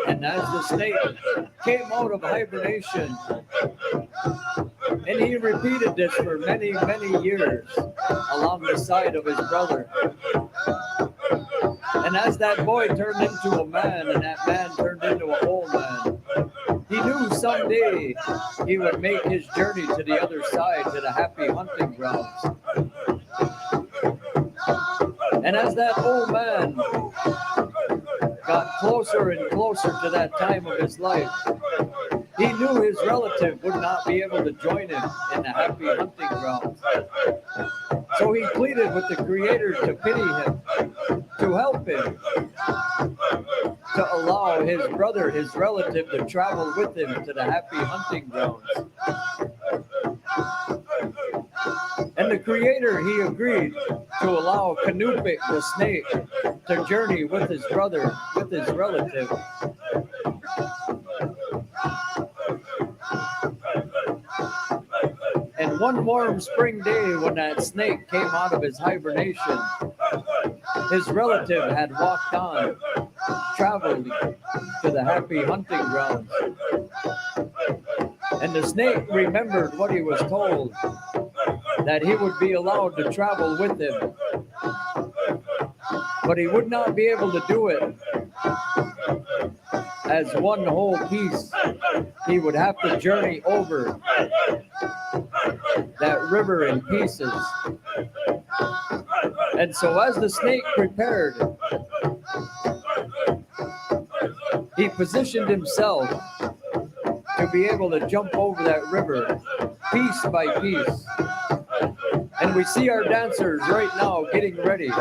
And as the snake came out of hibernation, and he repeated this for many, many years along the side of his brother. And as that boy turned into a man and that man turned into an old man, he knew someday he would make his journey to the other side, to the happy hunting grounds. And as that old man got closer and closer to that time of his life, he knew his relative would not be able to join him in the happy hunting grounds. So he pleaded with the Creator to pity him, to help him, to allow his brother, his relative, to travel with him to the happy hunting grounds. And the Creator, he agreed to allow Canupik, the snake, to journey with his brother, with his relative. And one warm spring day, when that snake came out of his hibernation, his relative had walked on, traveling to the happy hunting grounds. And the snake remembered what he was told, that he would be allowed to travel with him. But he would not be able to do it as one whole piece. He would have to journey over that river in pieces. And so as the snake prepared, he positioned himself to be able to jump over that river piece by piece. And we see our dancers right now getting ready.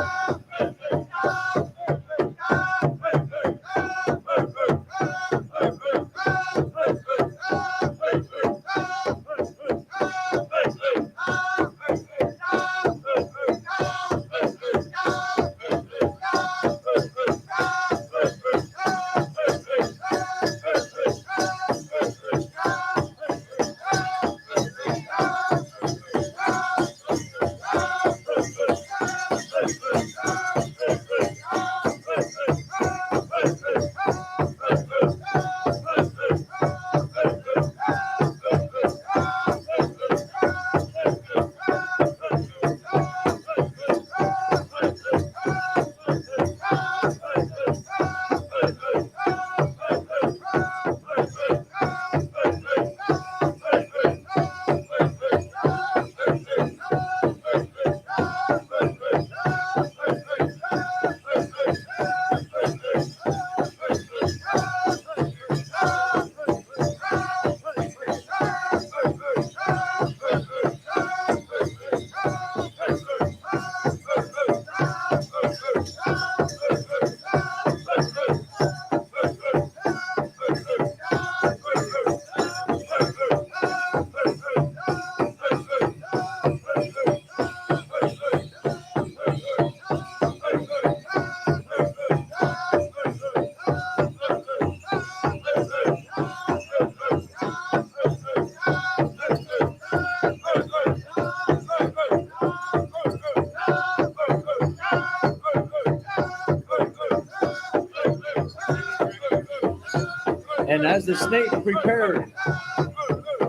And as the snake prepared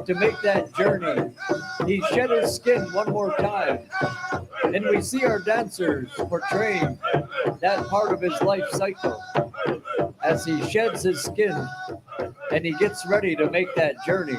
to make that journey, he shed his skin one more time. And we see our dancers portraying that part of his life cycle as he sheds his skin and he gets ready to make that journey.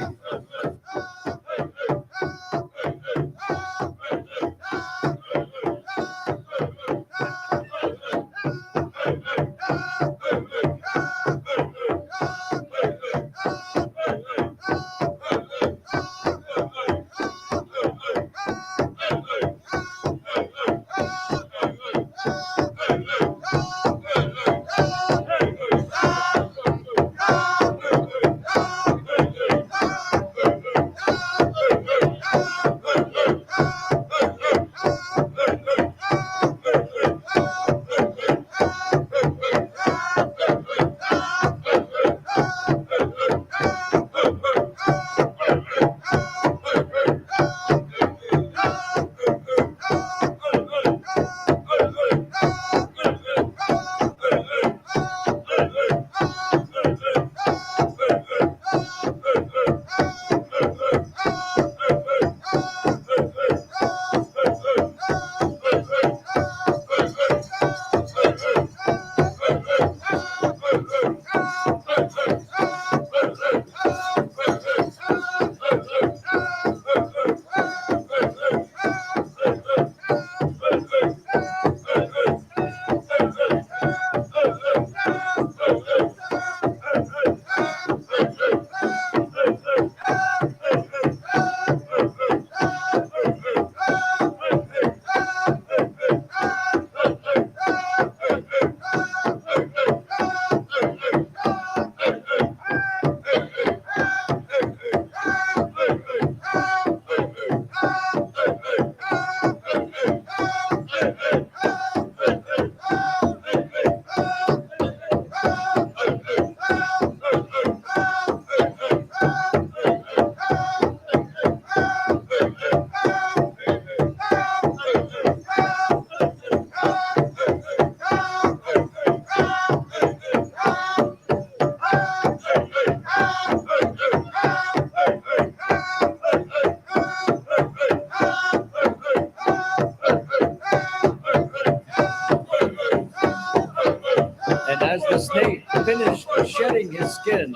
his skin,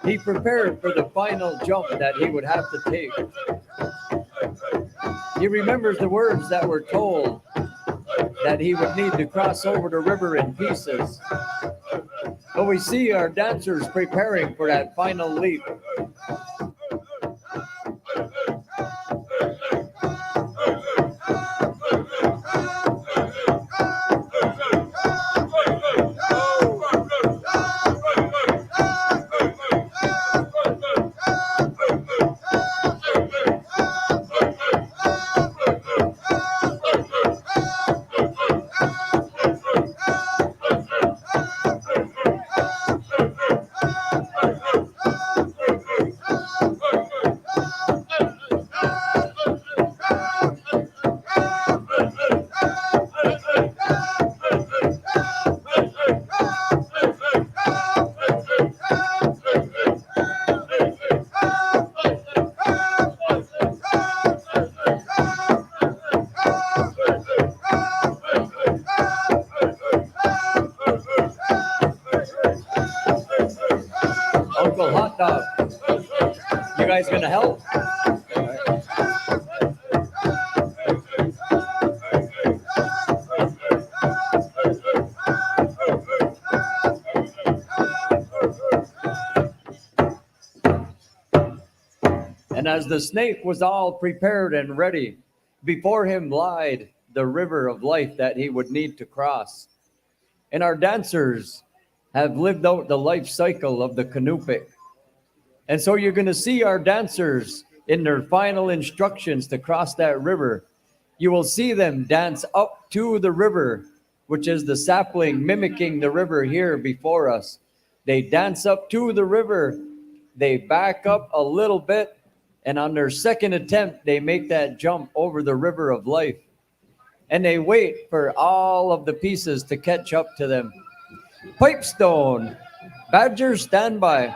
he prepared for the final jump that he would have to take. He remembers the words that were told that he would need to cross over the river in pieces. But we see our dancers preparing for that final leap. Uncle Hot Dog, you guys gonna help? And as the snake was all prepared and ready, before him lied the river of life that he would need to cross. And our dancers have lived out the life cycle of the Canupik. And so you're going to see our dancers in their final instructions to cross that river. You will see them dance up to the river, which is the sapling mimicking the river here before us. They dance up to the river, they back up a little bit, and on their second attempt, they make that jump over the river of life. And they wait for all of the pieces to catch up to them. Pipestone, Badger, stand by.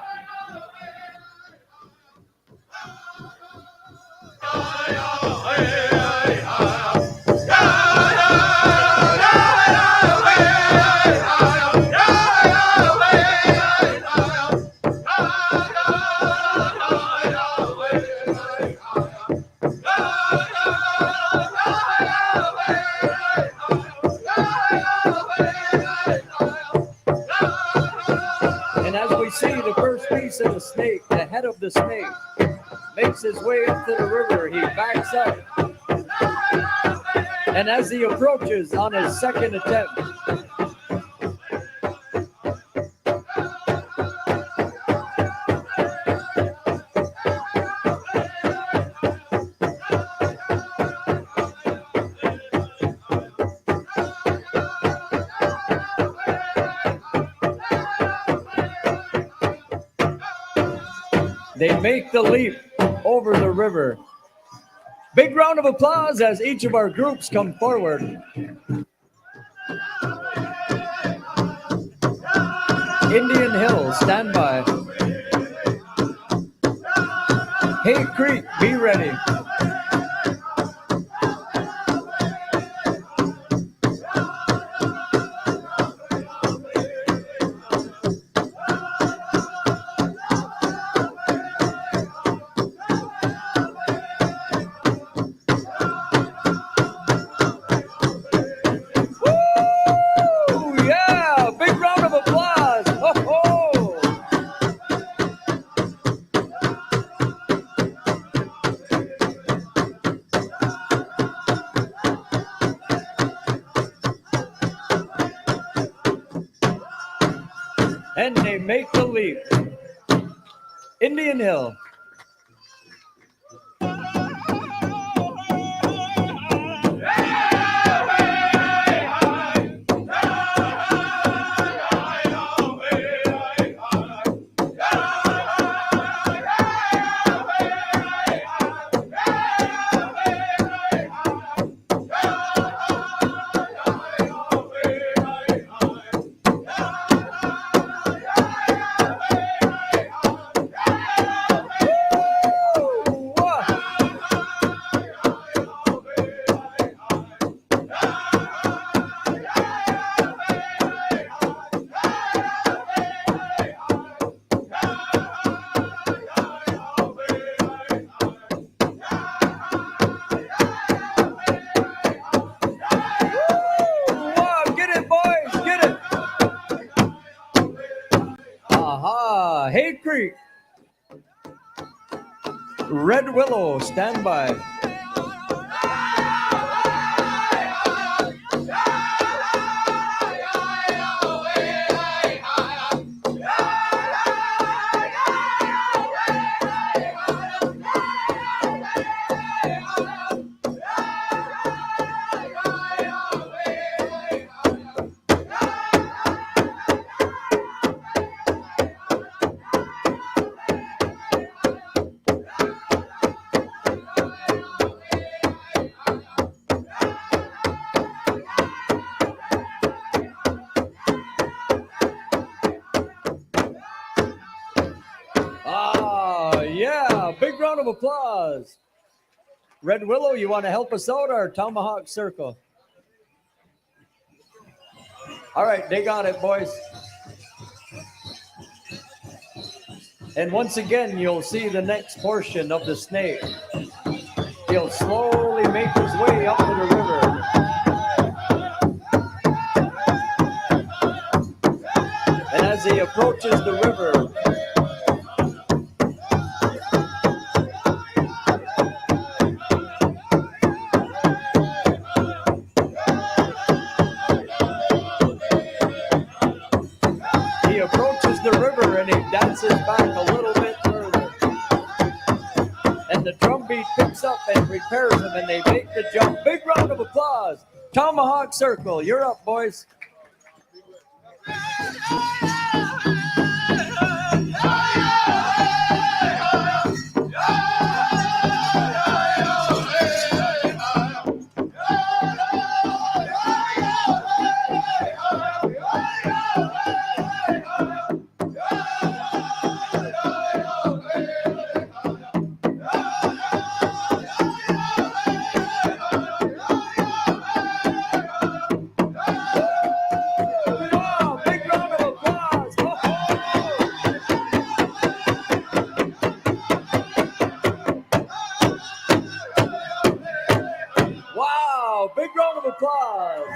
And as we see the first piece of the snake, the head of the snake, makes his way into the river, he backs up. And as he approaches on his second attempt, they make the leap over the river. Big round of applause as each of our groups come forward. Indian Hill, stand by. Hay Creek, be ready. And they make the leap. Indian Hill. Hay Creek. Red Willow, stand by. Yeah, big round of applause. Red Willow, you want to help us out, or Tomahawk Circle? All right, they got it, boys. And once again, you'll see the next portion of the snake. He'll slowly make his way up to the river. And as he approaches the river, dances back a little bit further. And the drum beat picks up and prepares them, and they make the jump. Big round of applause. Tomahawk Circle, you're up, boys. Big round of applause.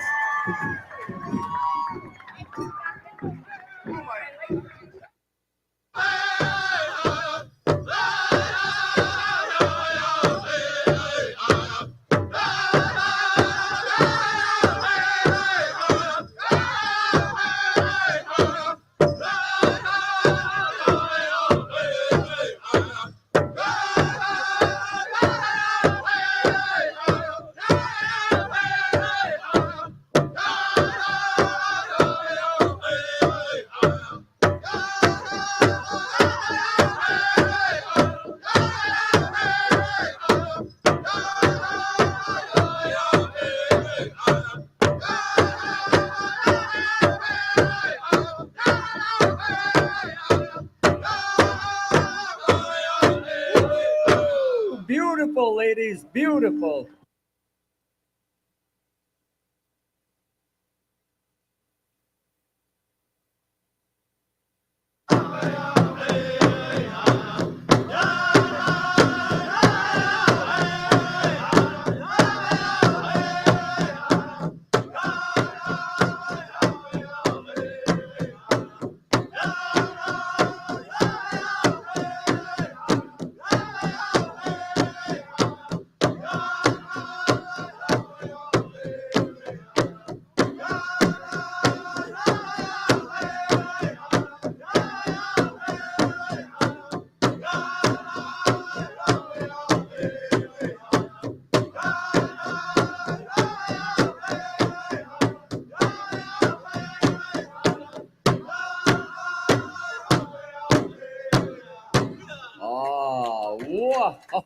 Beautiful, ladies, beautiful.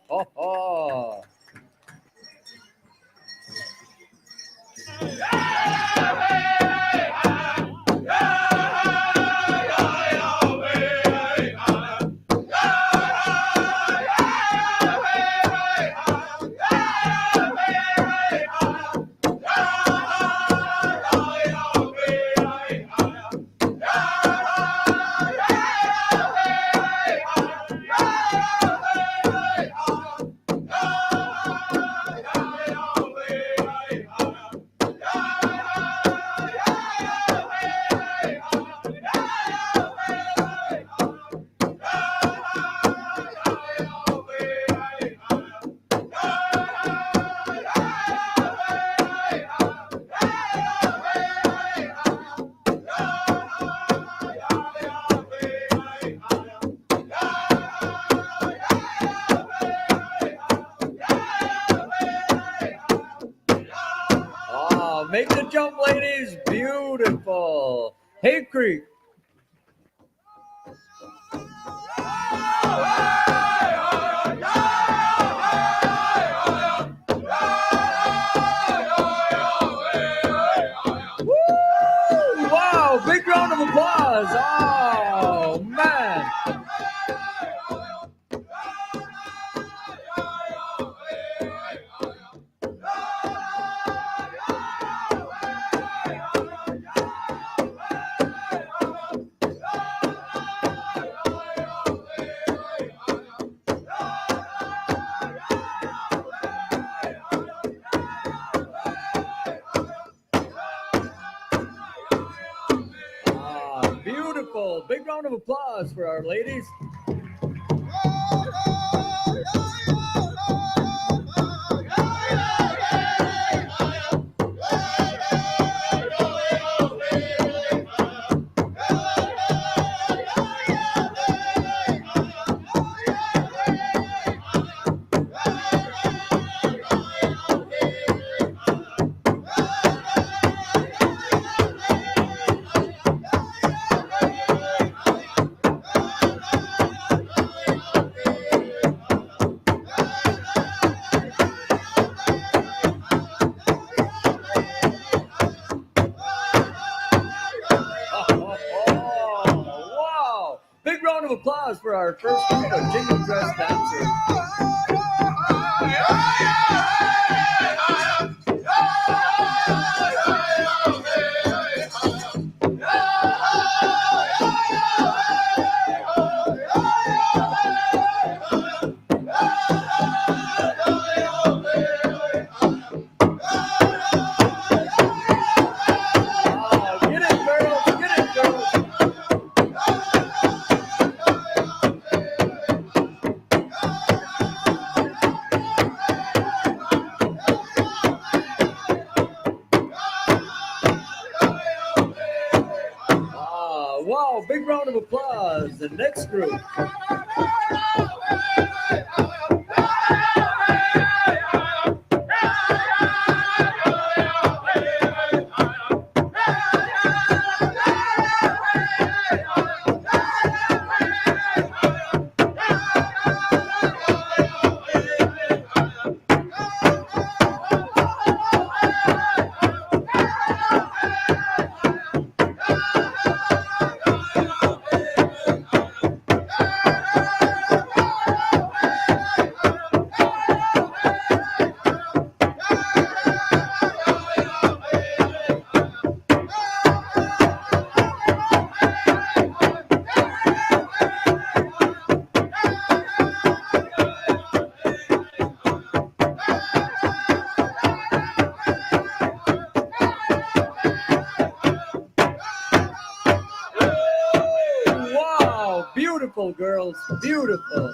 Oh, Make the jump, ladies. Beautiful. Hay Creek. Woo! Wow, big round of applause. Oh, man. Beautiful. Big round of applause for our ladies. Wow. Big round of applause for our first group of jingle dress dancers. Get it, girls. Get it, girls. Wow, big round of applause. The next group. Wow, beautiful girls, beautiful.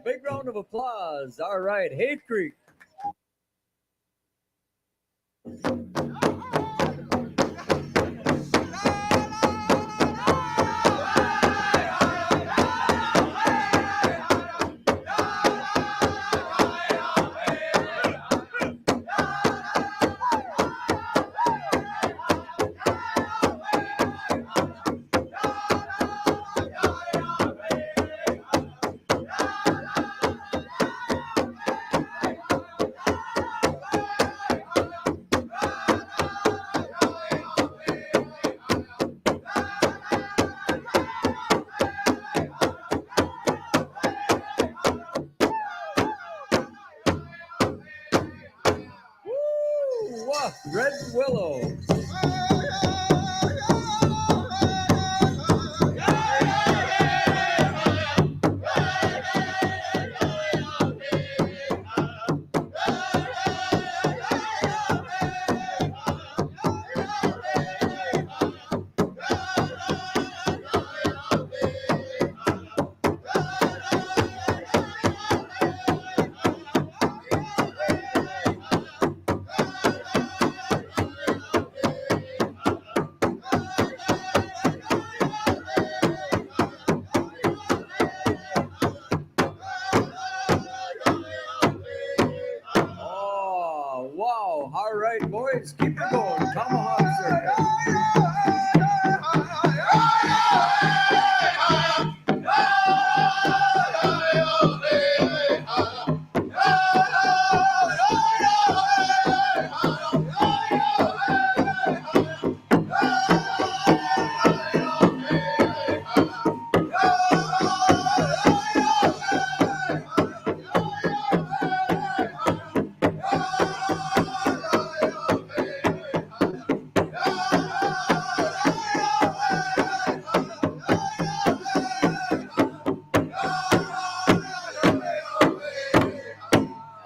Big round of applause. All right, Hay Creek. Woo! Red Willow. Oh, wow. All right, boys, keep it going. Tomahawk circle.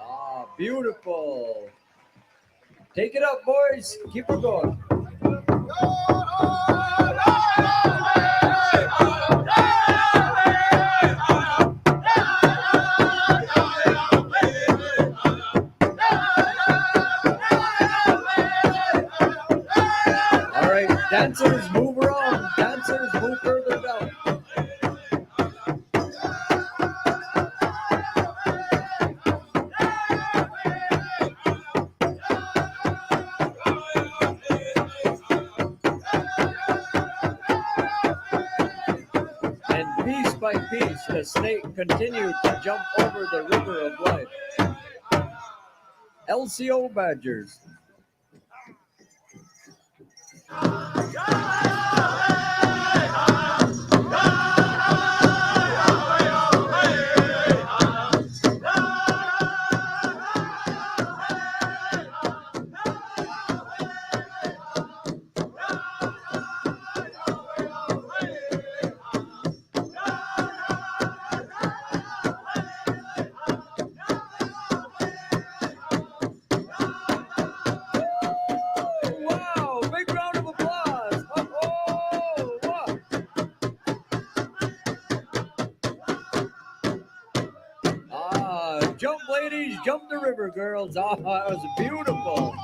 Ah, beautiful. Take it up, boys. Keep it going. All right, dancers, move around. Dancers, move further down. And piece by piece, the snake continued to jump over the river of life. LCO Badgers. Wow, big round of applause. Oh, wow. Ah, jump ladies, jump the river girls. Ah, that was beautiful.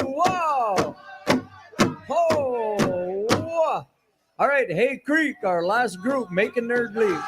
Wow. Oh, wow. All right, Hay Creek, our last group making their leave.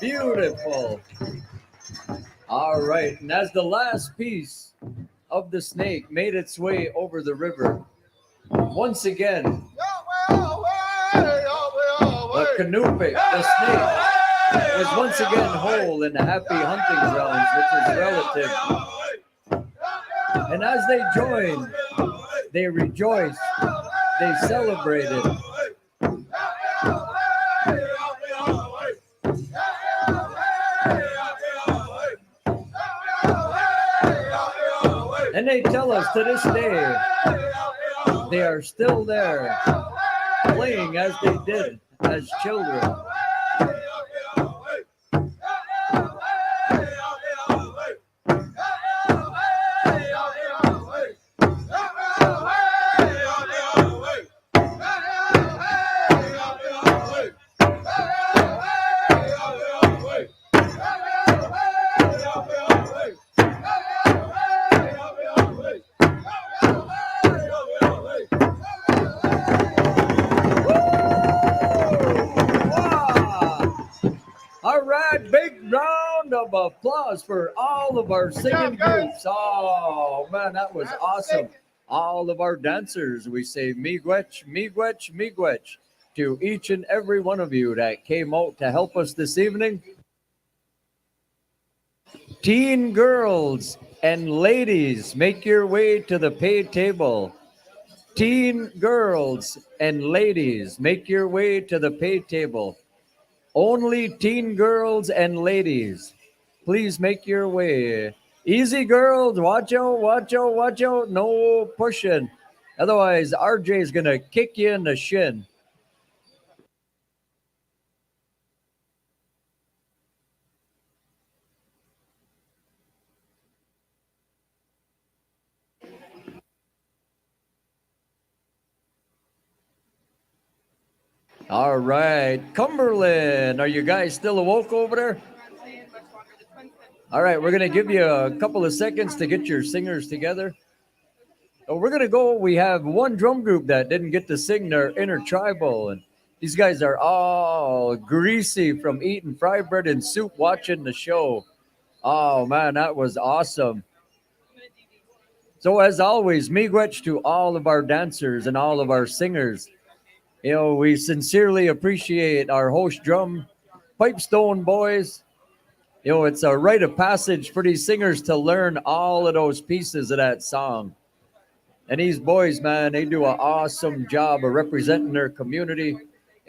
Beautiful. All right. And as the last piece of the snake made its way over the river, once again, the canoe, the snake, was once again whole in the happy hunting grounds with his relative. And as they joined, they rejoiced, they celebrated. And they tell us to this day, they are still there, playing as they did as children. All right, big round of applause for all of our singing groups. Oh, man, that was awesome. All of our dancers, we say miigwech, miigwech, miigwech to each and every one of you that came out to help us this evening. Teen girls and ladies, make your way to the pay table. Teen girls and ladies, make your way to the pay table. Only teen girls and ladies, please make your way. Easy girls, watch out, watch out, watch out. No pushing. Otherwise, RJ is going to kick you in the shin. All right, Cumberland, are you guys still awoke over there? All right, we're going to give you a couple of seconds to get your singers together. So we're going to go. We have one drum group that didn't get to sing their Intertribal, and these guys are all greasy from eating fry bread and soup watching the show. Oh, man, that was awesome. So as always, miigwech to all of our dancers and all of our singers. You know, we sincerely appreciate our host drum, Pipestone boys. You know, it's a rite of passage for these singers to learn all of those pieces of that song. And these boys, man, they do an awesome job of representing their community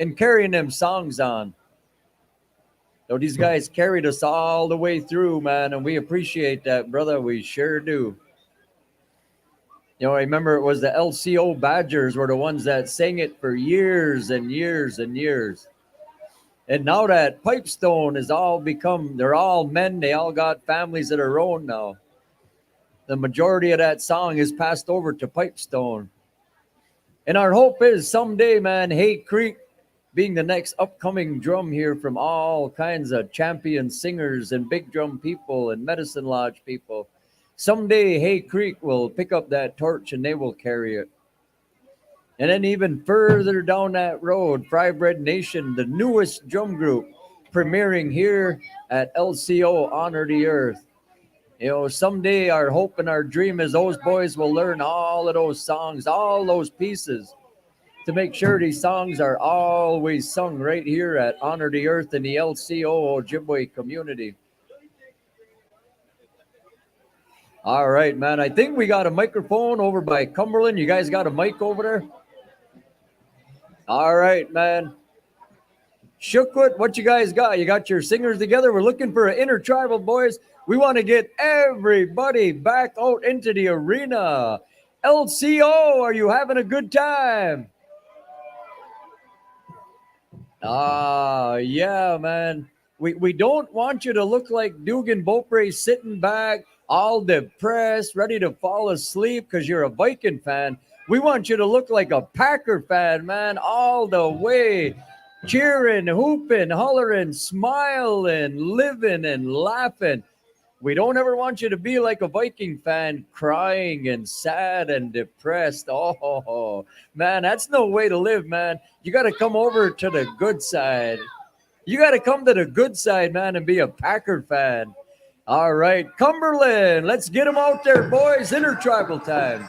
and carrying them songs on. So these guys carried us all the way through, man, and we appreciate that, brother. We sure do. You know, I remember it was the LCO Badgers were the ones that sang it for years and years and years. And now that Pipestone has all become, they're all men. They all got families of their own now. The majority of that song is passed over to Pipestone. And our hope is someday, man, Hay Creek being the next upcoming drum here from all kinds of champion singers and big drum people and Medicine Lodge people. Someday Hay Creek will pick up that torch and they will carry it. And then even further down that road, Fry Bread Nation, the newest drum group, premiering here at LCO Honor the Earth. You know, someday our hope and our dream is those boys will learn all of those songs, all those pieces, to make sure these songs are always sung right here at Honor the Earth in the LCO Ojibwe community. All right, man. I think we got a microphone over by Cumberland. You guys got a mic over there? All right, man. Shookwood, what you guys got? You got your singers together? We're looking for an Intertribal, boys. We want to get everybody back out into the arena. LCO, are you having a good time? Yeah, man. We don't want you to look like Dugan Beaupre sitting back, all depressed, ready to fall asleep because you're a Viking fan. We want you to look like a Packer fan, man, all the way, cheering, hooping, hollering, smiling, living and laughing. We don't ever want you to be like a Viking fan, crying and sad and depressed. Oh, man, that's no way to live, man. You got to come over to the good side. You got to come to the good side, man, and be a Packer fan. All right, Cumberland, let's get them out there, boys. Intertribal time.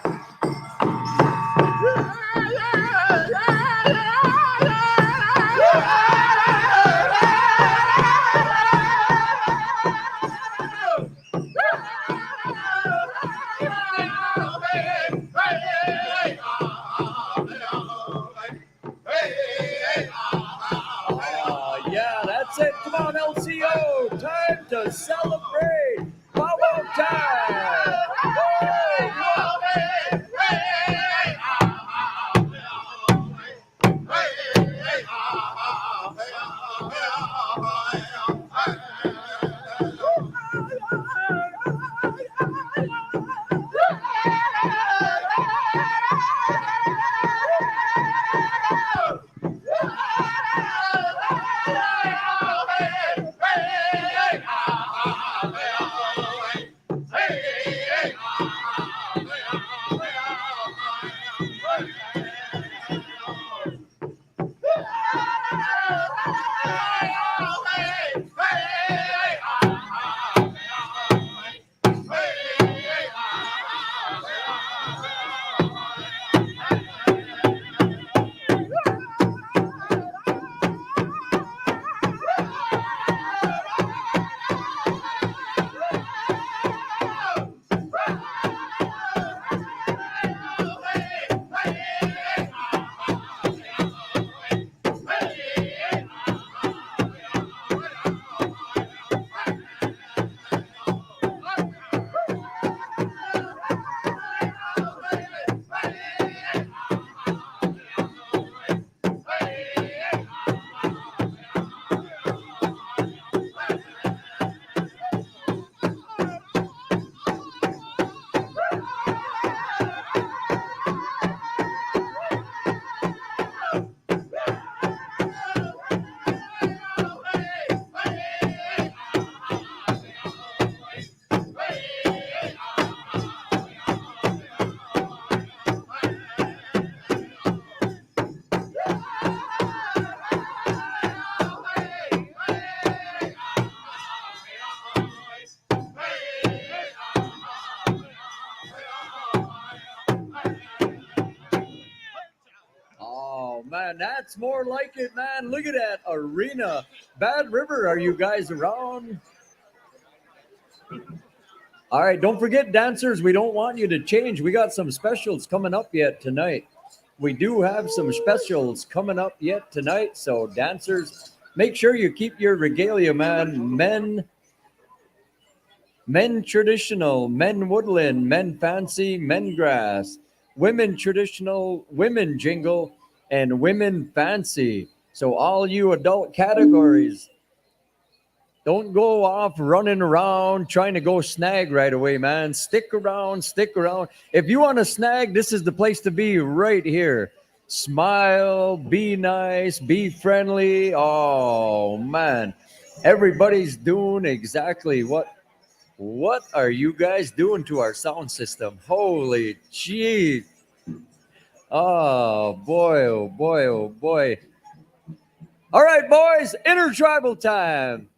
Yeah, that's it. Come on, LCO. Time to celebrate. Powwow time. Oh, man, that's more like it, man. Look at that arena. Bad River, are you guys around? All right, don't forget, dancers, we don't want you to change. We got some specials coming up yet tonight. We do have some specials coming up yet tonight. So, dancers, make sure you keep your regalia, man. Men traditional, men woodland, men fancy, men grass, women traditional, women jingle, and women fancy. So all you adult categories, don't go off running around trying to go snag right away, man. Stick around, stick around. If you want to snag, this is the place to be right here. Smile, be nice, be friendly. Oh, man. Everybody's doing exactly what are you guys doing to our sound system? Holy jeez. Oh boy, oh boy, oh boy. All right, boys, intertribal time.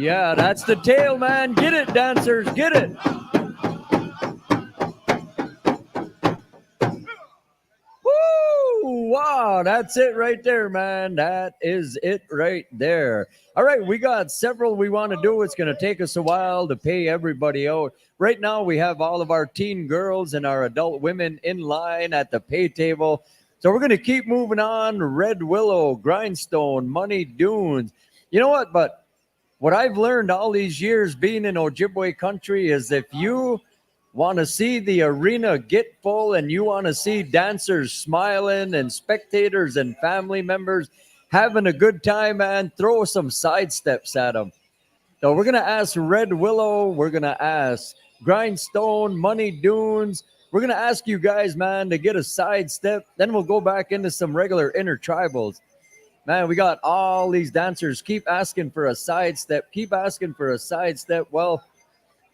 Yeah, that's the tail, man. Get it, dancers, get it. Woo! Wow, that's it right there, man. That is it right there. All right, we got several we want to do. It's going to take us a while to pay everybody out. Right now, we have all of our teen girls and our adult women in line at the pay table. So we're going to keep moving on. Red Willow, Grindstone, Money Dunes. You know what? But what I've learned all these years being in Ojibwe country is if you want to see the arena get full and you want to see dancers smiling and spectators and family members having a good time, man, throw some side steps at them. So we're going to ask Red Willow. We're going to ask Grindstone, Money Dunes. We're going to ask you guys, man, to get a side step. Then we'll go back into some regular intertribals. Man, we got all these dancers. Keep asking for a side step. Keep asking for a side step. Well,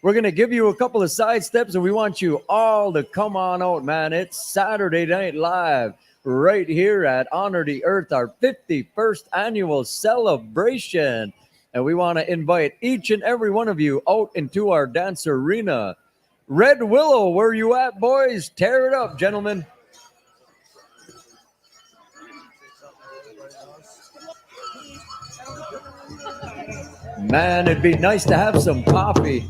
we're going to give you a couple of side steps, and we want you all to come on out, man. It's Saturday Night Live right here at Honor the Earth, our 51st annual celebration. And we want to invite each and every one of you out into our dance arena. Red Willow, where you at, boys? Tear it up, gentlemen. Man, it'd be nice to have some coffee.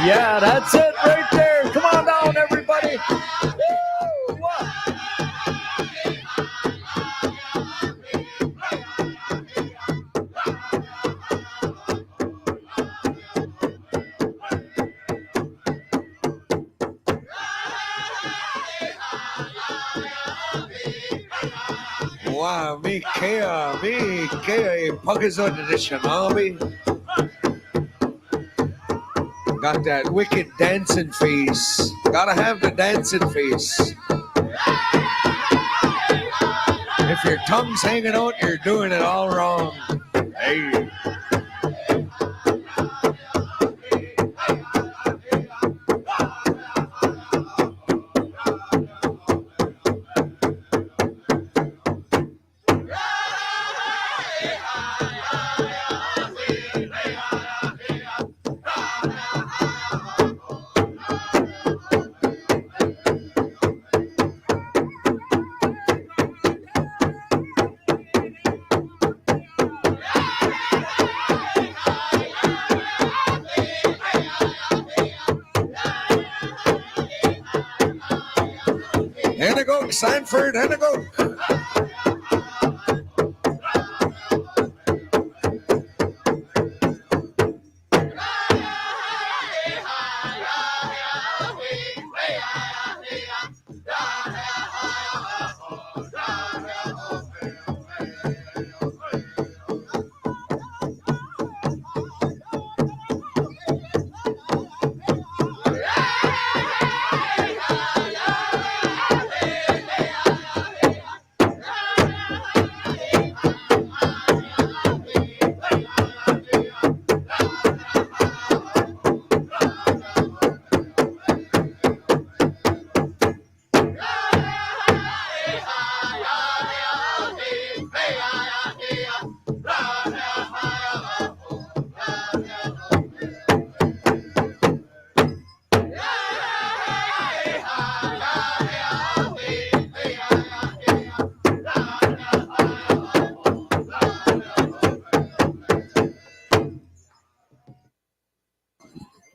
Yeah, that's it right there. Come on down, everybody. Woo! Wow, me kea, pagazod edition, Abi. Got that wicked dancing face. Gotta have the dancing face. If your tongue's hanging out, you're doing it all wrong. Hey. And a go, Sanford, and a go.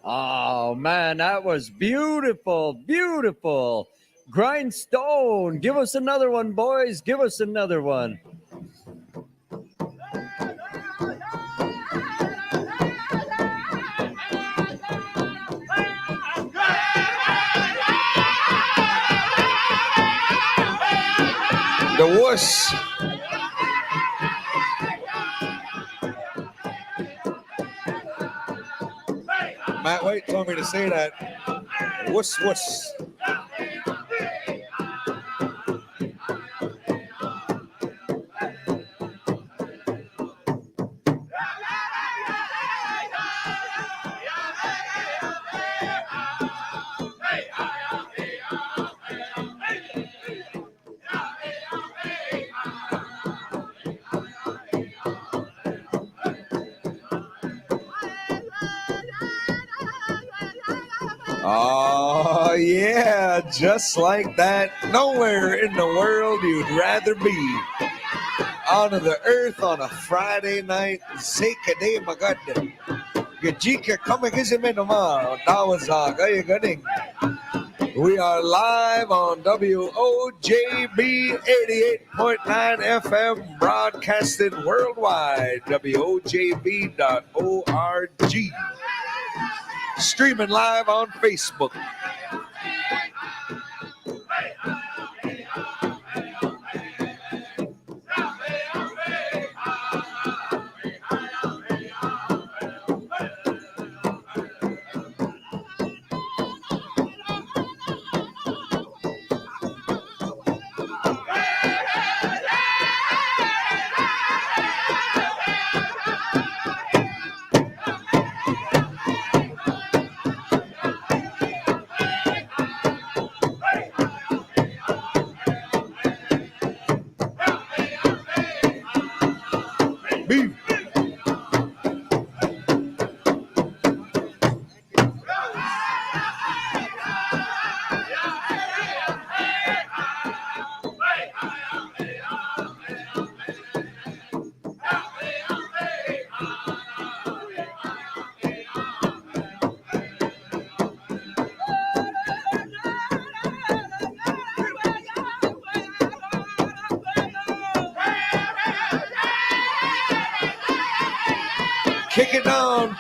Oh, man, that was beautiful, beautiful. Grindstone, give us another one, boys. Give us another one. The wuss. Matt White told me to say that. Wuss, wuss. Oh, yeah, just like that. Nowhere in the world you'd rather be. On the earth on a Friday night. Zeka de magad. Gajika kamagizime nama. Dawaza gaya ganing. We are live on WOJB 88.9 FM, broadcasted worldwide, WOJB.org. Streaming live on Facebook.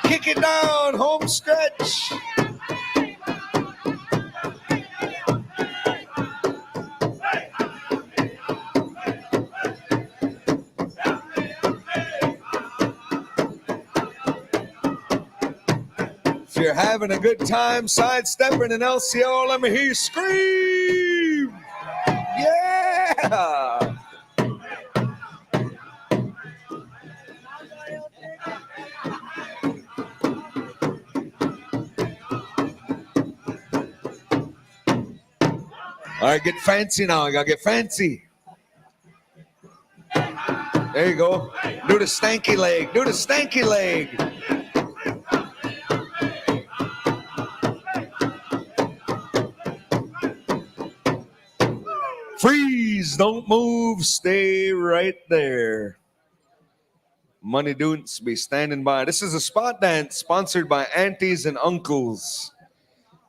Kick it down, home stretch. If you're having a good time sidestepping an LCO, let me hear you scream. Yeah. All right, get fancy now. I gotta get fancy. There you go. Do the stanky leg. Do the stanky leg. Freeze. Don't move. Stay right there. Money Dudes be standing by. This is a spot dance sponsored by aunties and uncles.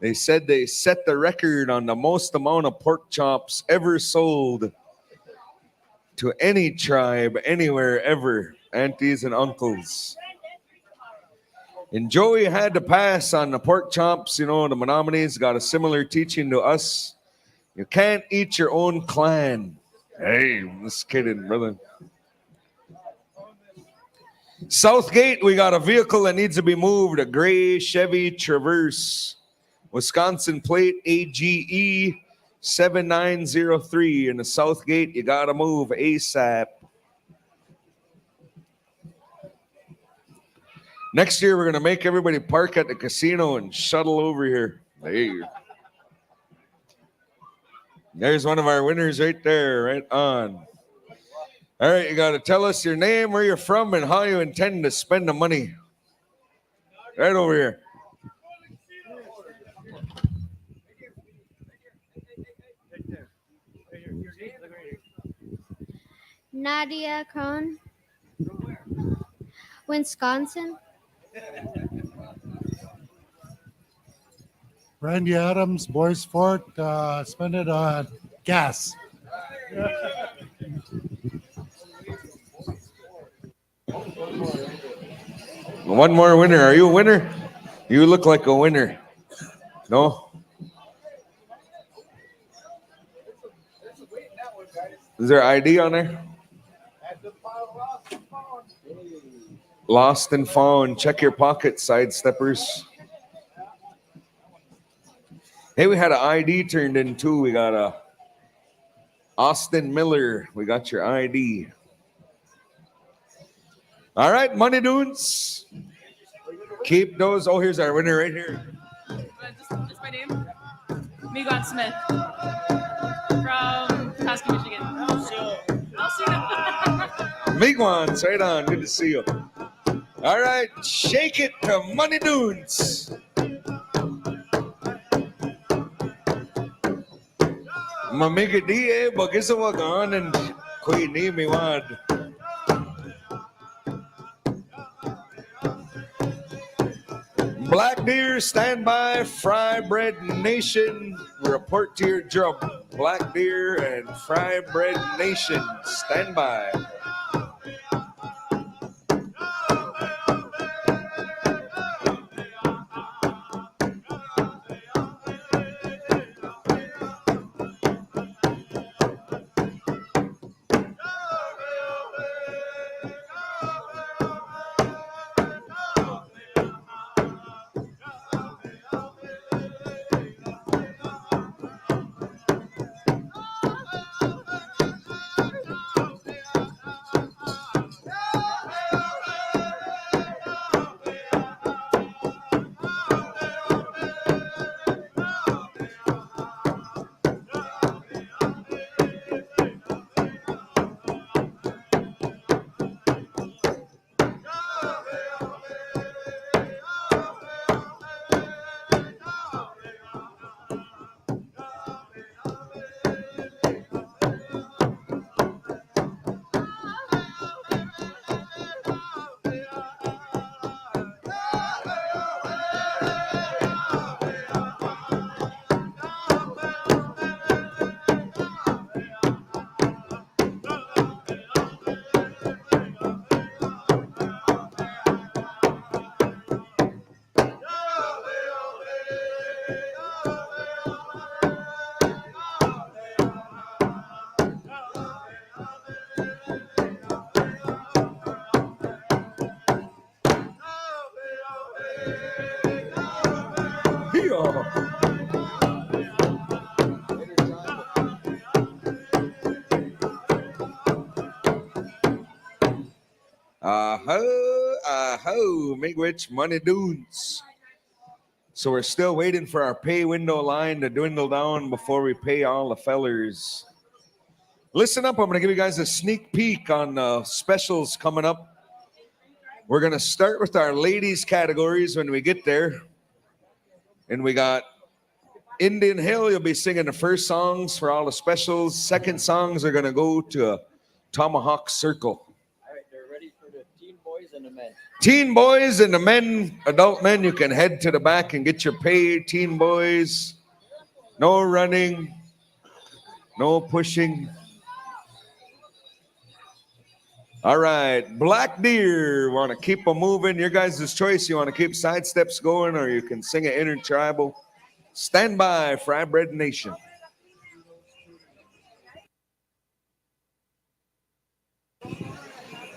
They said they set the record on the most amount of pork chops ever sold to any tribe, anywhere, ever. Aunties and uncles. And Joey had to pass on the pork chops. You know, the Menominees got a similar teaching to us. You can't eat your own clan. Hey, I'm just kidding, brother. Southgate, we got a vehicle that needs to be moved, a gray Chevy Traverse. Wisconsin plate AGE 7903 in the Southgate. You got to move ASAP. Next year, we're going to make everybody park at the casino and shuttle over here. Hey. There's one of our winners right there, right on. All right, you got to tell us your name, where you're from, and how you intend to spend the money. Right over here. Nadia Krohn, Wisconsin. Randy Adams, Boys Fort, spend it on gas. One more winner. Are you a winner? You look like a winner. No? Is there ID on there? Lost and found. Check your pockets, sidesteppers. Hey, we had an ID turned in too. We got a Austin Miller. We got your ID. All right, Money Dudes. Keep those. Oh, here's our winner right here. Just my name. Megan Smith from Petoskey, Michigan. Migwans, right on. Good to see you. All right, shake it to Money Dudes. Mamigadi bagisawagan and Queen Miwad. Black Deer, stand by. Fry Bread Nation, report to your drum. Black Deer and Fry Bread Nation, stand by. Miigwech Money Dudes. So we're still waiting for our pay window line to dwindle down before we pay all the fellers. Listen up, I'm going to give you guys a sneak peek on specials coming up. We're going to start with our ladies categories when we get there. And we got Indian Hill, you'll be singing the first songs for all the specials. Second songs are going to go to Tomahawk Circle. All right, they're ready for the teen boys and the men. Teen boys and the men, adult men, you can head to the back and get your pay. Teen boys, no running, no pushing. All right, Black Deer, want to keep them moving. Your guys' choice. You want to keep side steps going or you can sing an Intertribal. Stand by, Fry Bread Nation.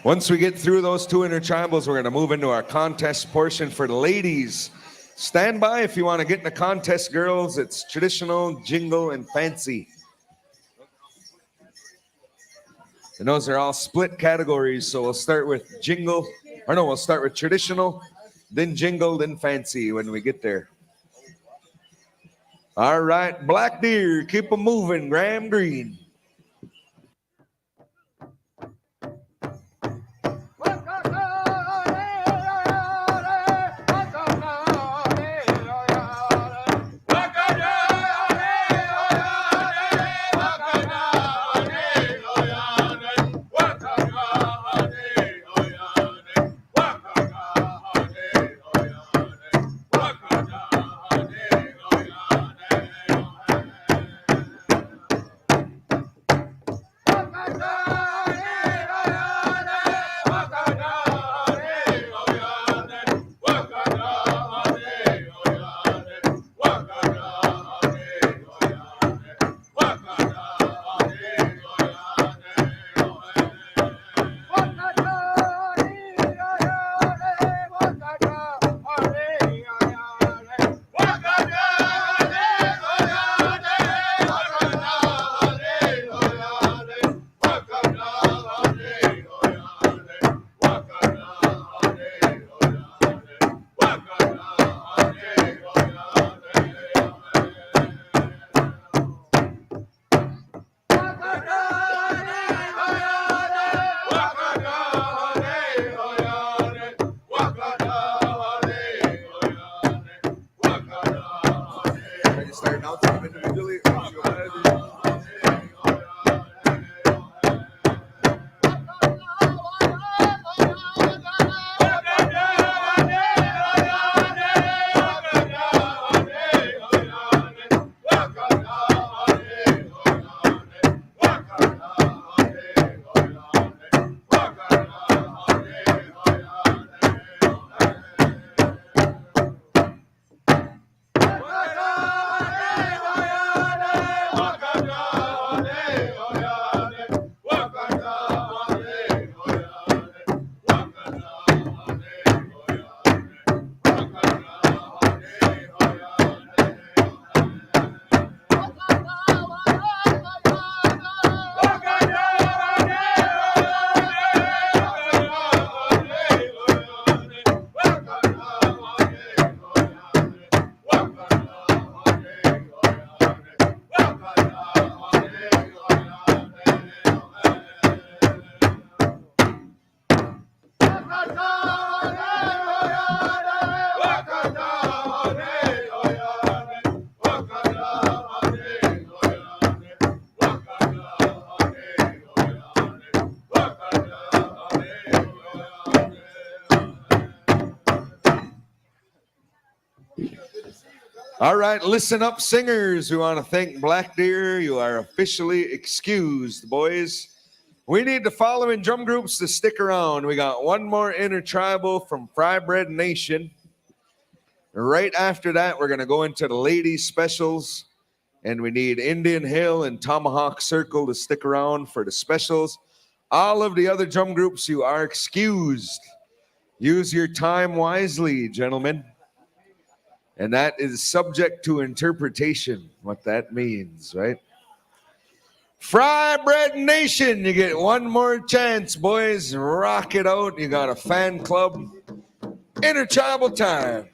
Once we get through those two Intertribals, we're going to move into our contest portion for the ladies. Stand by if you want to get in the contest, girls. It's traditional, jingle, and fancy. And those are all split categories, so we'll start with jingle. Or no, we'll start with traditional, then jingle, then fancy when we get there. All right, Black Deer, keep them moving, Graham Green. All right, listen up, singers. We want to thank Black Deer. You are officially excused, boys. We need the following drum groups to stick around. We got one more Intertribal from Fry Bread Nation. Right after that, we're going to go into the ladies specials. And we need Indian Hill and Tomahawk Circle to stick around for the specials. All of the other drum groups, you are excused. Use your time wisely, gentlemen. And that is subject to interpretation, what that means, right? Fry Bread Nation, you get one more chance, boys. Rock it out. You got a fan club. Intertribal time.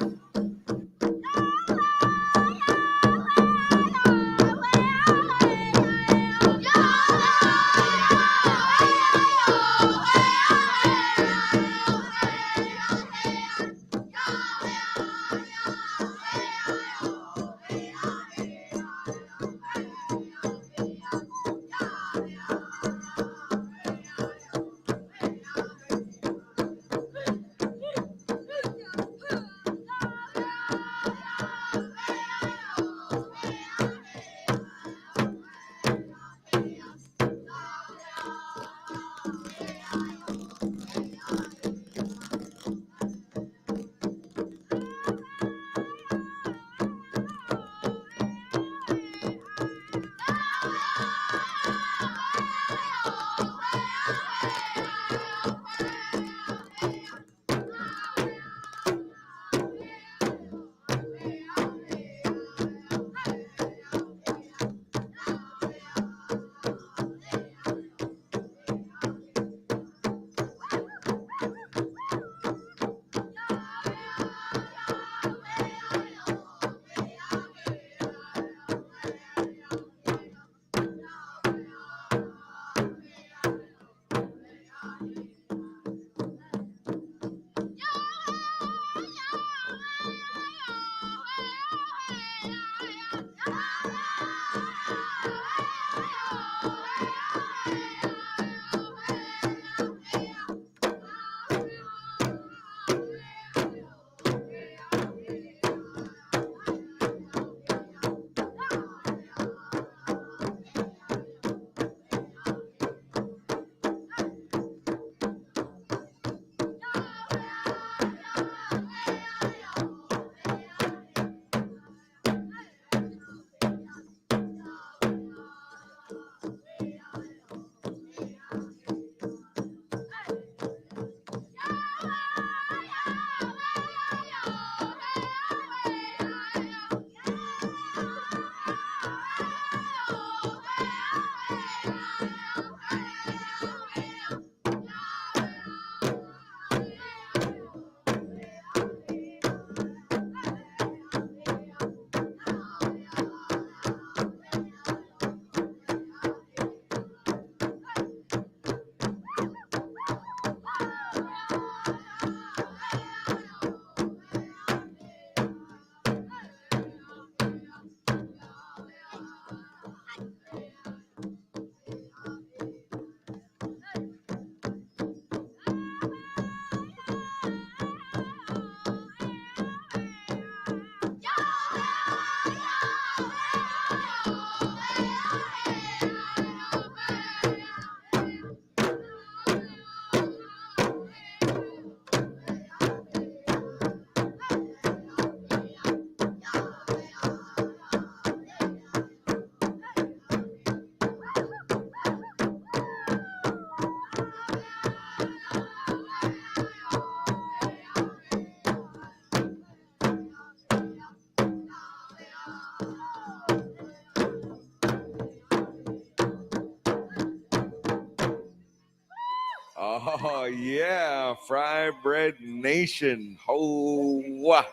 Oh, yeah. Fry Bread Nation. Oh, wow.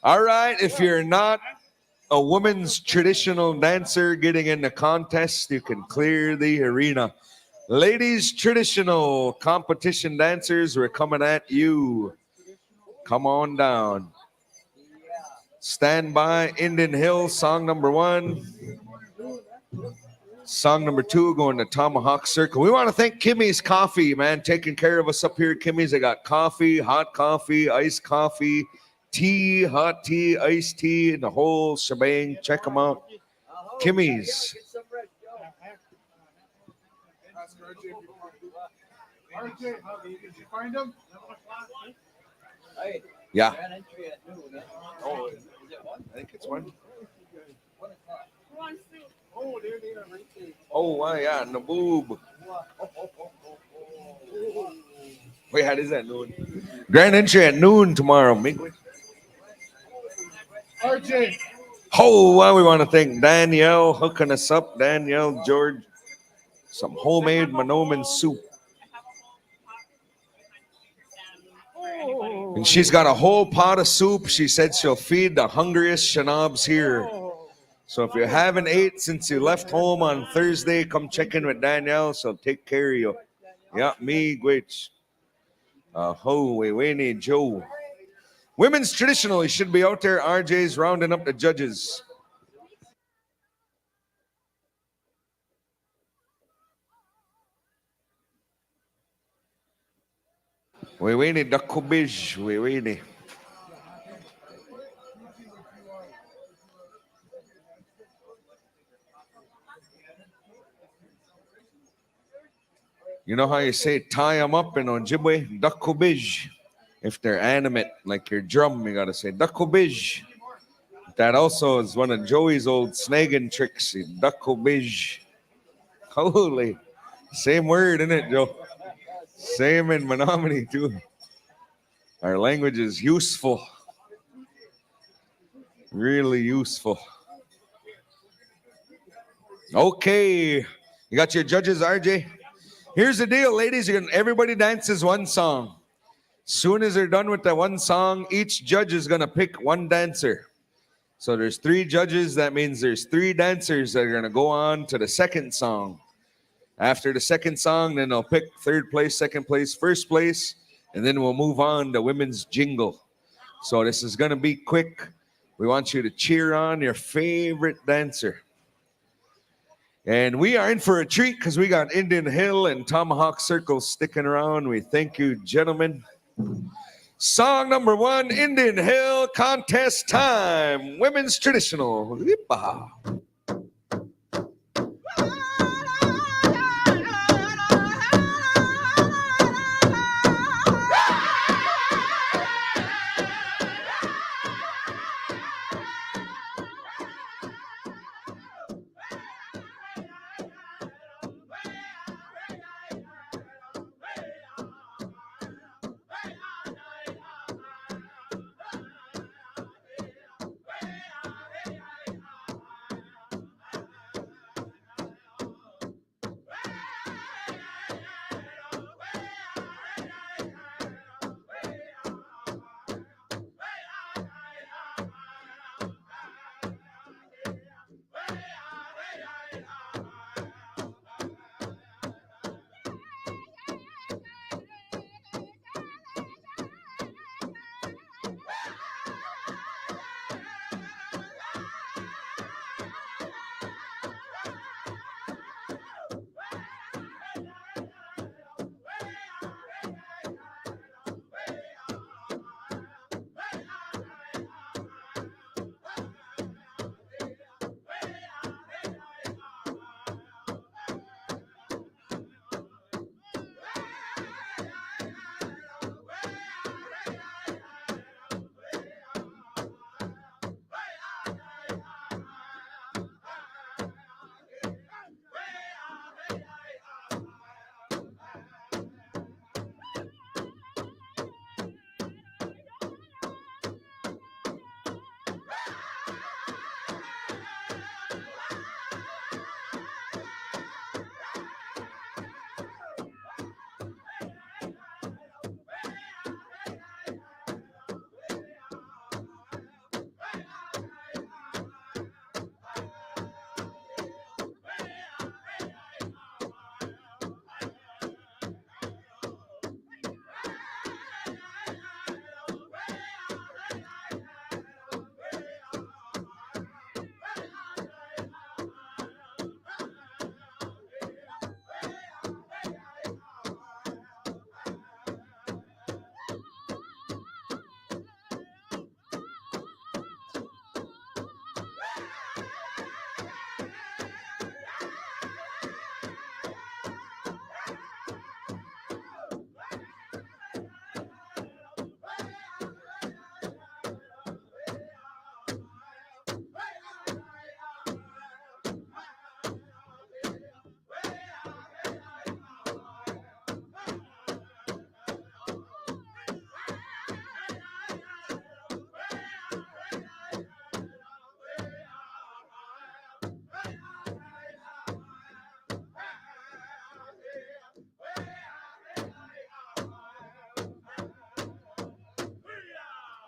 All right. If you're not a woman's traditional dancer getting in the contest, you can clear the arena. Ladies' traditional competition dancers, we're coming at you. Come on down. Stand by. Indian Hill, song number 1. Song number 2, going to Tomahawk Circle. We want to thank Kimmy's Coffee, man, taking care of us up here. Kimmy's, they got coffee, hot coffee, iced coffee, tea, hot tea, iced tea, the whole shebang. Check them out. Kimmy's. RJ, did you find them? Yeah. Grand entry at noon, eh? Oh, Is it one? I think it's one. Oh, there they are right there. Oh, wow, yeah, Naboob. Wait, how is that noon? Grand entry at noon tomorrow. RJ, Oh, wow, we want to thank Danielle hooking us up. Danielle, George, some homemade Monoman soup. And she's got a whole pot of soup. She said she'll feed the hungriest shanabs here. So if you haven't ate since you left home on Thursday, come check in with Danielle. She'll take care of you. Yeah, me, which. We need Joe. Women's traditionally should be out there. RJ's rounding up the judges. We need the kubij. We need. You know how you say tie them up in Ojibwe? Dakubij. If they're animate, like your drum, you gotta say dakubij. That also is one of Joey's old snagging tricks. Dakubij. Holy. Same word, isn't it, Joe? Same in Menominee, too. Our language is useful. Really useful. Okay. You got your judges, RJ? Here's the deal, ladies. Everybody dances one song. Soon as they're done with that one song, each judge is going to pick one dancer. So there's 3 judges. That means there's 3 dancers that are going to go on to the second song. After the second song, then they'll pick 3rd place, 2nd place, 1st place, and then we'll move on to women's jingle. So this is going to be quick. We want you to cheer on your favorite dancer. And we are in for a treat because we got Indian Hill and Tomahawk Circle sticking around. We thank you, gentlemen. Song number 1, Indian Hill, contest time. Women's traditional. Yeepaw.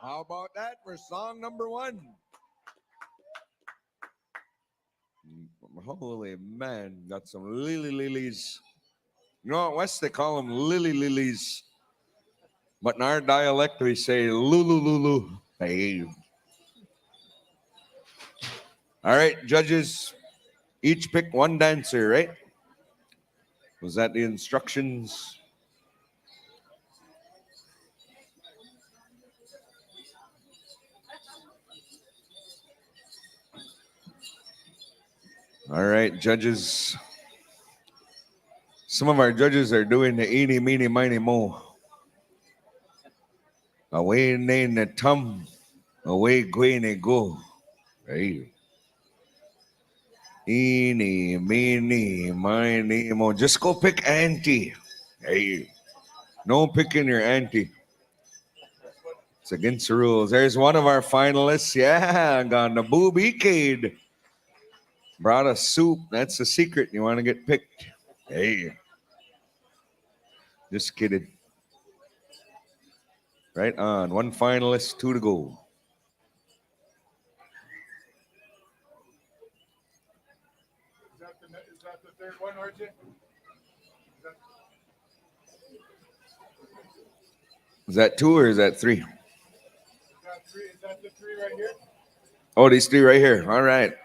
How about that for song number 1? Holy man, got some lily lilies. You know, out west they call them lily lilies. But in our dialect, we say lulu lulu. Hey. All right, judges, each pick one dancer, right? Was that the instructions? All right, judges. Some of our judges are doing the eeny, meeny, miny, mo. Away, nain, tum. Away, gwene, go. Hey. Eeny, meeny, miny, mo. Just go pick auntie. Hey. No picking your auntie. It's against the rules. There's one of our finalists. Yeah, got the booby-cade. Brought a soup. That's the secret. You want to get picked. Hey. Just kidding. Right on. One finalist, 2 to go. Is that the third one, RJ? Is that 2 or is that 3? Is that the 3 right here? Oh, these 3 right here. All right.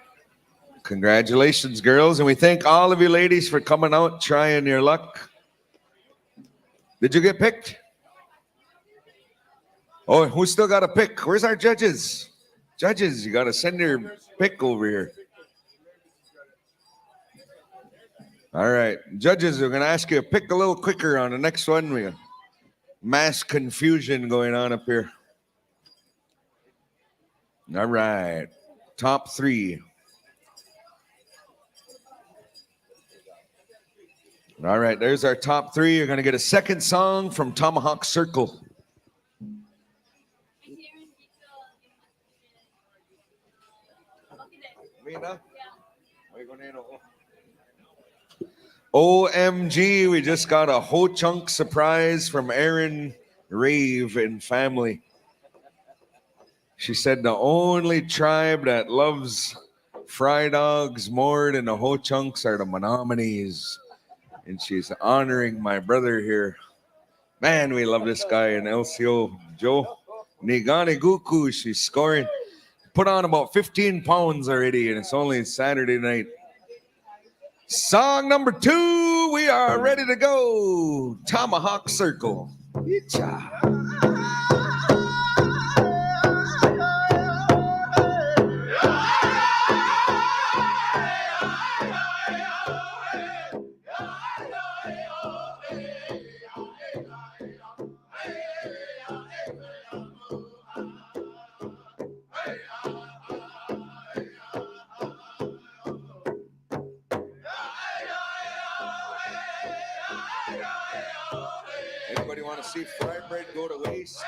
Congratulations, girls. And we thank all of you ladies for coming out, trying your luck. Did you get picked? Oh, who still got a pick? Where's our judges? Judges, you got to send your pick over here. All right. Judges, we're going to ask you to pick a little quicker on the next one. We got mass confusion going on up here. All right. Top 3. All right, there's our top 3. You're going to get a second song from Tomahawk Circle. OMG, we just got a Ho Chunk surprise from Aaron Rave and family. She said the only tribe that loves fry dogs more than the Ho Chunks are the Menominees. And she's honoring my brother here. Man, we love this guy in LCO. Joe Nigani Guku, she's scoring. Put on about 15 pounds already, and it's only Saturday night. Song number 2, we are ready to go. Tomahawk Circle. Yeecha. Anybody want to see fry bread go to waste?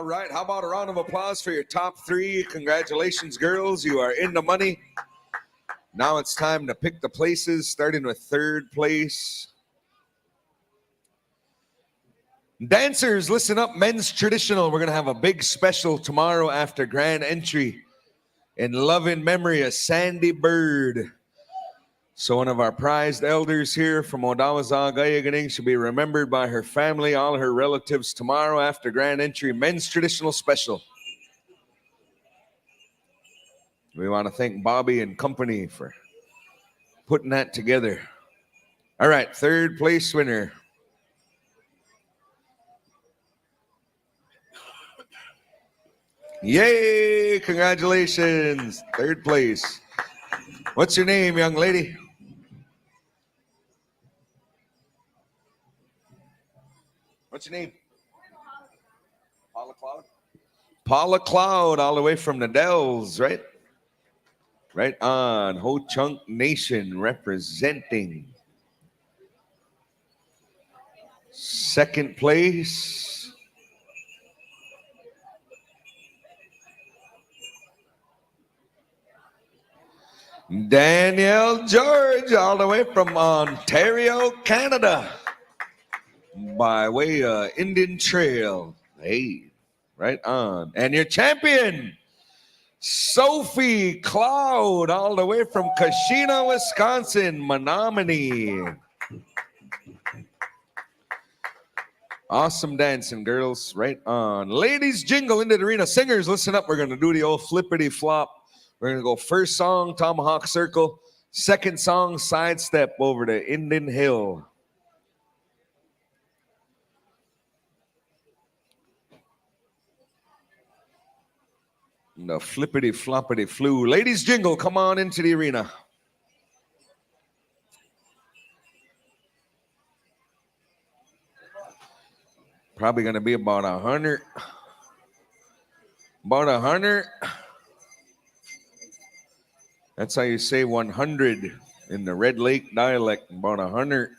right. How about a round of applause for your top three? Congratulations, girls. You are in the money. Now it's time to pick the places, starting with third place. Dancers, listen up. Men's traditional. We're going to have a big special tomorrow after grand entry in love and memory of Sandy Bird. So one of our prized elders here from Odawaza Gayaganing should be remembered by her family, all her relatives tomorrow after grand entry. Men's traditional special. We want to thank Bobby and company for putting that together. All right, third place winner. Yay! Congratulations. Third place. What's your name, young lady? What's your name? Paula Cloud? Paula Cloud, all the way from the Dells, right? Right on. Ho Chunk Nation representing. Second place. Danielle George, all the way from Ontario, Canada, by way of Indian Trail. Hey, right on. And your champion, Sophie Cloud, all the way from Kashina, Wisconsin, Menominee. Awesome dancing, girls. Right on. Ladies, jingle into the arena. Singers, listen up. We're going to do the old flippity flop. We're going to go first song, Tomahawk Circle. Second song, Sidestep over to Indian Hill. The flippity floppity flew. Ladies, jingle, come on into the arena. Probably going to be about 100. About 100. That's how you say 100 in the Red Lake dialect, about 100.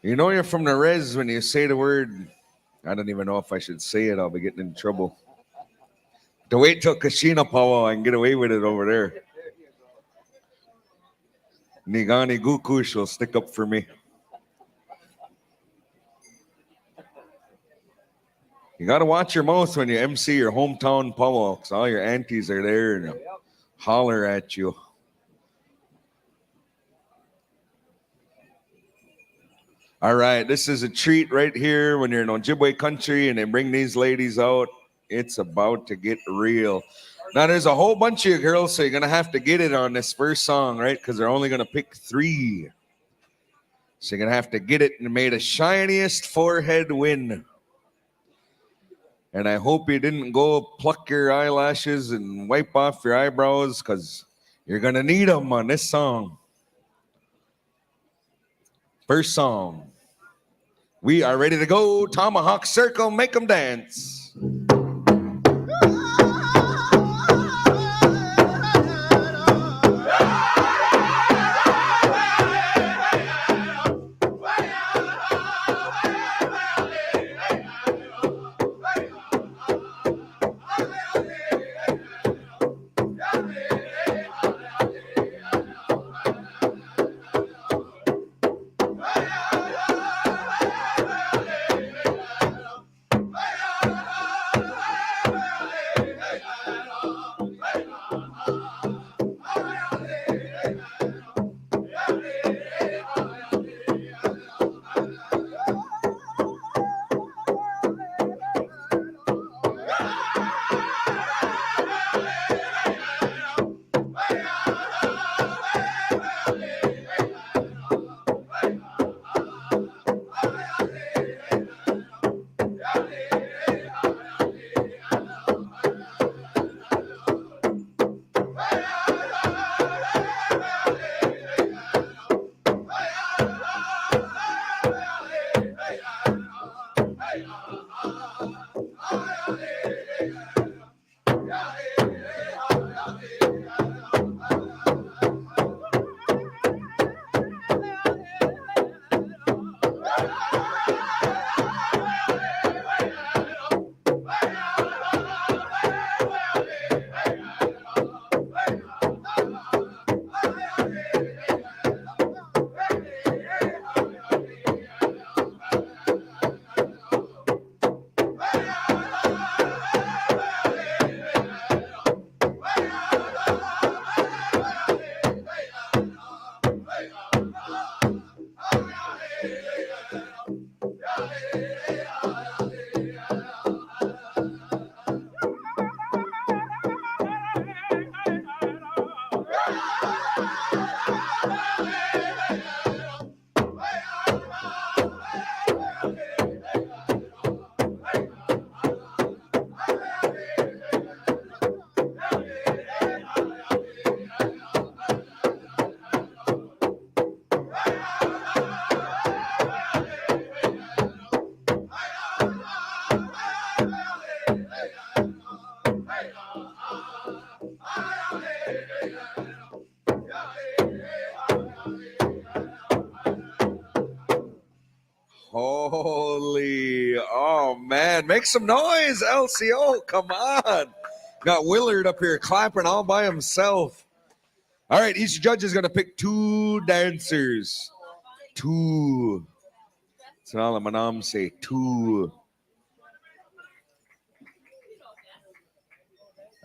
You know you're from the res when you say the word, I don't even know if I should say it, I'll be getting in trouble. To wait till Kashina Powwow, I can get away with it over there. Nigani Gukush will stick up for me. You got to watch your mouth when you MC your hometown powwow, because all your aunties are there and holler at you. All right, this is a treat right here when you're in Ojibwe country and they bring these ladies out. It's about to get real. Now, there's a whole bunch of you girls, so you're going to have to get it on this first song, right? Because they're only going to pick 3. So you're going to have to get it and may the shiniest forehead win. And I hope you didn't go pluck your eyelashes and wipe off your eyebrows because you're going to need them on this song. First song. We are ready to go. Tomahawk Circle, make them dance. Holy, oh man, make some noise, LCO, come on. Got Willard up here clapping all by himself. All right, each judge is going to pick 2 dancers. 2. That's all my mom say, 2.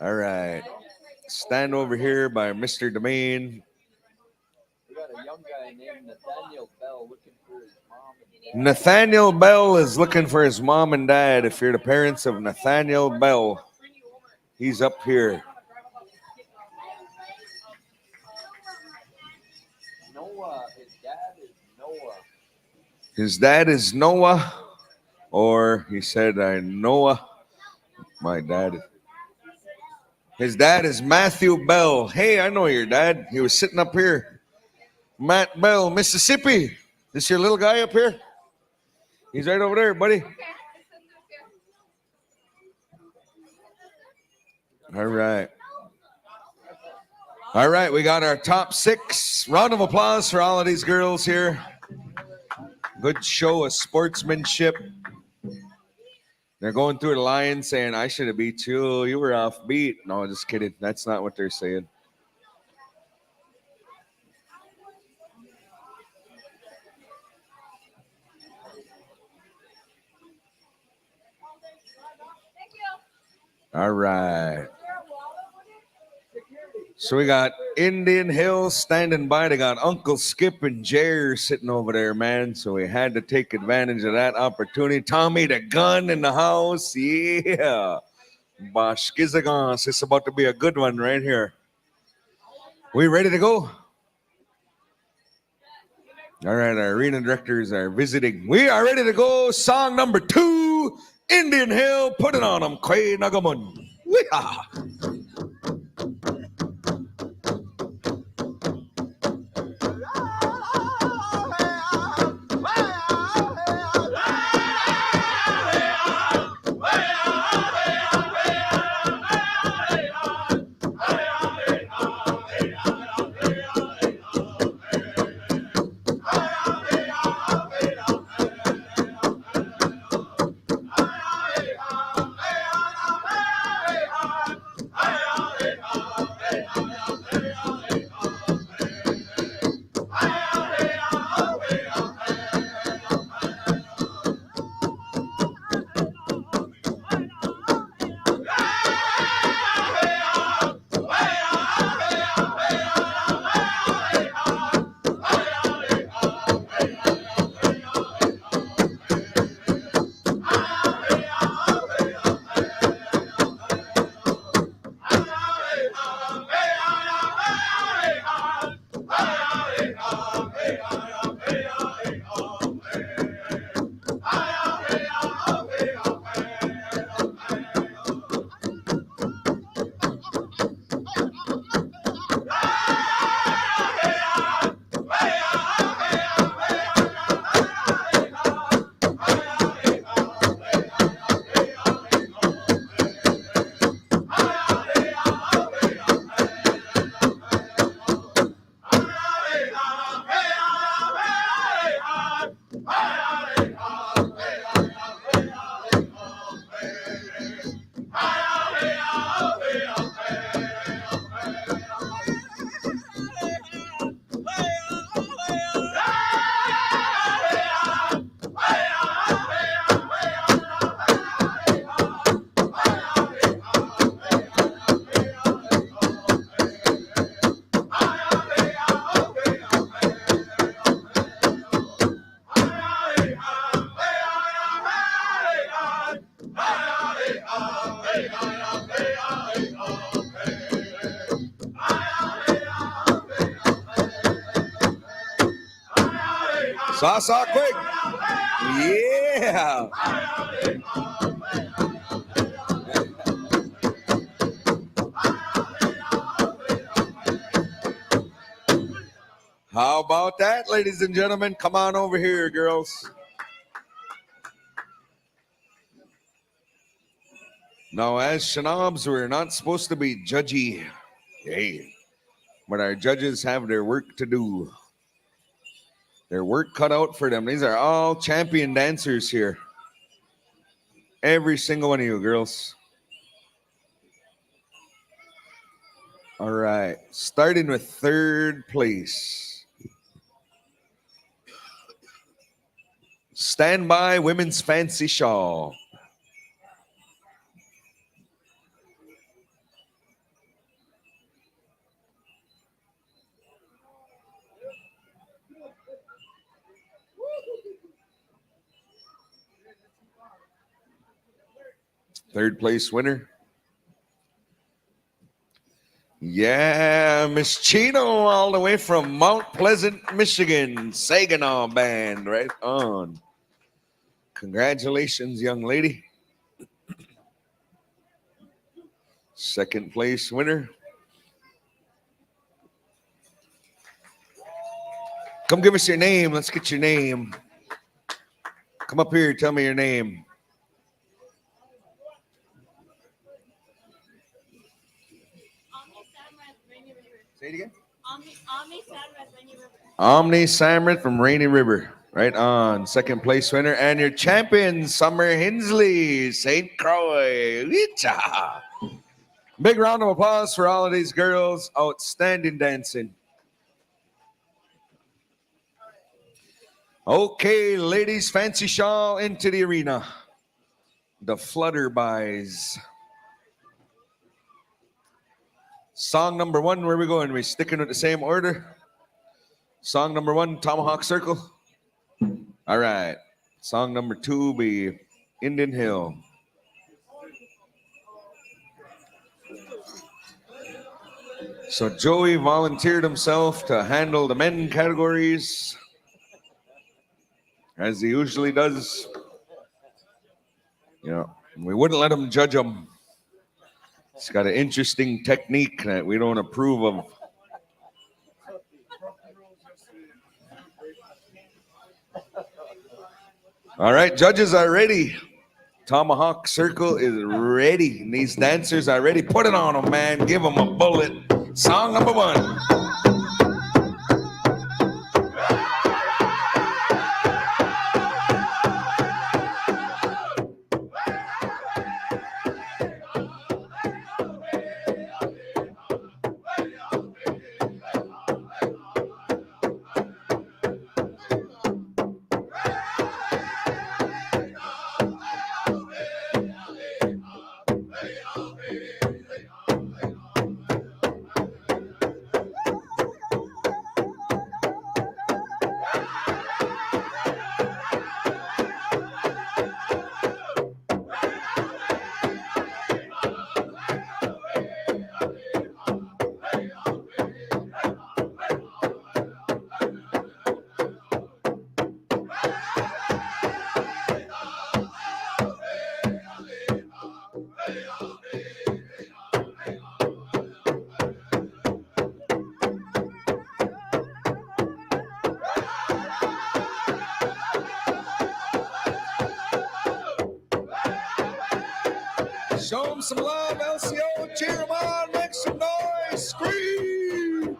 All right, stand over here by Mr. Domain. We got a young guy named Nathaniel Bell looking for his mom and dad. Nathaniel Bell is looking for his mom and dad. If you're the parents of Nathaniel Bell, he's up here. Noah, his dad is Noah. His dad is Noah, or he said, I Noah. My dad. His dad is Matthew Bell. Hey, I know your dad. He was sitting up here. Matt Bell, Mississippi. This your little guy up here? He's right over there, buddy. All right. All right, we got our top 6. Round of applause for all of these girls here. Good show of sportsmanship. They're going through the line saying, I should have beat you. You were off beat. No, just kidding. That's not what they're saying. All right. So we got Indian Hill standing by. They got Uncle Skip and Jer sitting over there, man. So we had to take advantage of that opportunity. Tommy the Gun in the house. Yeah. Bosh Gizagons. It's about to be a good one right here. We ready to go? All right, our arena directors are visiting. We are ready to go. Song number 2, Indian Hill. Put it on them, Quay Nagamun. Weehaw. Saw quick. Yeah. How about that, ladies and gentlemen? Come on over here, girls. Now, as shenobs, we're not supposed to be judgy. Hey, but our judges have their work to do. Their work cut out for them. These are all champion dancers here. Every single one of you, girls. All right, starting with third place. Stand by women's fancy shawl. Third place winner. Yeah, Miss Chino all the way from Mount Pleasant, Michigan. Saginaw band, right on. Congratulations, young lady. Second place winner. Come give us your name. Let's get your name. Come up here. Tell me your name. Say it again. Omni Samrat from Rainy River. Right on. Second place winner. And your champion, Summer Hinsley, St. Croix. Yeecha. Big round of applause for all of these girls. Outstanding dancing. Okay, ladies, fancy shawl into the arena. The Flutterbys. Song number one, where are we going? Are we sticking with the same order? Song number one, Tomahawk Circle. All right. Song number two will be Indian Hill. So Joey volunteered himself to handle the men categories, as he usually does. You know, we wouldn't let him judge him. He's got an interesting technique that we don't approve of. All right, judges are ready. Tomahawk Circle is ready. And these dancers are ready. Put it on them, man. Give them a bullet. Song number one. Show them some love, LCO. Cheer them on. Make some noise. Scream.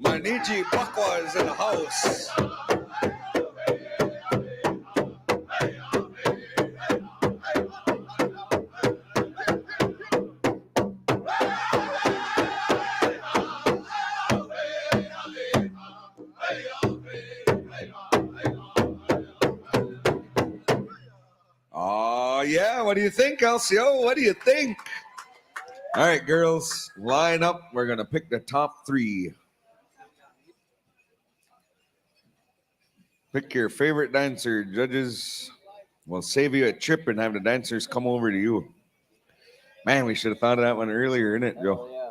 Maniji Bakwa is in the house. Oh, yeah. What do you think, LCO? What do you think? All right, girls, line up. We're going to pick the top 3. Pick your favorite dancer. Judges will save you a trip and have the dancers come over to you. Man, we should have thought of that one earlier, innit, Joe? Yeah.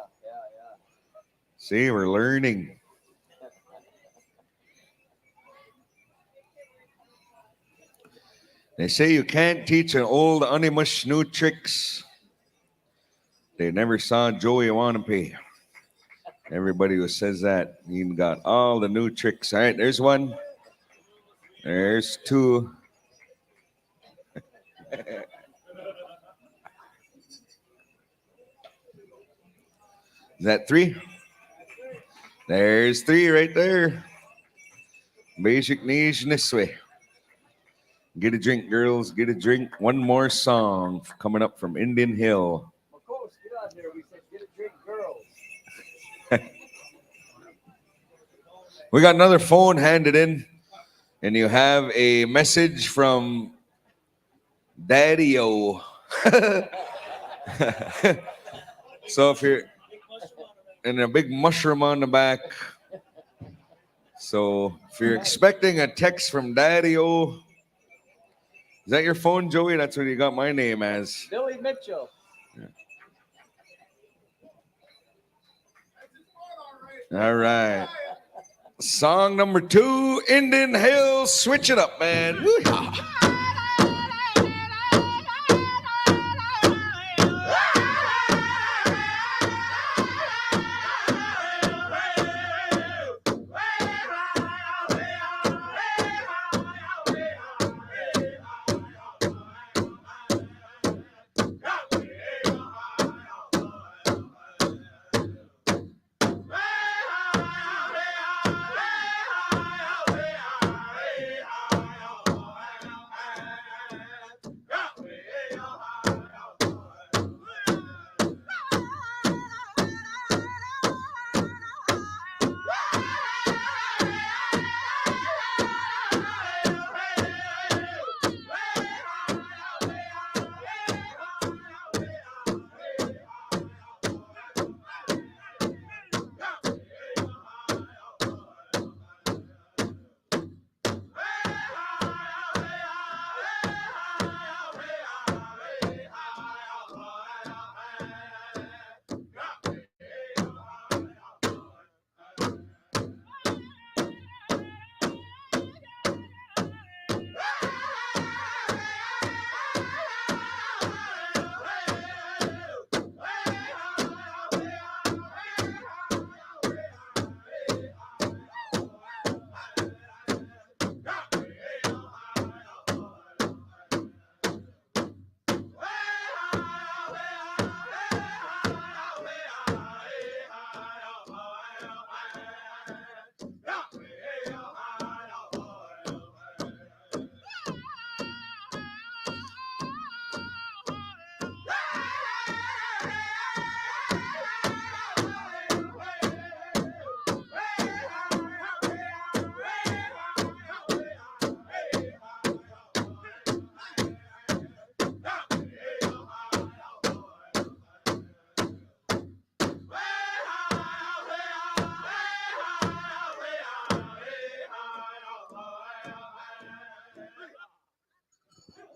See, we're learning. They say you can't teach an old animush new tricks. They never saw Joey Wannabe. Everybody who says that, he got all the new tricks. All right, there's one. There's 2. Is that 3? There's 3 right there. Basic niche this way. Get a drink, girls. Get a drink. One more song coming up from Indian Hill. Makos, get out there. We said get a drink, girls. We got another phone handed in, and you have a message from Daddy-O. So if you're and a big mushroom on the back. So if you're expecting a text from Daddy-O, is that your phone, Joey? That's what you got my name as. Billy Mitchell. All right. Song number 2, Indian Hill. Switch it up, man. Woo-yah.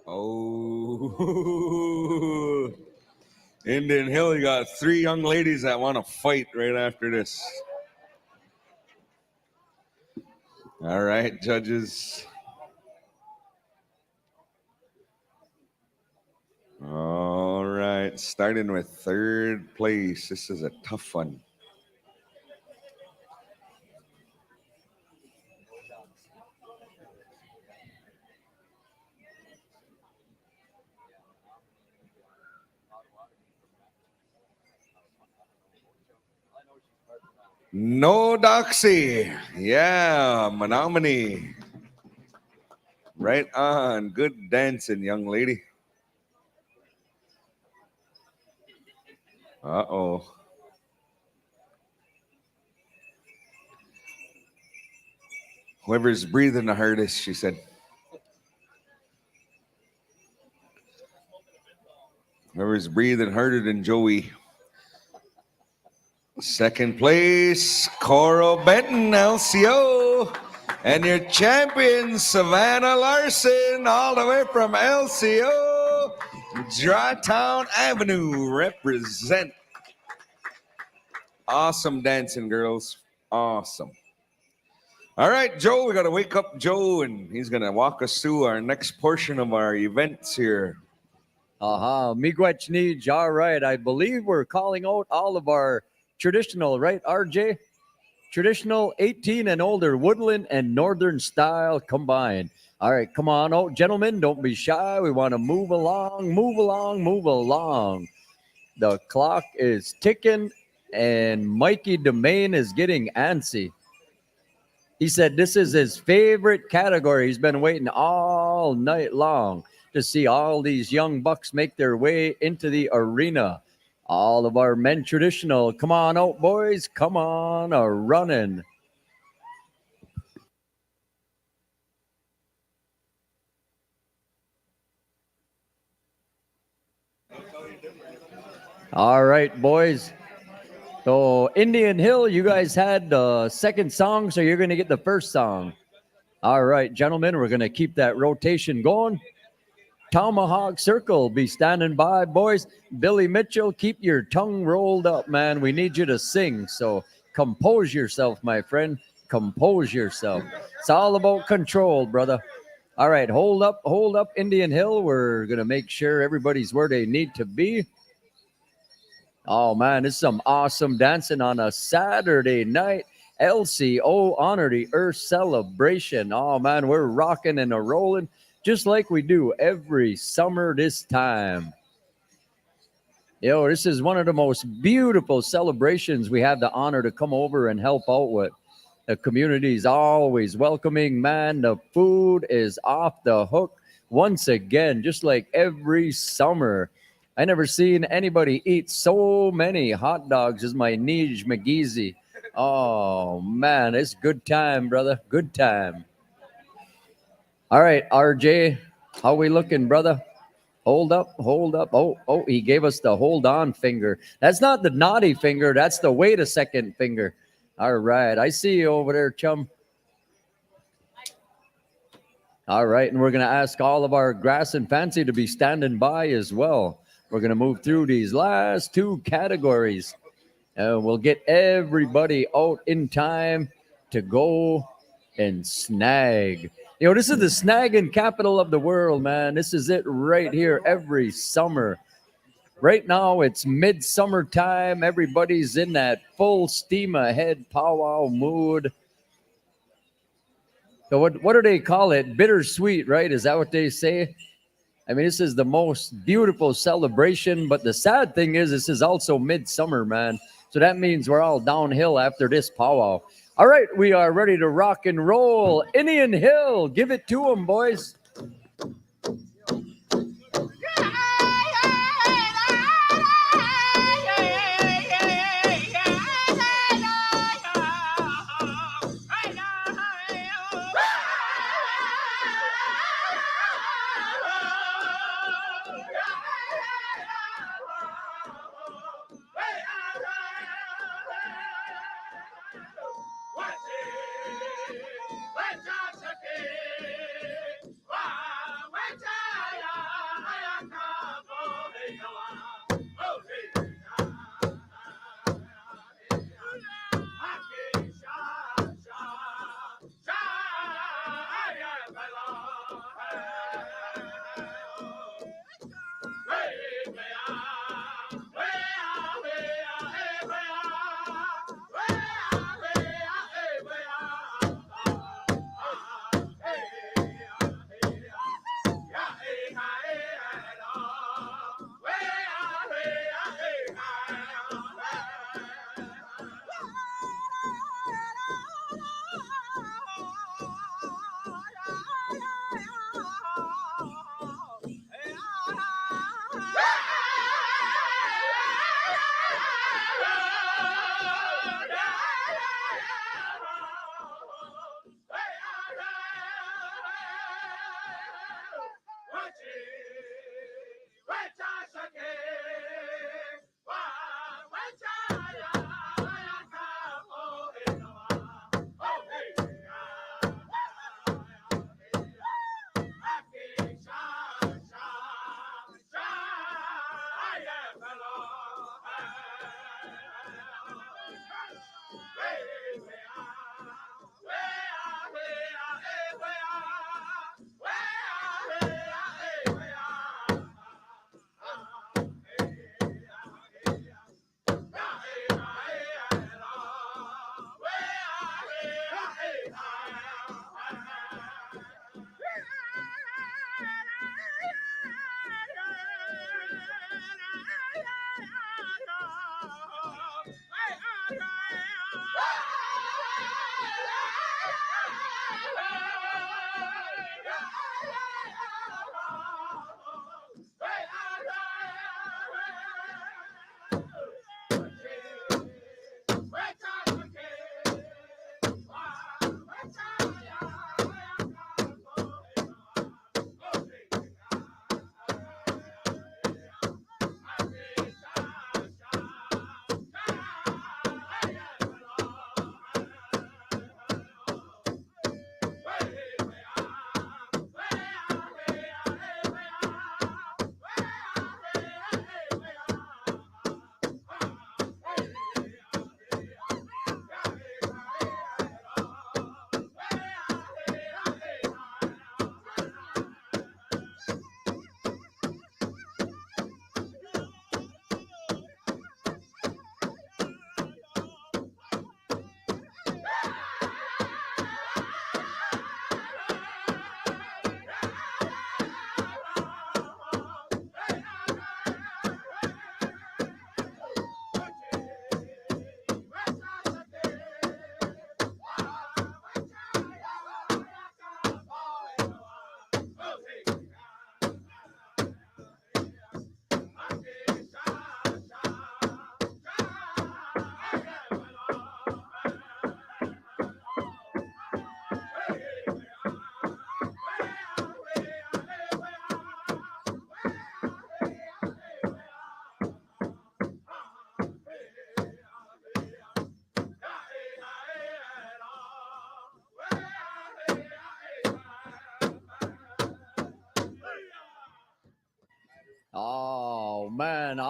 Oh, Indian Hill, you got 3 young ladies that want to fight right after this. All right, judges. All right, starting with 3rd place. This is a tough one. No Doxy. Yeah, Menominee. Right on. Good dancing, young lady. Uh-oh. Whoever's breathing the hardest, she said. Whoever's breathing harder than Joey. Second place, Coral Benton, LCO. And your champion, Savannah Larson, all the way from LCO, Drawtown Avenue, represent. Awesome dancing, girls. Awesome. All right, Joe, we got to wake up Joe, and he's going to walk us through our next portion of our events here. Miigwech Neej. All right, I believe we're calling out all of our traditional, right, RJ? Traditional 18 and older, woodland and northern style combined. All right, come on out, gentlemen. Don't be shy. We want to move along, move along, move along. The clock is ticking, and Mikey Domain is getting antsy. He said this is his favorite category. He's been waiting all night long to see all these young bucks make their way into the arena. All of our men traditional. Come on out, boys. Come on, running. All right, boys. So Indian Hill, you guys had the second song, so you're going to get the first song. All right, gentlemen, we're going to keep that rotation going. Tomahawk Circle, be standing by, boys. Billy Mitchell, keep your tongue rolled up, man. We need you to sing, so compose yourself, my friend. Compose yourself. It's all about control, brother. All right, hold up, Indian Hill. We're going to make sure everybody's where they need to be. Oh, man, this is some awesome dancing on a Saturday night. LCO Honor the Earth celebration. Oh, man, we're rocking and a-rolling just like we do every summer this time. Yo, this is one of the most beautiful celebrations we have the honor to come over and help out with. The community is always welcoming, man. The food is off the hook once again, just like every summer. I never seen anybody eat so many hot dogs as my Neej McGeezy. Oh, man, it's good time, brother. Good time. All right, RJ, how we looking, brother? Hold up. Oh, he gave us the hold on finger. That's not the naughty finger. That's the wait a second finger. All right, I see you over there, chum. All right, and we're going to ask all of our grass and fancy to be standing by as well. We're going to move through these last two categories. And we'll get everybody out in time to go and snag. You know, this is the snagging capital of the world, man. This is it right here every summer. Right now, it's midsummer time. Everybody's in that full steam ahead powwow mood. So what do they call it? Bittersweet, right? Is that what they say? I mean, this is the most beautiful celebration, but the sad thing is this is also midsummer, man. So that means we're all downhill after this powwow. All right, we are ready to rock and roll. Indian Hill, give it to them, boys.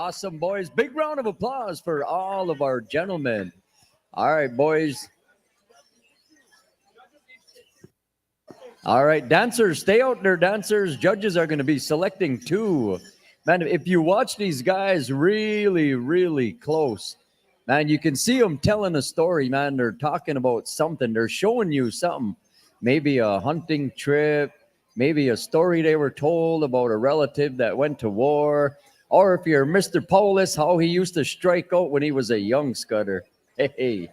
awesome, boys. Big round of applause for all of our gentlemen. All right, boys. All right, dancers, stay out there, dancers. Judges are going to be selecting 2. Man, if you watch these guys really, really close, man, you can see them telling a story, man. They're talking about something. They're showing you something. Maybe a hunting trip, maybe a story they were told about a relative that went to war. Or if you're Mr. Paulus, how he used to strike out when he was a young scudder. Hey.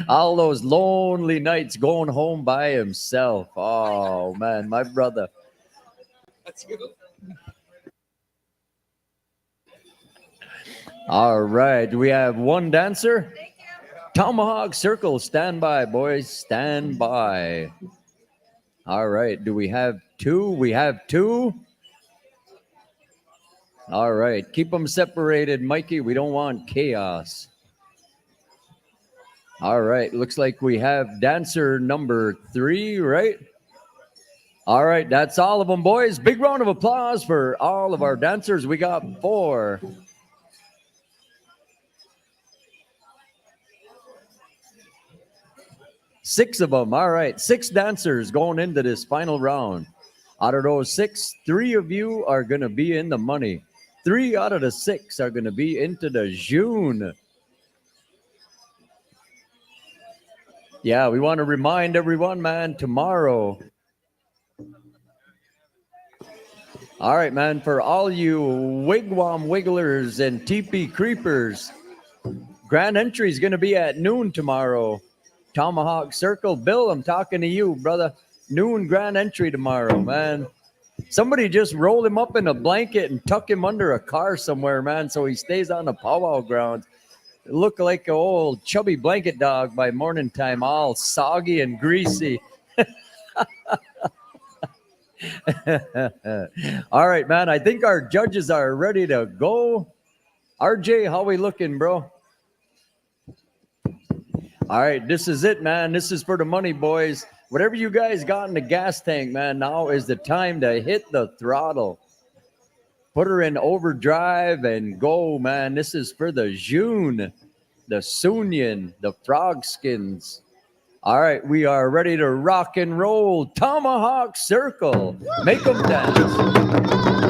All those lonely nights going home by himself. Oh, man, my brother. All right, we have 1 dancer. Tomahawk circle, stand by, boys, stand by. All right, do we have 2? We have 2. All right, keep them separated, Mikey. We don't want chaos. All right, looks like we have dancer number 3, right? All right, that's all of them, boys. Big round of applause for all of our dancers. We got 4. Six of them. All right, 6 dancers going into this final round. Out of those 6, 3 of you are going to be in the money. 3 out of the 6 are going to be into the June. Yeah, we want to remind everyone, man, tomorrow. All right, man, for all you wigwam wigglers and teepee creepers, grand entry is going to be at noon tomorrow. Tomahawk Circle. Bill, I'm talking to you, brother. Noon grand entry tomorrow, man. Somebody just roll him up in a blanket and tuck him under a car somewhere, man, so he stays on the powwow grounds. Look like an old chubby blanket dog by morning time, all soggy and greasy. All right, man. I think our judges are ready to go. RJ, how we looking, bro? All right, this is it, man. This is for the money, boys. Whatever you guys got in the gas tank, man, now is the time to hit the throttle. Put her in overdrive and go, man. This is for the June, the Sunyan, the Frogskins. All right, we are ready to rock and roll. Tomahawk Circle. Make them dance.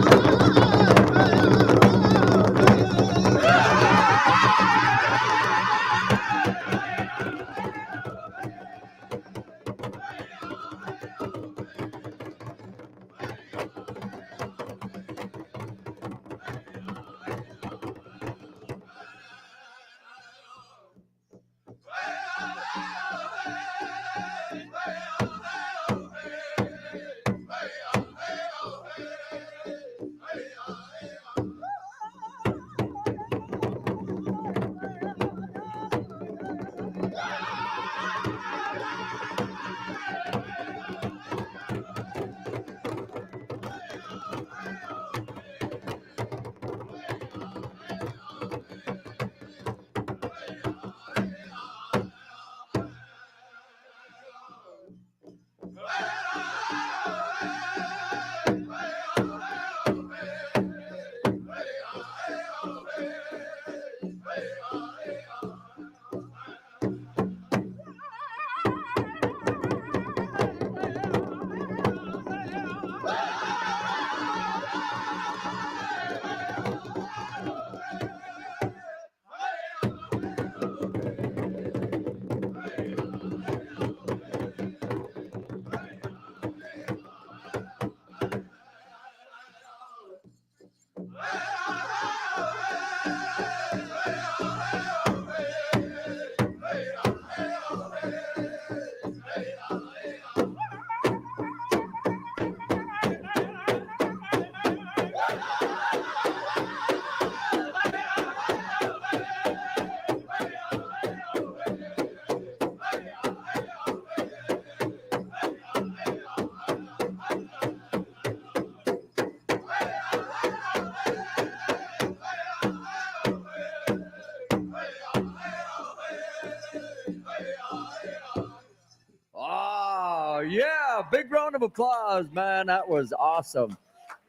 Oh, yeah. Big round of applause, man. That was awesome.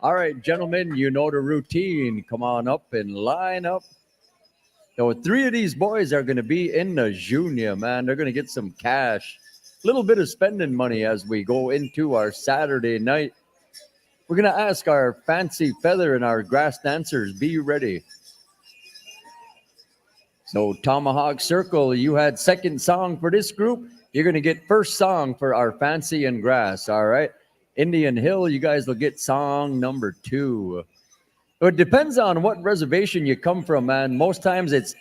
All right, gentlemen, you know the routine. Come on up and line up. So 3 of these boys are going to be in the junior, man. They're going to get some cash. A little bit of spending money as we go into our Saturday night. We're going to ask our fancy feather and our grass dancers, be ready. So Tomahawk Circle, you had second song for this group. You're going to get first song for our fancy and grass, all right? Indian Hill, you guys will get song number 2. It depends on what reservation you come from, man. Most times it's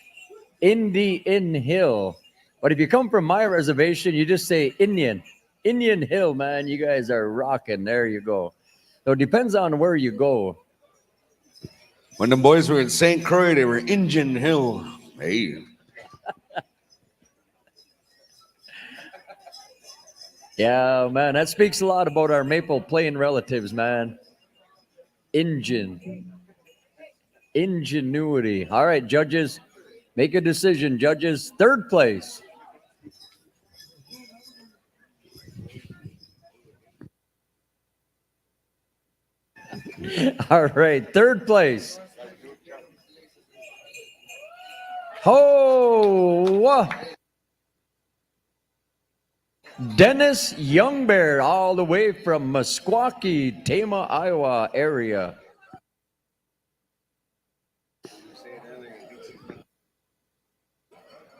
Indian Hill. But if you come from my reservation, you just say Indian Hill, man. You guys are rocking. There you go. So it depends on where you go. When the boys were in St. Croix, they were Indian Hill. Hey. Yeah, man, that speaks a lot about our Maple Plain relatives, man. Ingenuity. All right, judges, make a decision, judges. Third place. All right, third place. Oh, Dennis Youngbear, all the way from Meskwaki, Tama, Iowa area.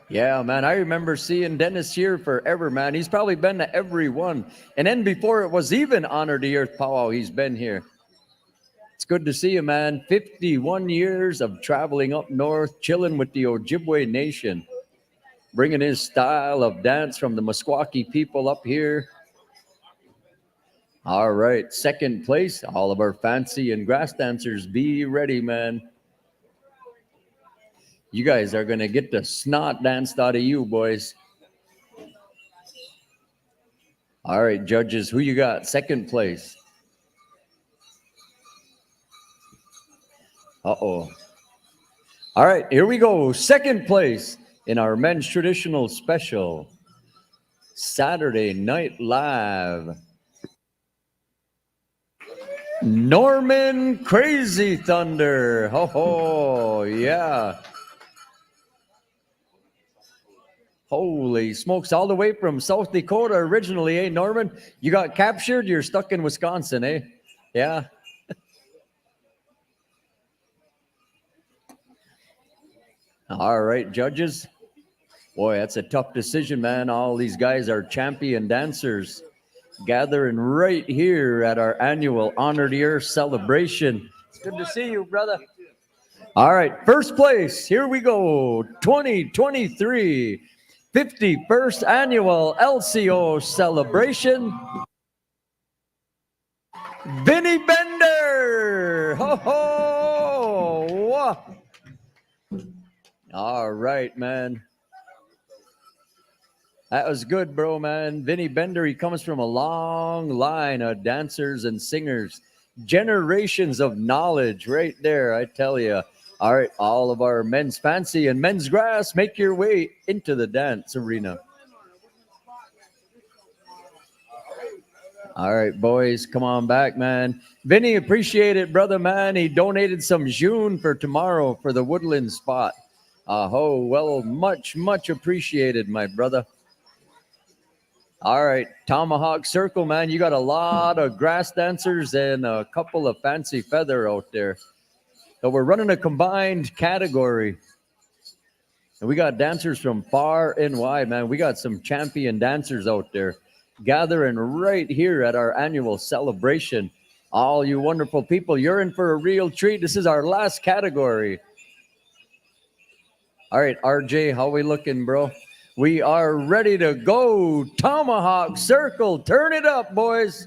Yeah, man, I remember seeing Dennis here forever, man. He's probably been to every one. And then before it was even Honor the Earth Powwow, he's been here. It's good to see you, man. 51 years of traveling up north, chilling with the Ojibwe Nation, bringing his style of dance from the Meskwaki people up here. All right, second place, all of our fancy and grass dancers, be ready, man. You guys are going to get the snot danced out of you, boys. All right, judges, who you got? Second place. Uh-oh. All right, here we go. Second place in our men's traditional special, Saturday Night Live. Norman Crazy Thunder. Ho ho, yeah. Holy smokes, all the way from South Dakota originally, eh, Norman? You got captured, you're stuck in Wisconsin, eh? Yeah. All right, judges. Boy, that's a tough decision, man. All these guys are champion dancers gathering right here at our annual Honor the Earth celebration. It's good to see you, brother. All right, first place. Here we go. 2023 51st annual LCO celebration. Vinny Bender. Ho ho. All right, man. That was good, bro, man. Vinny Bender, he comes from a long line of dancers and singers. Generations of knowledge right there, I tell you. All right, all of our men's fancy and men's grass, make your way into the dance arena. All right, boys, come on back, man. Vinny, appreciate it, brother, man. He donated some June for tomorrow for the Woodland spot. Well, much, much appreciated, my brother. All right, Tomahawk Circle, man. You got a lot of grass dancers and a couple of fancy feather out there. So we're running a combined category. And we got dancers from far and wide, man. We got some champion dancers out there gathering right here at our annual celebration. All you wonderful people, you're in for a real treat. This is our last category. All right, RJ, how we looking, bro? We are ready to go. Tomahawk Circle, turn it up, boys.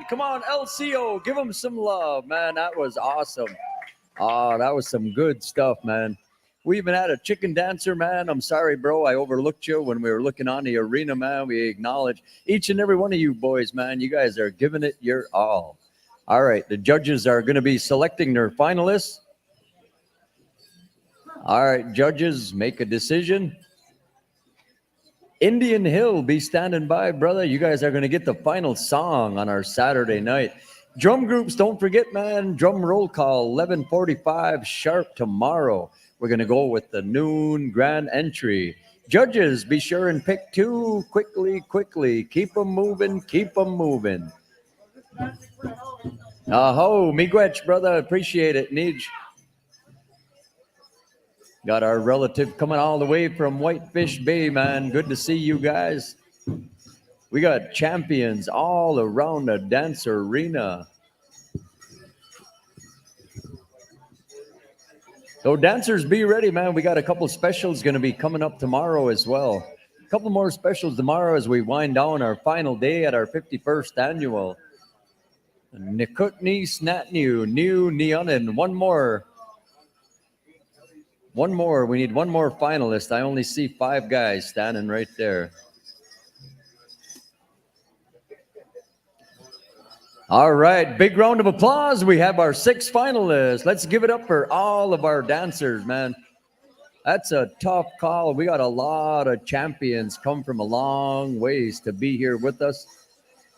Come on, LCO, give them some love, man. That was awesome. Oh, that was some good stuff, man. We even had a chicken dancer, man. I'm sorry, bro. I overlooked you when we were looking on the arena, man. We acknowledge each and every one of you boys, man. You guys are giving it your all. All right, the judges are going to be selecting their finalists. All right, judges, make a decision. Indian Hill, be standing by, brother. You guys are going to get the final song on our Saturday night. Drum groups, don't forget, man. Drum roll call, 11:45 sharp tomorrow. We're going to go with the noon grand entry. Judges, be sure and pick two quickly. Keep them moving, keep them moving. Aho, miigwech, brother. Appreciate it, Nij. Got our relative coming all the way from Whitefish Bay, man. Good to see you guys. We got champions all around the dance arena. So dancers, be ready, man. We got a couple specials going to be coming up tomorrow as well. A couple more specials tomorrow as we wind down our final day at our 51st annual. Nikutni Snatnew, New Neonin. One more. We need one more finalist. I only see 5 guys standing right there. All right, big round of applause. We have our 6 finalists. Let's give it up for all of our dancers, man. That's a tough call. We got a lot of champions come from a long ways to be here with us.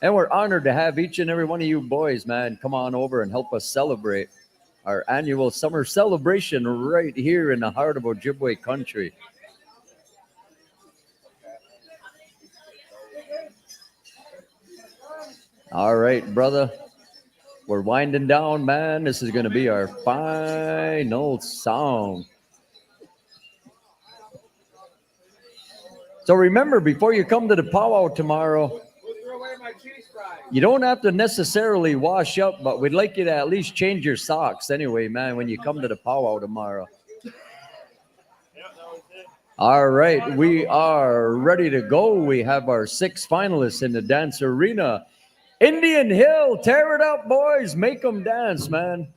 And we're honored to have each and every one of you boys, man, come on over and help us celebrate our annual summer celebration right here in the heart of Ojibwe country. All right, brother. We're winding down, man. This is going to be our final song. So remember, before you come to the powwow tomorrow, you don't have to necessarily wash up, but we'd like you to at least change your socks anyway, man, when you come to the powwow tomorrow. All right, we are ready to go. We have our 6 finalists in the dance arena. Indian Hill, tear it up, boys. Make them dance, man.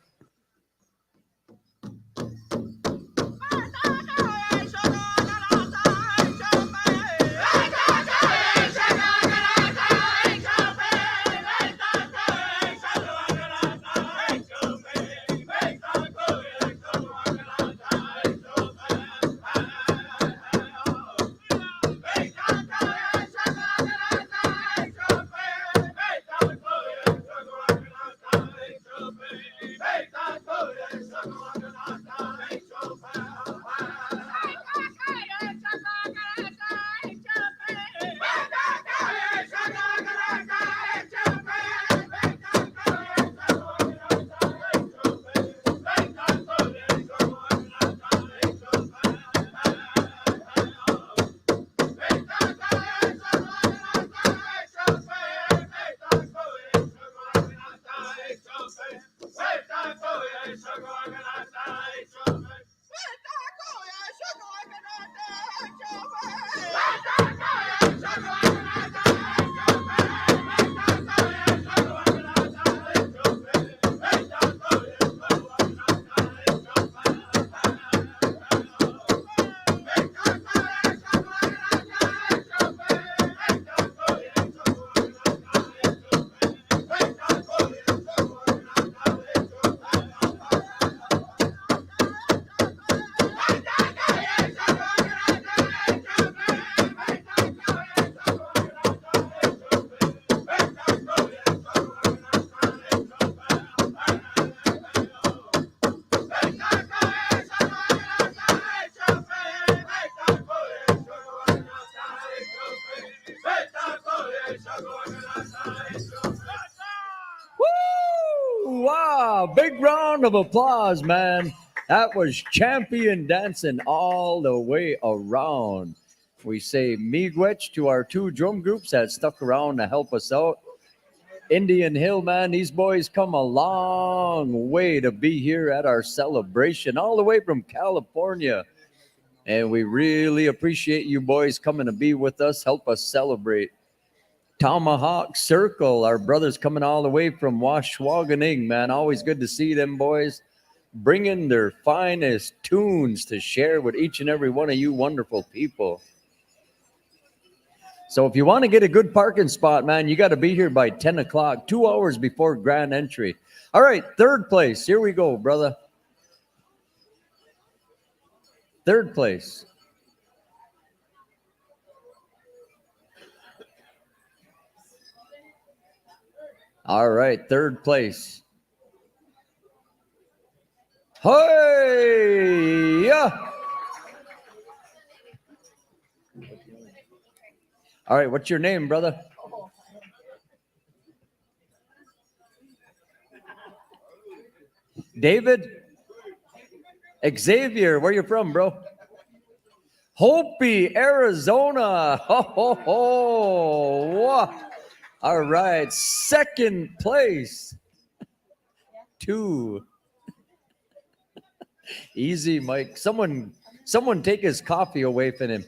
Wow, big round of applause, man. That was champion dancing all the way around. We say miigwech to our 2 drum groups that stuck around to help us out. Indian Hill, man, these boys come a long way to be here at our celebration, all the way from California. And we really appreciate you boys coming to be with us, help us celebrate. Tomahawk Circle, our brothers coming all the way from Washwagoning, man. Always good to see them boys bringing their finest tunes to share with each and every one of you wonderful people. So if you want to get a good parking spot, man, you got to be here by 10 o'clock, 2 hours before grand entry. All right, third place. Here we go, brother. Third place. All right, third place. Hey! Yeah. All right, what's your name, brother? David? Xavier, where you from, bro? Hopi, Arizona. Ho, ho, ho. Whoa. All right, second place. 2. Easy, Mike. Someone take his coffee away from him.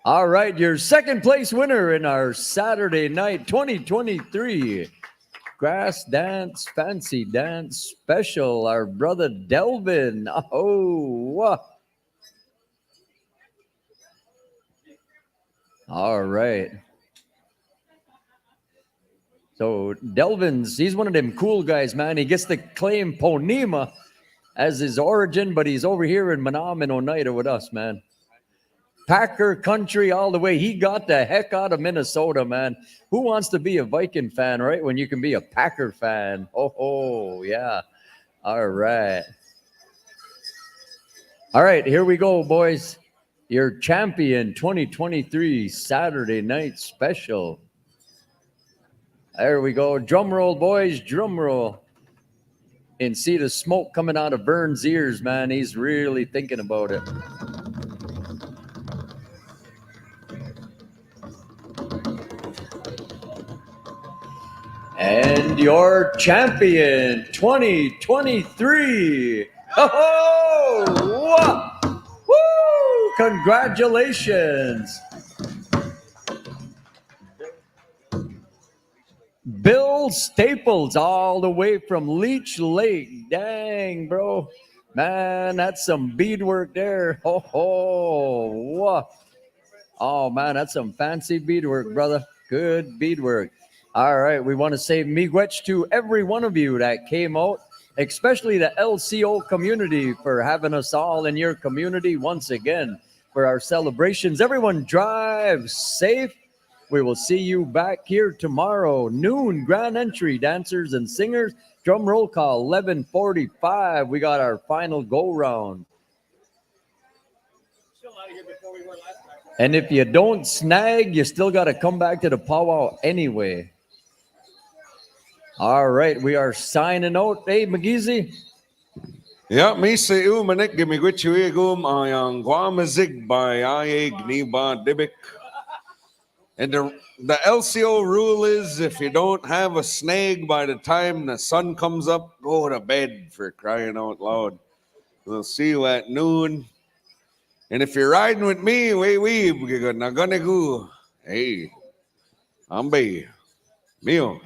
All right, your second place winner in our Saturday night 2023 Grass Dance Fancy Dance Special, our brother Delvin. Oh, all right. So Delvin's, he's one of them cool guys, man. He gets to claim Ponema as his origin, but he's over here in Manam and Oneida with us, man. Packer country all the way. He got the heck out of Minnesota, man. Who wants to be a Viking fan, right? When you can be a Packer fan. Oh, yeah. All right. All right, here we go, boys. Your champion 2023 Saturday night special. There we go. Drum roll, boys. Drum roll. And see the smoke coming out of Vern's ears, man. He's really thinking about it. And your champion 2023. Oh, woo! Congratulations. Bill Staples, all the way from Leech Lake. Dang, bro. Man, that's some beadwork there. Oh, man, that's some fancy beadwork, brother. Good beadwork. All right, we want to say miigwech to every one of you that came out, especially the LCO community for having us all in your community once again for our celebrations. Everyone drive safe. We will see you back here tomorrow, noon, grand entry, dancers and singers. Drum roll call, 11:45. We got our final go round. And if you don't snag, you still got to come back to the powwow anyway. All right, we are signing out. Hey, McGeezy. Ja, misa umanik gimigwichu igum ayang guamazig by ayeg niba dibik. And the LCO rule is if you don't have a snag by the time the sun comes up, go to bed, for crying out loud. We'll see you at noon. And if you're riding with me, we're gonna go. Hey, ambe, mio.